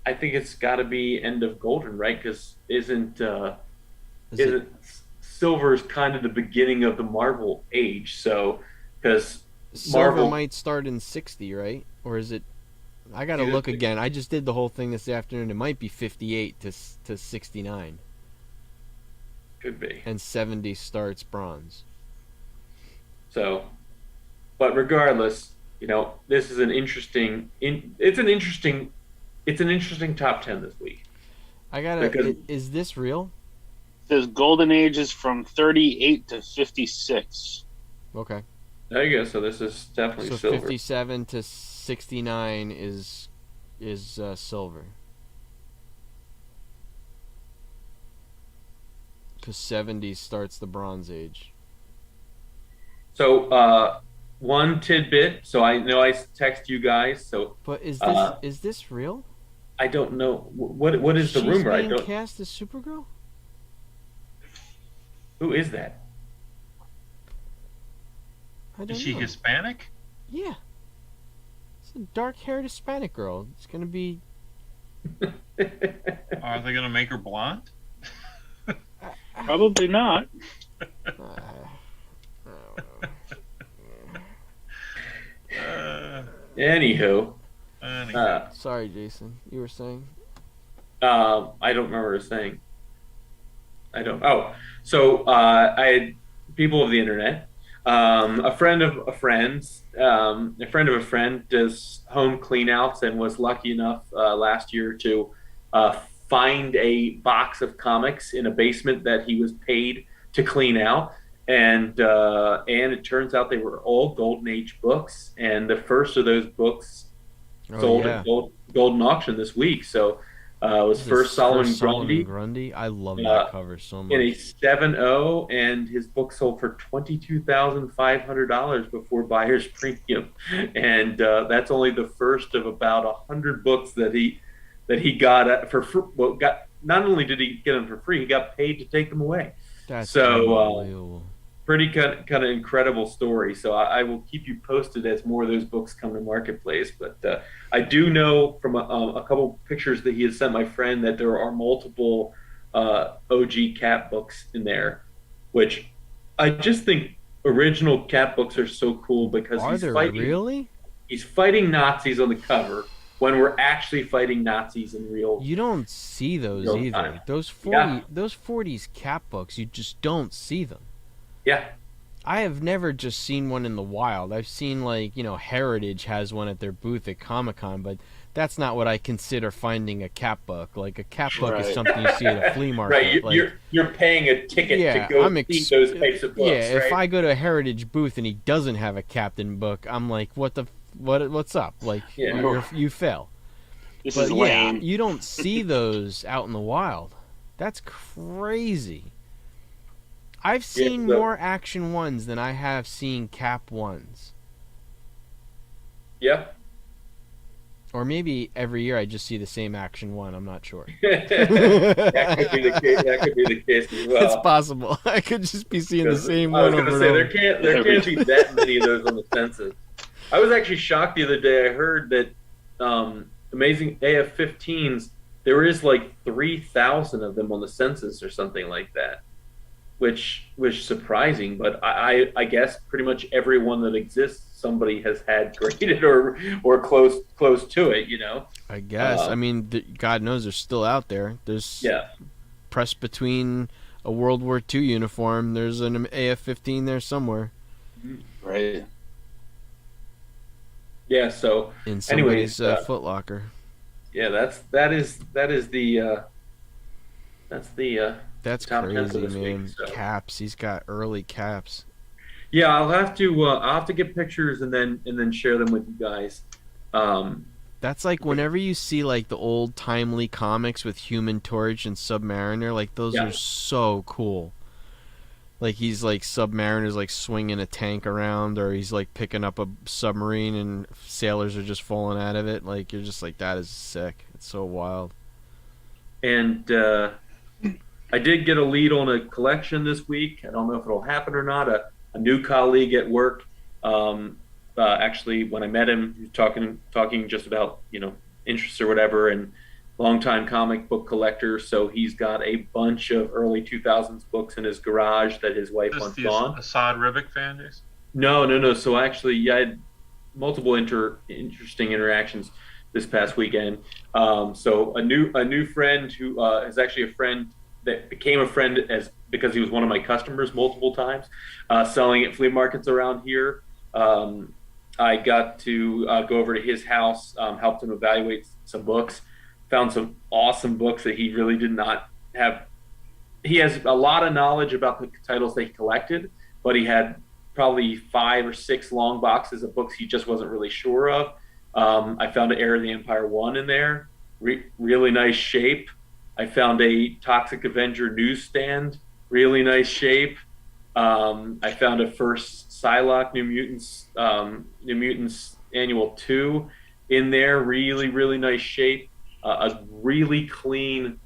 I think it's got to be end of Golden, right? Because isn't silver's kind of the beginning of the Marvel age? So because silver might start in 60, right? Or is it? I gotta look again. I just did the whole thing this afternoon. It might be 58 to 69. Could be. And 70 starts bronze. So, but regardless, this is an interesting. It's an interesting top 10 this week. Is this real? It says Golden Age is from 38 to 56. Okay. There you go. So this is definitely silver. 57 to 69 is silver. Because 70 starts the Bronze Age. So one tidbit. So I know I text you guys. So, but is this real? I don't know. What is the rumor? I don't. Cast as Supergirl. Who is that? Is she Hispanic? Yeah. It's a dark-haired Hispanic girl. It's going to be... Are they going to make her blonde? Probably not. Anywho. Sorry, Jason. You were saying? I don't remember her saying. I don't... Oh, so I had people of the internet. A friend of a friend does home clean outs and was lucky enough last year to find a box of comics in a basement that he was paid to clean out. And it turns out they were all Golden Age books. And the first of those books sold at Golden Auction this week. So it was first Solomon Grundy. I love that cover so much. In a 7.0, and his book sold for $22,500 before buyer's premium, and that's only the first of about 100 books that he got for free. Well, not only did he get them for free, he got paid to take them away. That's unbelievable. Pretty kind of incredible story. So I will keep you posted as more of those books come to marketplace. But I do know from a couple pictures that he has sent my friend that there are multiple OG Cap books in there, which I just think original Cap books are so cool because he's fighting Nazis on the cover when we're actually fighting Nazis in real. You don't see those either. Time. Those 40s Cap books, you just don't see them. Yeah. I have never just seen one in the wild. I've seen Heritage has one at their booth at Comic-Con, but that's not what I consider finding a Cap book. Like a Cap book is something you see at a flea market. Right, like, you're paying a ticket to go see those types of books. Yeah, right? if I go to a Heritage booth and he doesn't have a Captain book, I'm like, what's up? Like, you fail. This is lame. You don't see those out in the wild. That's crazy. I've seen more Action 1s than I have seen Cap 1s. Yeah. Or maybe every year I just see the same Action 1. I'm not sure. That could be the case as well. It's possible. I could just be seeing the same one. I was going to say there can't be that many of those on the census. I was actually shocked the other day. I heard that Amazing AF-15s, there is like 3,000 of them on the census or something like that, which was surprising. But I guess pretty much every one that exists, somebody has had graded or close to it, you know. I guess. I mean, God knows they're still out there. There's pressed between a World War II uniform. There's an AF-15 there somewhere. Right. Yeah. So in somebody's Foot Locker. Yeah, that's crazy, man. So. Caps. He's got early Caps. Yeah, I'll have to get pictures and then share them with you guys. That's like whenever you see like the old timely comics with Human Torch and Submariner, like those are so cool. Like he's like Submariner's like swinging a tank around, or he's like picking up a submarine and sailors are just falling out of it. Like you're just like, that is sick. It's so wild. And I did get a lead on a collection this week. I don't know if it'll happen or not. A new colleague at work, actually, when I met him, he was talking just about, you know, interests or whatever, and longtime comic book collector. So he's got a bunch of early 2000s books in his garage that his wife wants on. Assad Ribic fan, Jason? No. So actually, I had multiple interesting interactions this past weekend. So a new friend who is actually a friend that became a friend because he was one of my customers multiple times, selling at flea markets around here. I got to go over to his house, helped him evaluate some books, found some awesome books that he really did not have. He has a lot of knowledge about the titles that he collected, but he had probably 5 or 6 long boxes of books he just wasn't really sure of. I found an Heir of the Empire 1 in there, really nice shape. I found a Toxic Avenger newsstand, really nice shape. I found a first Psylocke New Mutants Annual 2 in there, really nice shape. A really clean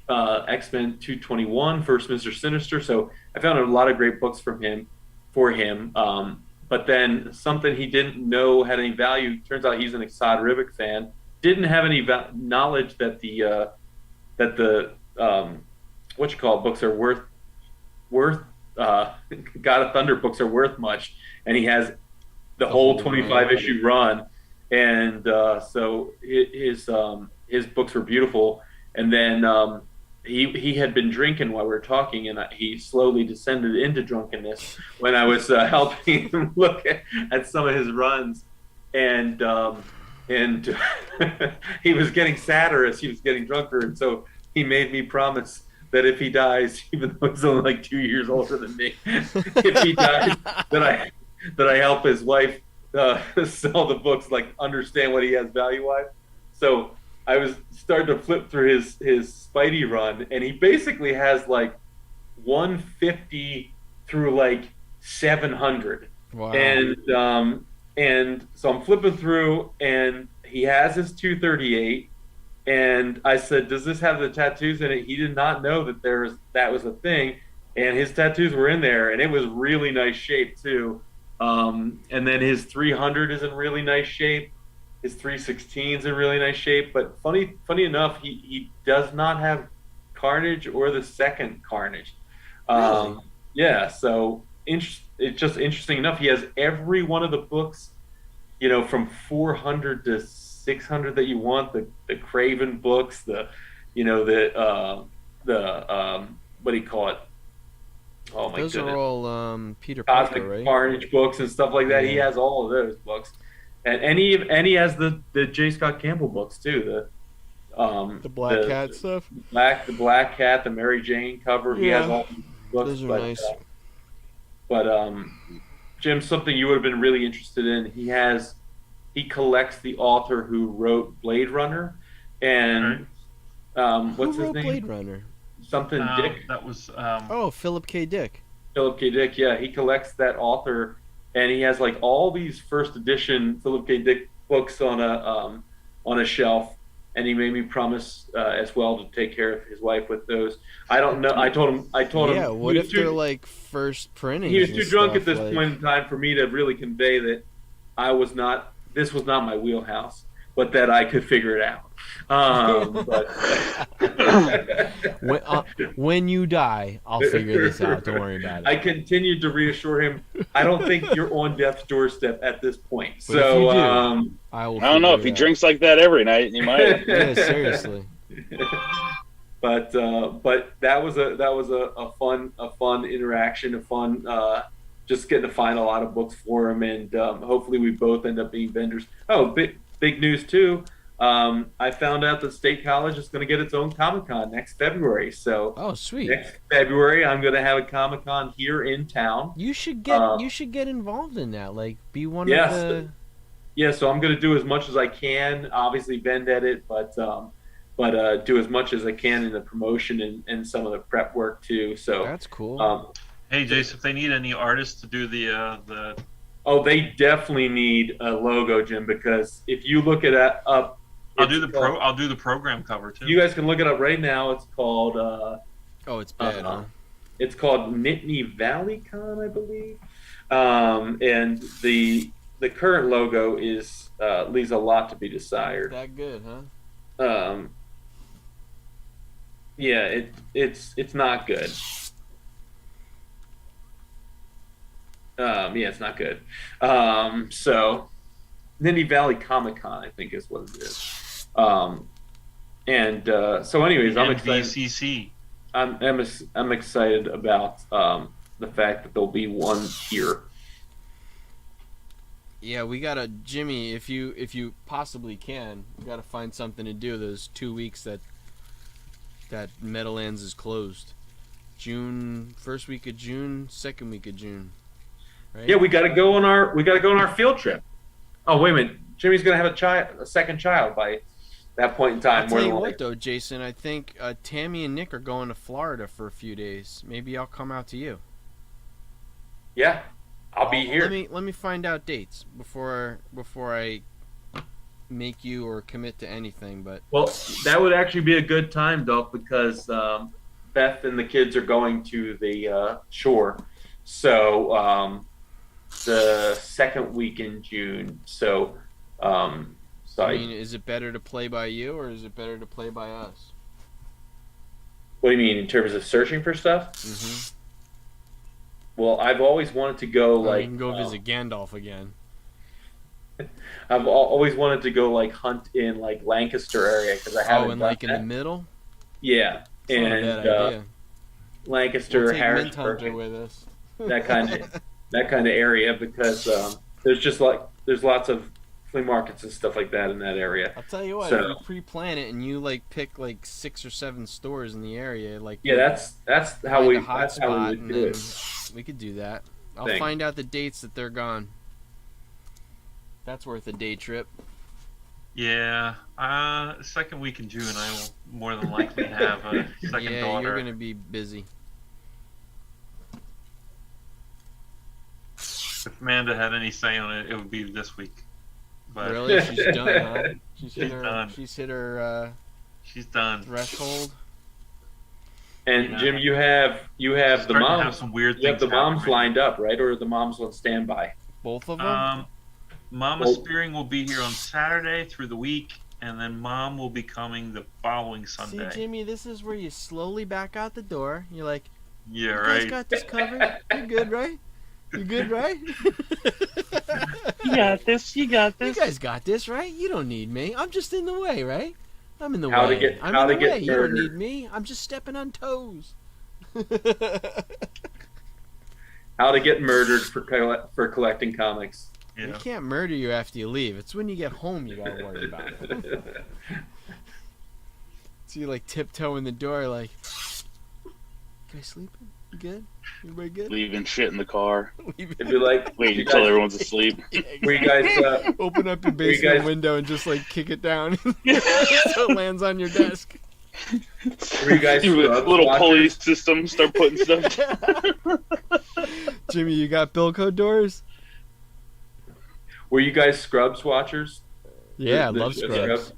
X-Men 221, First Mr. Sinister. So I found a lot of great books for him. But then something he didn't know had any value. Turns out he's an Assad Ribic fan. Didn't have any knowledge that the books are worth God of Thunder books are worth much, and he has the whole 25 issue run, and so his books were beautiful. And then he had been drinking while we were talking, and he slowly descended into drunkenness when I was helping him look at some of his runs, and he was getting sadder as he was getting drunker, and so he made me promise that if he dies, even though he's only like 2 years older than me, if he dies, that I help his wife sell the books, like understand what he has value-wise. So I was starting to flip through his Spidey run, and he basically has like 150 through like 700. Wow. And so I'm flipping through, and he has his 238. And I said, "Does this have the tattoos in it?" He did not know that that was a thing, and his tattoos were in there, and it was really nice shape too. And then his 300 is in really nice shape. His 316 is in really nice shape. But funny enough, he does not have Carnage or the second Carnage. Really? Yeah. So it's just interesting enough. He has every one of the books, you know, from 400 to 600 that you want, the Craven books, what do you call it? Oh my goodness. Those are all Peter Cosmic Parker, right? Carnage books and stuff like that. Yeah. He has all of those books. and he has the J. Scott Campbell books too. The Black Cat stuff. The Black Cat, the Mary Jane cover. He has Yeah, all these books. those are But nice. Jim, something you would have been really interested in. He collects the author who wrote Blade Runner, and what's Who his wrote name? Blade Runner? Something Dick. That was Oh, Philip K. Dick. Philip K. Dick. Yeah, he collects that author, and he has like all these first edition Philip K. Dick books on a shelf. And he made me promise as well to take care of his wife with those. I don't know. I told him. Yeah, what if they're like first printing? He was too drunk at this point in time for me to really convey that this was not my wheelhouse, but that I could figure it out. When you die, I'll figure this out. Don't worry about it. I continued to reassure him. I don't think you're on death's doorstep at this point. But if you do, I don't know if he drinks like that every night. He might. Yeah, seriously. But that was a fun interaction, a fun just getting to find a lot of books for him, and hopefully we both end up being vendors. Oh, big news too. I found out that State College is going to get its own Comic-Con next February. So, oh, sweet! Next February, I'm going to have a Comic-Con here in town. You should get involved in that. Like, be one of the. Yeah, so I'm going to do as much as I can. Obviously, vend edit, but do as much as I can in the promotion and some of the prep work too. So that's cool. Hey, Jace, if they need any artists to do the. Oh, they definitely need a logo, Jim, because if you look it up. I'll do the program cover too. You guys can look it up right now. It's called. Oh, it's bad. Huh? It's called Nittany Valley Con, I believe, and the current logo is leaves a lot to be desired. That good, huh? Yeah, it's not good. Yeah, it's not good. So, Nittany Valley Comic Con, I think, is what it is. So, anyways, I'm excited. I'm excited about the fact that there'll be one here. Yeah, we gotta, Jimmy. If you possibly can, we gotta find something to do those 2 weeks that Meadowlands is closed. June, first week of June, second week of June. Right? Yeah, we gotta go on our field trip. Oh, wait a minute. Jimmy's gonna have a second child by that point in time. I'll tell you what, though, Jason. I think Tammy and Nick are going to Florida for a few days. Maybe I'll come out to you. Yeah, I'll be here. Let me find out dates before I make you or commit to anything. But that would actually be a good time, though, because Beth and the kids are going to the shore. So the second week in June. So. I mean, is it better to play by you or is it better to play by us? What do you mean in terms of searching for stuff? Mm-hmm. Well, I've always wanted to go you can go visit Gandalf again. I've always wanted to go hunt in Lancaster area because I haven't. Oh, and in the middle. Yeah, that's not a bad idea. Lancaster, we'll take Harrisburg, Mint Hunter with us. that kind of area because there's lots of flea markets and stuff like that in that area. I'll tell you what, if you pre-plan it and you pick 6 or 7 stores in the area, that's how we would do it. We could do that. I'll find out the dates that they're gone. That's worth a day trip. Yeah, second week in June, I will more than likely have a second daughter. Yeah, you're gonna be busy. If Amanda had any say on it, it would be this week. But really, she's done, huh? She's hit her. She's done. Threshold. And Jim, you have the moms. Have some weird you have the moms lined up, right? Or are the moms on standby? Both of them. Mama Spearing will be here on Saturday through the week, and then Mom will be coming the following Sunday. See, Jimmy, this is where you slowly back out the door. You're like, yeah, right. You guys got this covered. You're good, right? You good, right? You got this. You guys got this, right? You don't need me. I'm just in the way, right? I'm in the way. I'm in the way. You don't need me. I'm just stepping on toes. How to get murdered for collecting comics. You They know? can't murder you after you leave. It's when you get home you gotta worry about it. So you like tiptoe in the door, like, "You guys sleeping? You good? Everybody good?" Leaving shit in the car. It'd be like, Wait until everyone's asleep. Yeah, were you guys, open up your were you basement guys- window and just like kick it down so it lands on your desk. were you guys Scrubs Little watchers? pulley system, start putting stuff. Jimmy, you got Bilko doors? Were you guys Scrubs watchers? Yeah, I The love show Scrubs.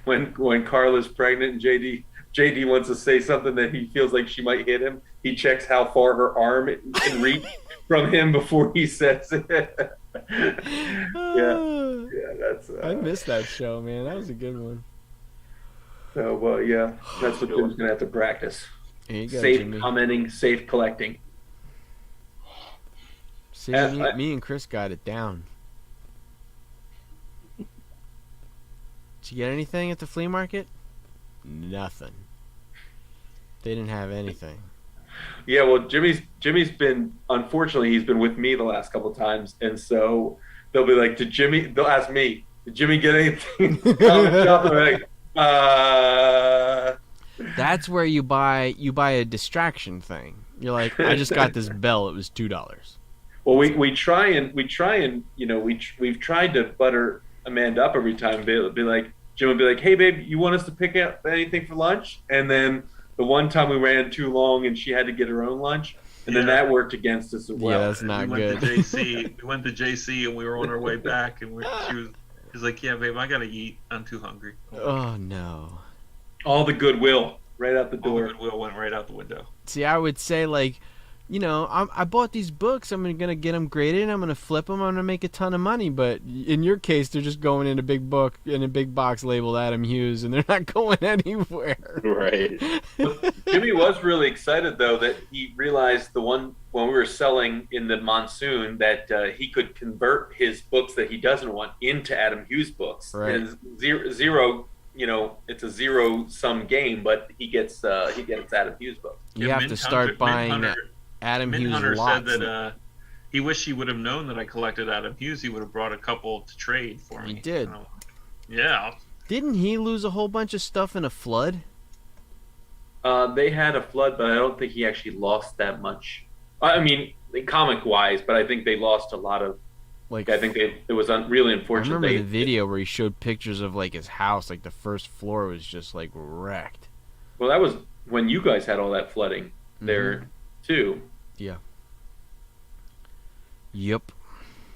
when Carla's pregnant and JD wants to say something that he feels like she might hit him, he checks how far her arm can reach from him before he says it. Yeah, that's. I missed that show, man. That was a good one. So, well, yeah, that's what Jim's gonna have to practice. Here you go, Safe Jimmy. commenting, safe collecting. See, I- me and Chris got it down. Did you get anything at the flea market? Nothing. They didn't have anything. Yeah, well, Jimmy's been, unfortunately, he's been with me the last couple of times, and so they'll be like, they'll ask me, did Jimmy get anything? I'm like, That's where you buy a distraction thing. You're like, I just got this bell. It was $2. Well, we try and you know we've tried to butter Amanda up every time. Be like, Jim would be like, hey babe, you want us to pick up anything for lunch? And then the one time we ran too long and she had to get her own lunch, and then that worked against us as well. Yeah, that's not we good. We went to JC and we were on our way back, and she was like, yeah, babe, I gotta eat. I'm too hungry. Oh no. All the goodwill right out the All the door. goodwill went right out the window. See, I would say, like, you know, I bought these books. I'm gonna get them graded. I'm gonna flip them. I'm gonna make a ton of money. But in your case, they're just going in a big book in a big box labeled Adam Hughes, and they're not going anywhere. Right. Jimmy was really excited though that he realized when we were selling in the monsoon that he could convert his books that he doesn't want into Adam Hughes books. Right. And zero, you know, it's a zero-sum game, but he gets Adam Hughes books. You have to start buying Adam Hughes Hunter lots. said that he wished he would have known that I collected Adam Hughes. He would have brought a couple to trade for me. He did. Yeah. Didn't he lose a whole bunch of stuff in a flood? They had a flood, but I don't think he actually lost that much. I mean, comic-wise, but I think they lost a lot of. Like, I think it was really I unfortunate. remember the video where he showed pictures of like his house, like the first floor was just like wrecked. Well, that was when you guys had all that flooding there too. Yeah. Yep.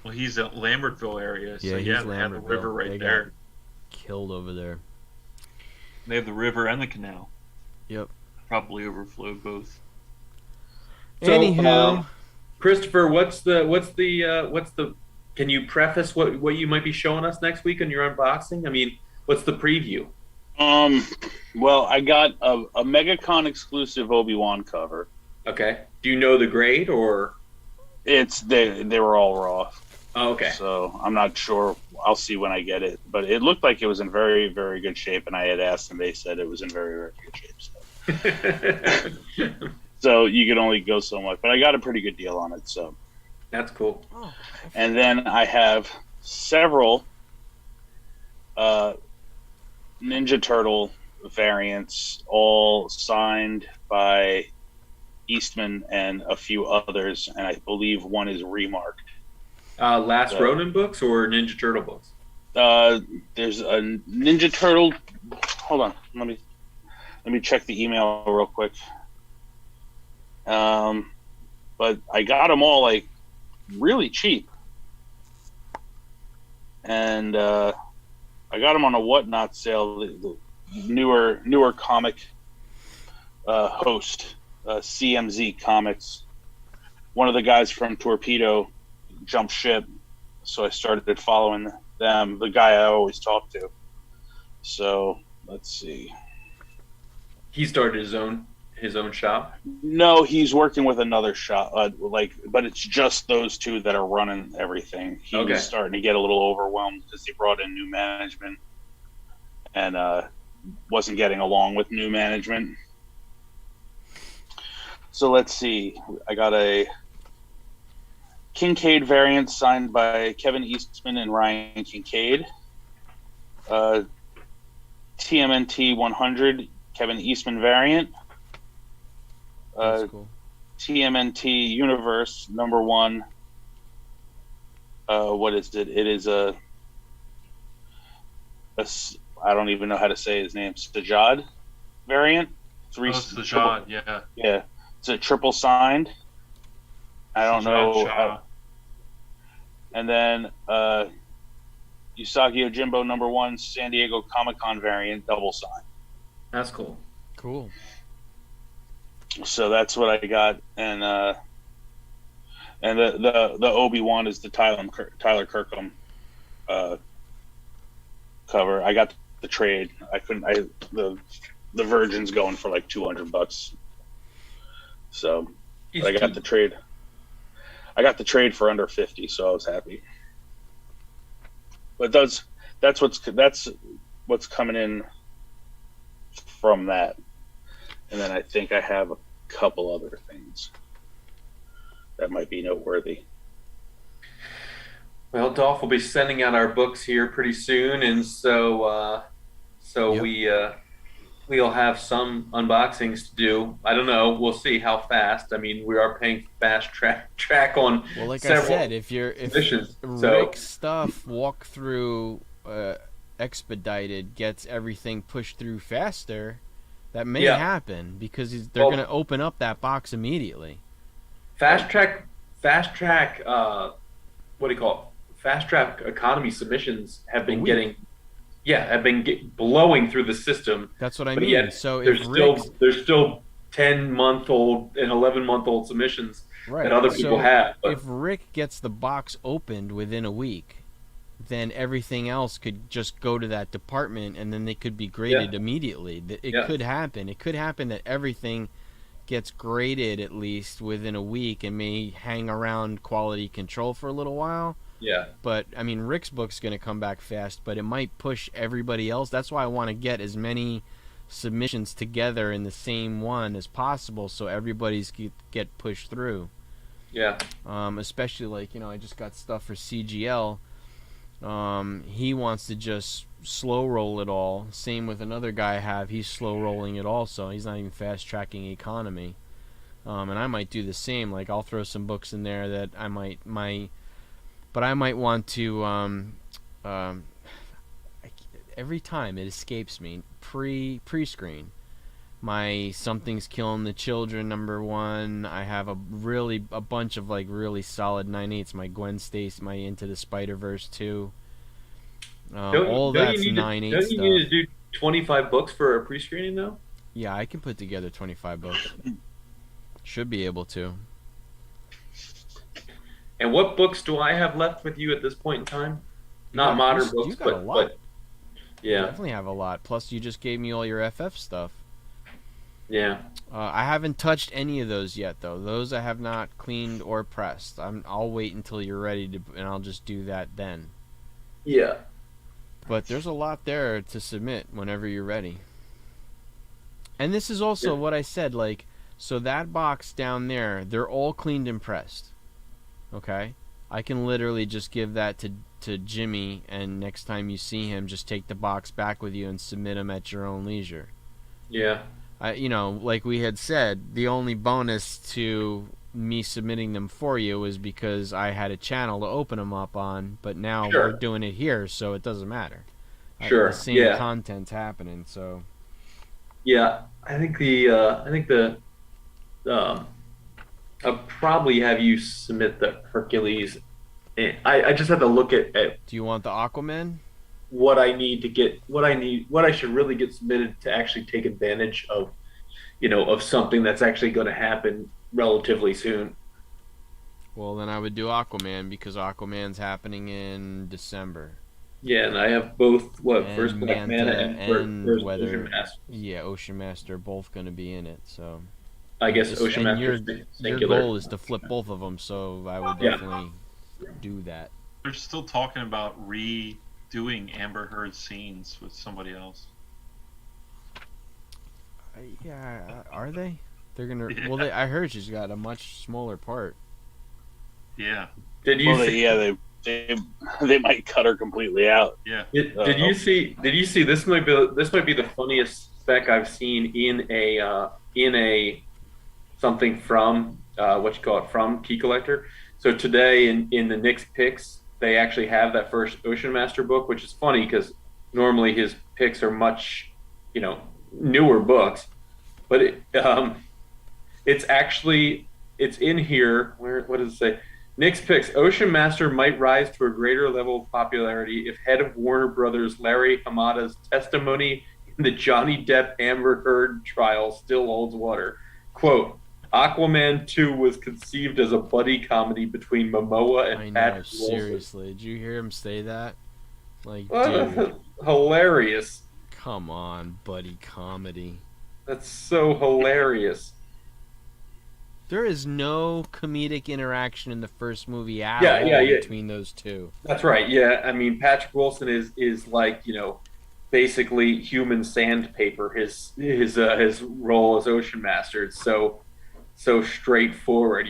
Well, he's at Lambertville area, so Yeah, he's they have the Lambertville. river right They got there. Killed over there. They have the river and the canal. Yep. Probably overflowed both. So, Anywho, Christopher, what's the? Can you preface what you might be showing us next week on your unboxing? I mean, what's the preview? Well, I got a MegaCon exclusive Obi-Wan cover. Okay. Do you know the grade or? They were all raw. Oh, okay. So I'm not sure. I'll see when I get it. But it looked like it was in very, very good shape, and I had asked, and they said it was in very, very good shape. So you could only go so much. But I got a pretty good deal on it. So That's cool. and then I have several Ninja Turtle variants, all signed by Eastman and a few others, and I believe one is remarked. Last Ronin books or Ninja Turtle books? There's a Ninja Turtle. Hold on, let me check the email real quick. But I got them all like really cheap, and I got them on a Whatnot sale. The newer comic host, CMZ Comics. One of the guys from Torpedo jumped ship, so I started following them. The guy I always talk to. So let's see. He started his own shop. No, he's working with another shop. But it's just those two that are running everything. He was starting to get a little overwhelmed because they brought in new management, and wasn't getting along with new management. So let's see. I got a Kincaid variant signed by Kevin Eastman and Ryan Kincaid. TMNT 100 Kevin Eastman variant. That's cool. TMNT Universe #1. What is it? It is a I don't even know how to say his name. Sajad variant. Sajad, yeah. Yeah, it's a triple signed. I don't know. And then Usagi Yojimbo #1 San Diego Comic-Con variant double signed. That's cool. Cool. So that's what I got, and the Obi-Wan is the Tyler Kirkham cover. I got the trade. I couldn't. The Virgin's going for like $200. So I got the trade. I got the trade for under 50, so I was happy. But that's what's coming in from that. And then I think I have a couple other things that might be noteworthy. Well, Dolph will be sending out our books here pretty soon, and so yep. We'll have some unboxings to do. I don't know. We'll see how fast. I mean, we are paying fast track on. Well, like several I said, if Rick's stuff walkthrough expedited gets everything pushed through faster, that may happen because they're going to open up that box immediately. Fast track. What do you call it? Fast track economy submissions have been blowing through the system. That's what I mean. Yet, so there's still 10-month-old and 11-month-old submissions that other people have. But if Rick gets the box opened within a week, then everything else could just go to that department, and then they could be graded immediately. It could happen. It could happen that everything gets graded at least within a week and may hang around quality control for a little while. Yeah. But, I mean, Rick's book's going to come back fast, but it might push everybody else. That's why I want to get as many submissions together in the same one as possible so everybody's get pushed through. Yeah. Especially, like, I just got stuff for CGL. He wants to just slow roll it all. Same with another guy I have. He's slow rolling it also. He's not even fast tracking economy. And I might do the same. Like, I'll throw some books in there that I might want to every time it escapes me. Pre-screen. My Something's Killing the Children #1. I have a bunch of like really solid 9/8. My Gwen Stacy, my Into the Spider-Verse 2. All that's 9/8 stuff. Don't you need to do 25 books for a pre-screening though? Yeah, I can put together 25 books. Should be able to. And what books do I have left with you at this point in time? Not modern books, you got a lot. Yeah. You definitely have a lot. Plus, you just gave me all your FF stuff. Yeah. I haven't touched any of those yet, though. Those I have not cleaned or pressed. I'll wait until you're ready to, and I'll just do that then. Yeah. But there's a lot there to submit whenever you're ready. And this is also what I said, like, so that box down there, they're all cleaned and pressed. Okay? I can literally just give that to Jimmy, and next time you see him, just take the box back with you and submit them at your own leisure. Yeah. Like we had said, the only bonus to me submitting them for you was because I had a channel to open them up on, but now we're doing it here, so it doesn't matter. Sure. The same content's happening, so. Yeah, I think I'll probably have you submit the Hercules. I just have to look at. Do you want the Aquaman? What I should really get submitted to actually take advantage of, of something that's actually going to happen relatively soon. Well, then I would do Aquaman because Aquaman's happening in December. Yeah, and I have both. First Black Manta and first Weather, Ocean Master. Yeah, Ocean Master both going to be in it. So I guess Ocean Master. Your goal is to flip both of them, so I would definitely do that. They're still talking about redoing Amber Heard scenes with somebody else. Yeah, are they? They're gonna. Yeah. Well, I heard she's got a much smaller part. Yeah. Did you see? They might cut her completely out. Yeah. Did you see? Did you see? This might be the funniest spec I've seen in a something from what you call it, from Key Collector. So today in the Nick's picks, they actually have that first Ocean Master book, which is funny because normally his picks are much, newer books, but it's in here. What does it say? Nick's picks: Ocean Master might rise to a greater level of popularity if head of Warner Brothers Larry Hamada's testimony in the Johnny Depp Amber Heard trial still holds water. Quote, Aquaman 2 was conceived as a buddy comedy between Momoa and Patrick Wilson. Seriously, did you hear him say that? Like, dude. Hilarious. Come on, buddy comedy. That's so hilarious. There is no comedic interaction in the first movie at all between those two. That's right. Yeah, I mean, Patrick Wilson is like, basically human sandpaper. His role as Ocean Master. It's so straightforward,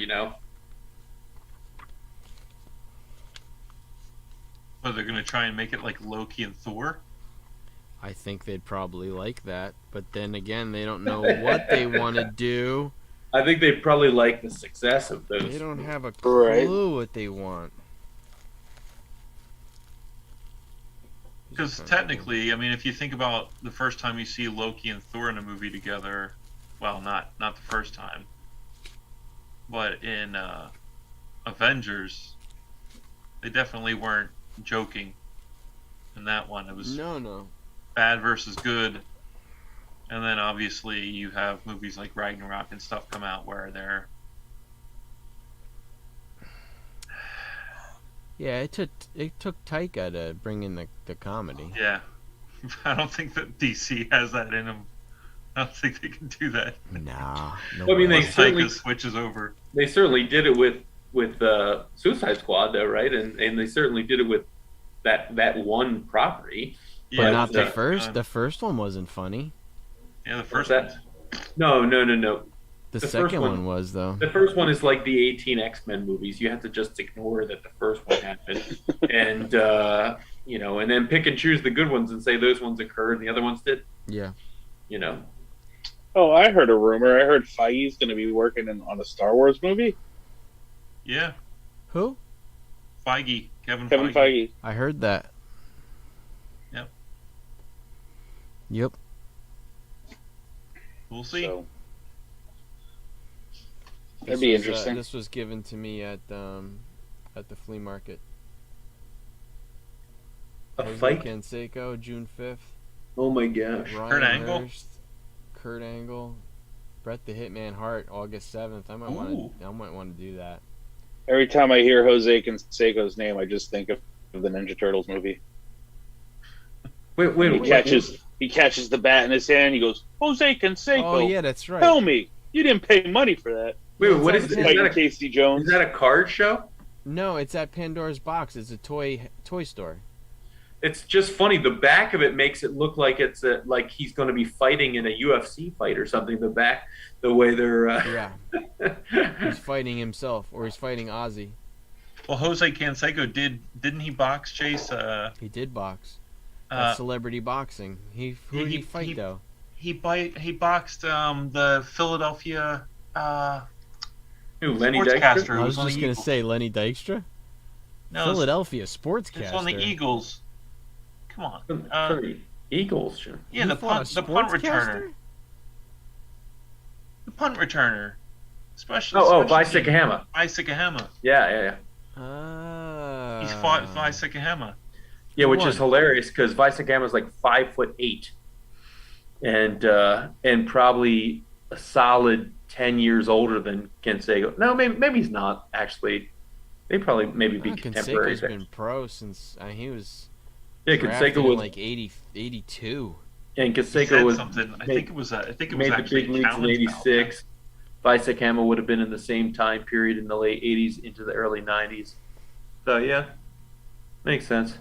So they're gonna try and make it like Loki and Thor. I think they'd probably like that, but then again, they don't know what they want to do. I think they probably like the success of those. They don't have a clue what they want. Because technically, I mean, if you think about the first time you see Loki and Thor in a movie together, well, not the first time, but in Avengers, they definitely weren't joking in that one. It was no bad versus good. And then obviously you have movies like Ragnarok and stuff come out where they're... Yeah, it took Taika to bring in the comedy. Yeah. I don't think that DC has that in them. I don't think they can do that. Nah. No I mean, they certainly Taika switches over. They certainly did it with Suicide Squad, though, right? And they certainly did it with that one property. But not the first. The first one wasn't funny. Yeah, the first one. No. The second one was, though. The first one is like the 18 X-Men movies. You have to just ignore that the first one happened, and and then pick and choose the good ones and say those ones occurred and the other ones did. Yeah. Oh, I heard a rumor. I heard Feige's going to be working on a Star Wars movie. Yeah. Who? Feige. Kevin Feige. I heard that. Yep. We'll see. So, that'd be interesting. This was given to me at the flea market. A fight? Canseco, June 5th. Oh my gosh. Ryan Kurt Angle? Hurst, Kurt Angle, Bret the Hitman Hart, August 7th. I might want to do that. Every time I hear Jose Canseco's name, I just think of the Ninja Turtles movie. He catches the bat in his hand. He goes, Jose Canseco. Oh yeah, that's right. Tell me, you didn't pay money for that. Wait, what is it? Is that Casey Jones? Is that a card show? No, it's at Pandora's Box. It's a toy store. It's just funny. The back of it makes it look like it's like he's going to be fighting in a UFC fight or something. The way they're. Yeah. He's fighting himself, or he's fighting Ozzy. Well, Jose Canseco didn't he box Chase? He did box. That's celebrity boxing. Who did he fight though? He boxed the Philadelphia. Lenny Dykstra. I was just gonna say Lenny Dykstra. No, Sportscaster. It's on the Eagles. Come on, Eagles. Sure. Yeah, the punt returner. The punt returner. Vi Sikahama. Vi Sikahama. Yeah. He's fought Vi Sikahama. Yeah, which is hilarious because Vi Sikahama is like 5'8", and probably a solid 10 years older than Canseco. No, maybe he's not actually. They probably be contemporaries. Canseco's been pro since he was. Yeah, Canseco was like 82. And Canseco was something. I think it was made the big leagues in '86. Vi Sikahama would have been in the same time period in the late '80s into the early '90s. So yeah, makes sense.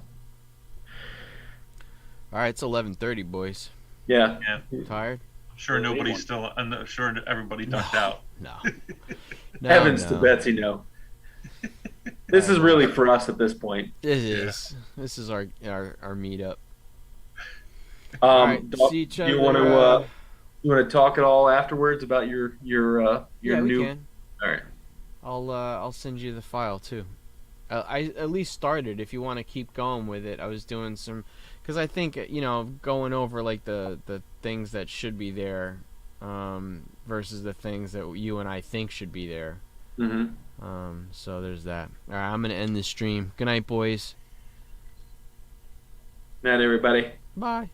All right, it's 11:30, boys. Yeah. Tired? I'm sure everybody ducked out. No. Heavens to Betsy, no. This is really for us at this point. It is. This is our meetup. Right, see each other. You want to talk at all afterwards about your yeah, new? We can. All right. I'll send you the file too. I at least started. If you want to keep going with it, I was doing some, because I think going over like the things that should be there, versus the things that you and I think should be there. Mm-hmm. So there's that. All right, I'm gonna end this stream. Good night, boys. Night, everybody. Bye.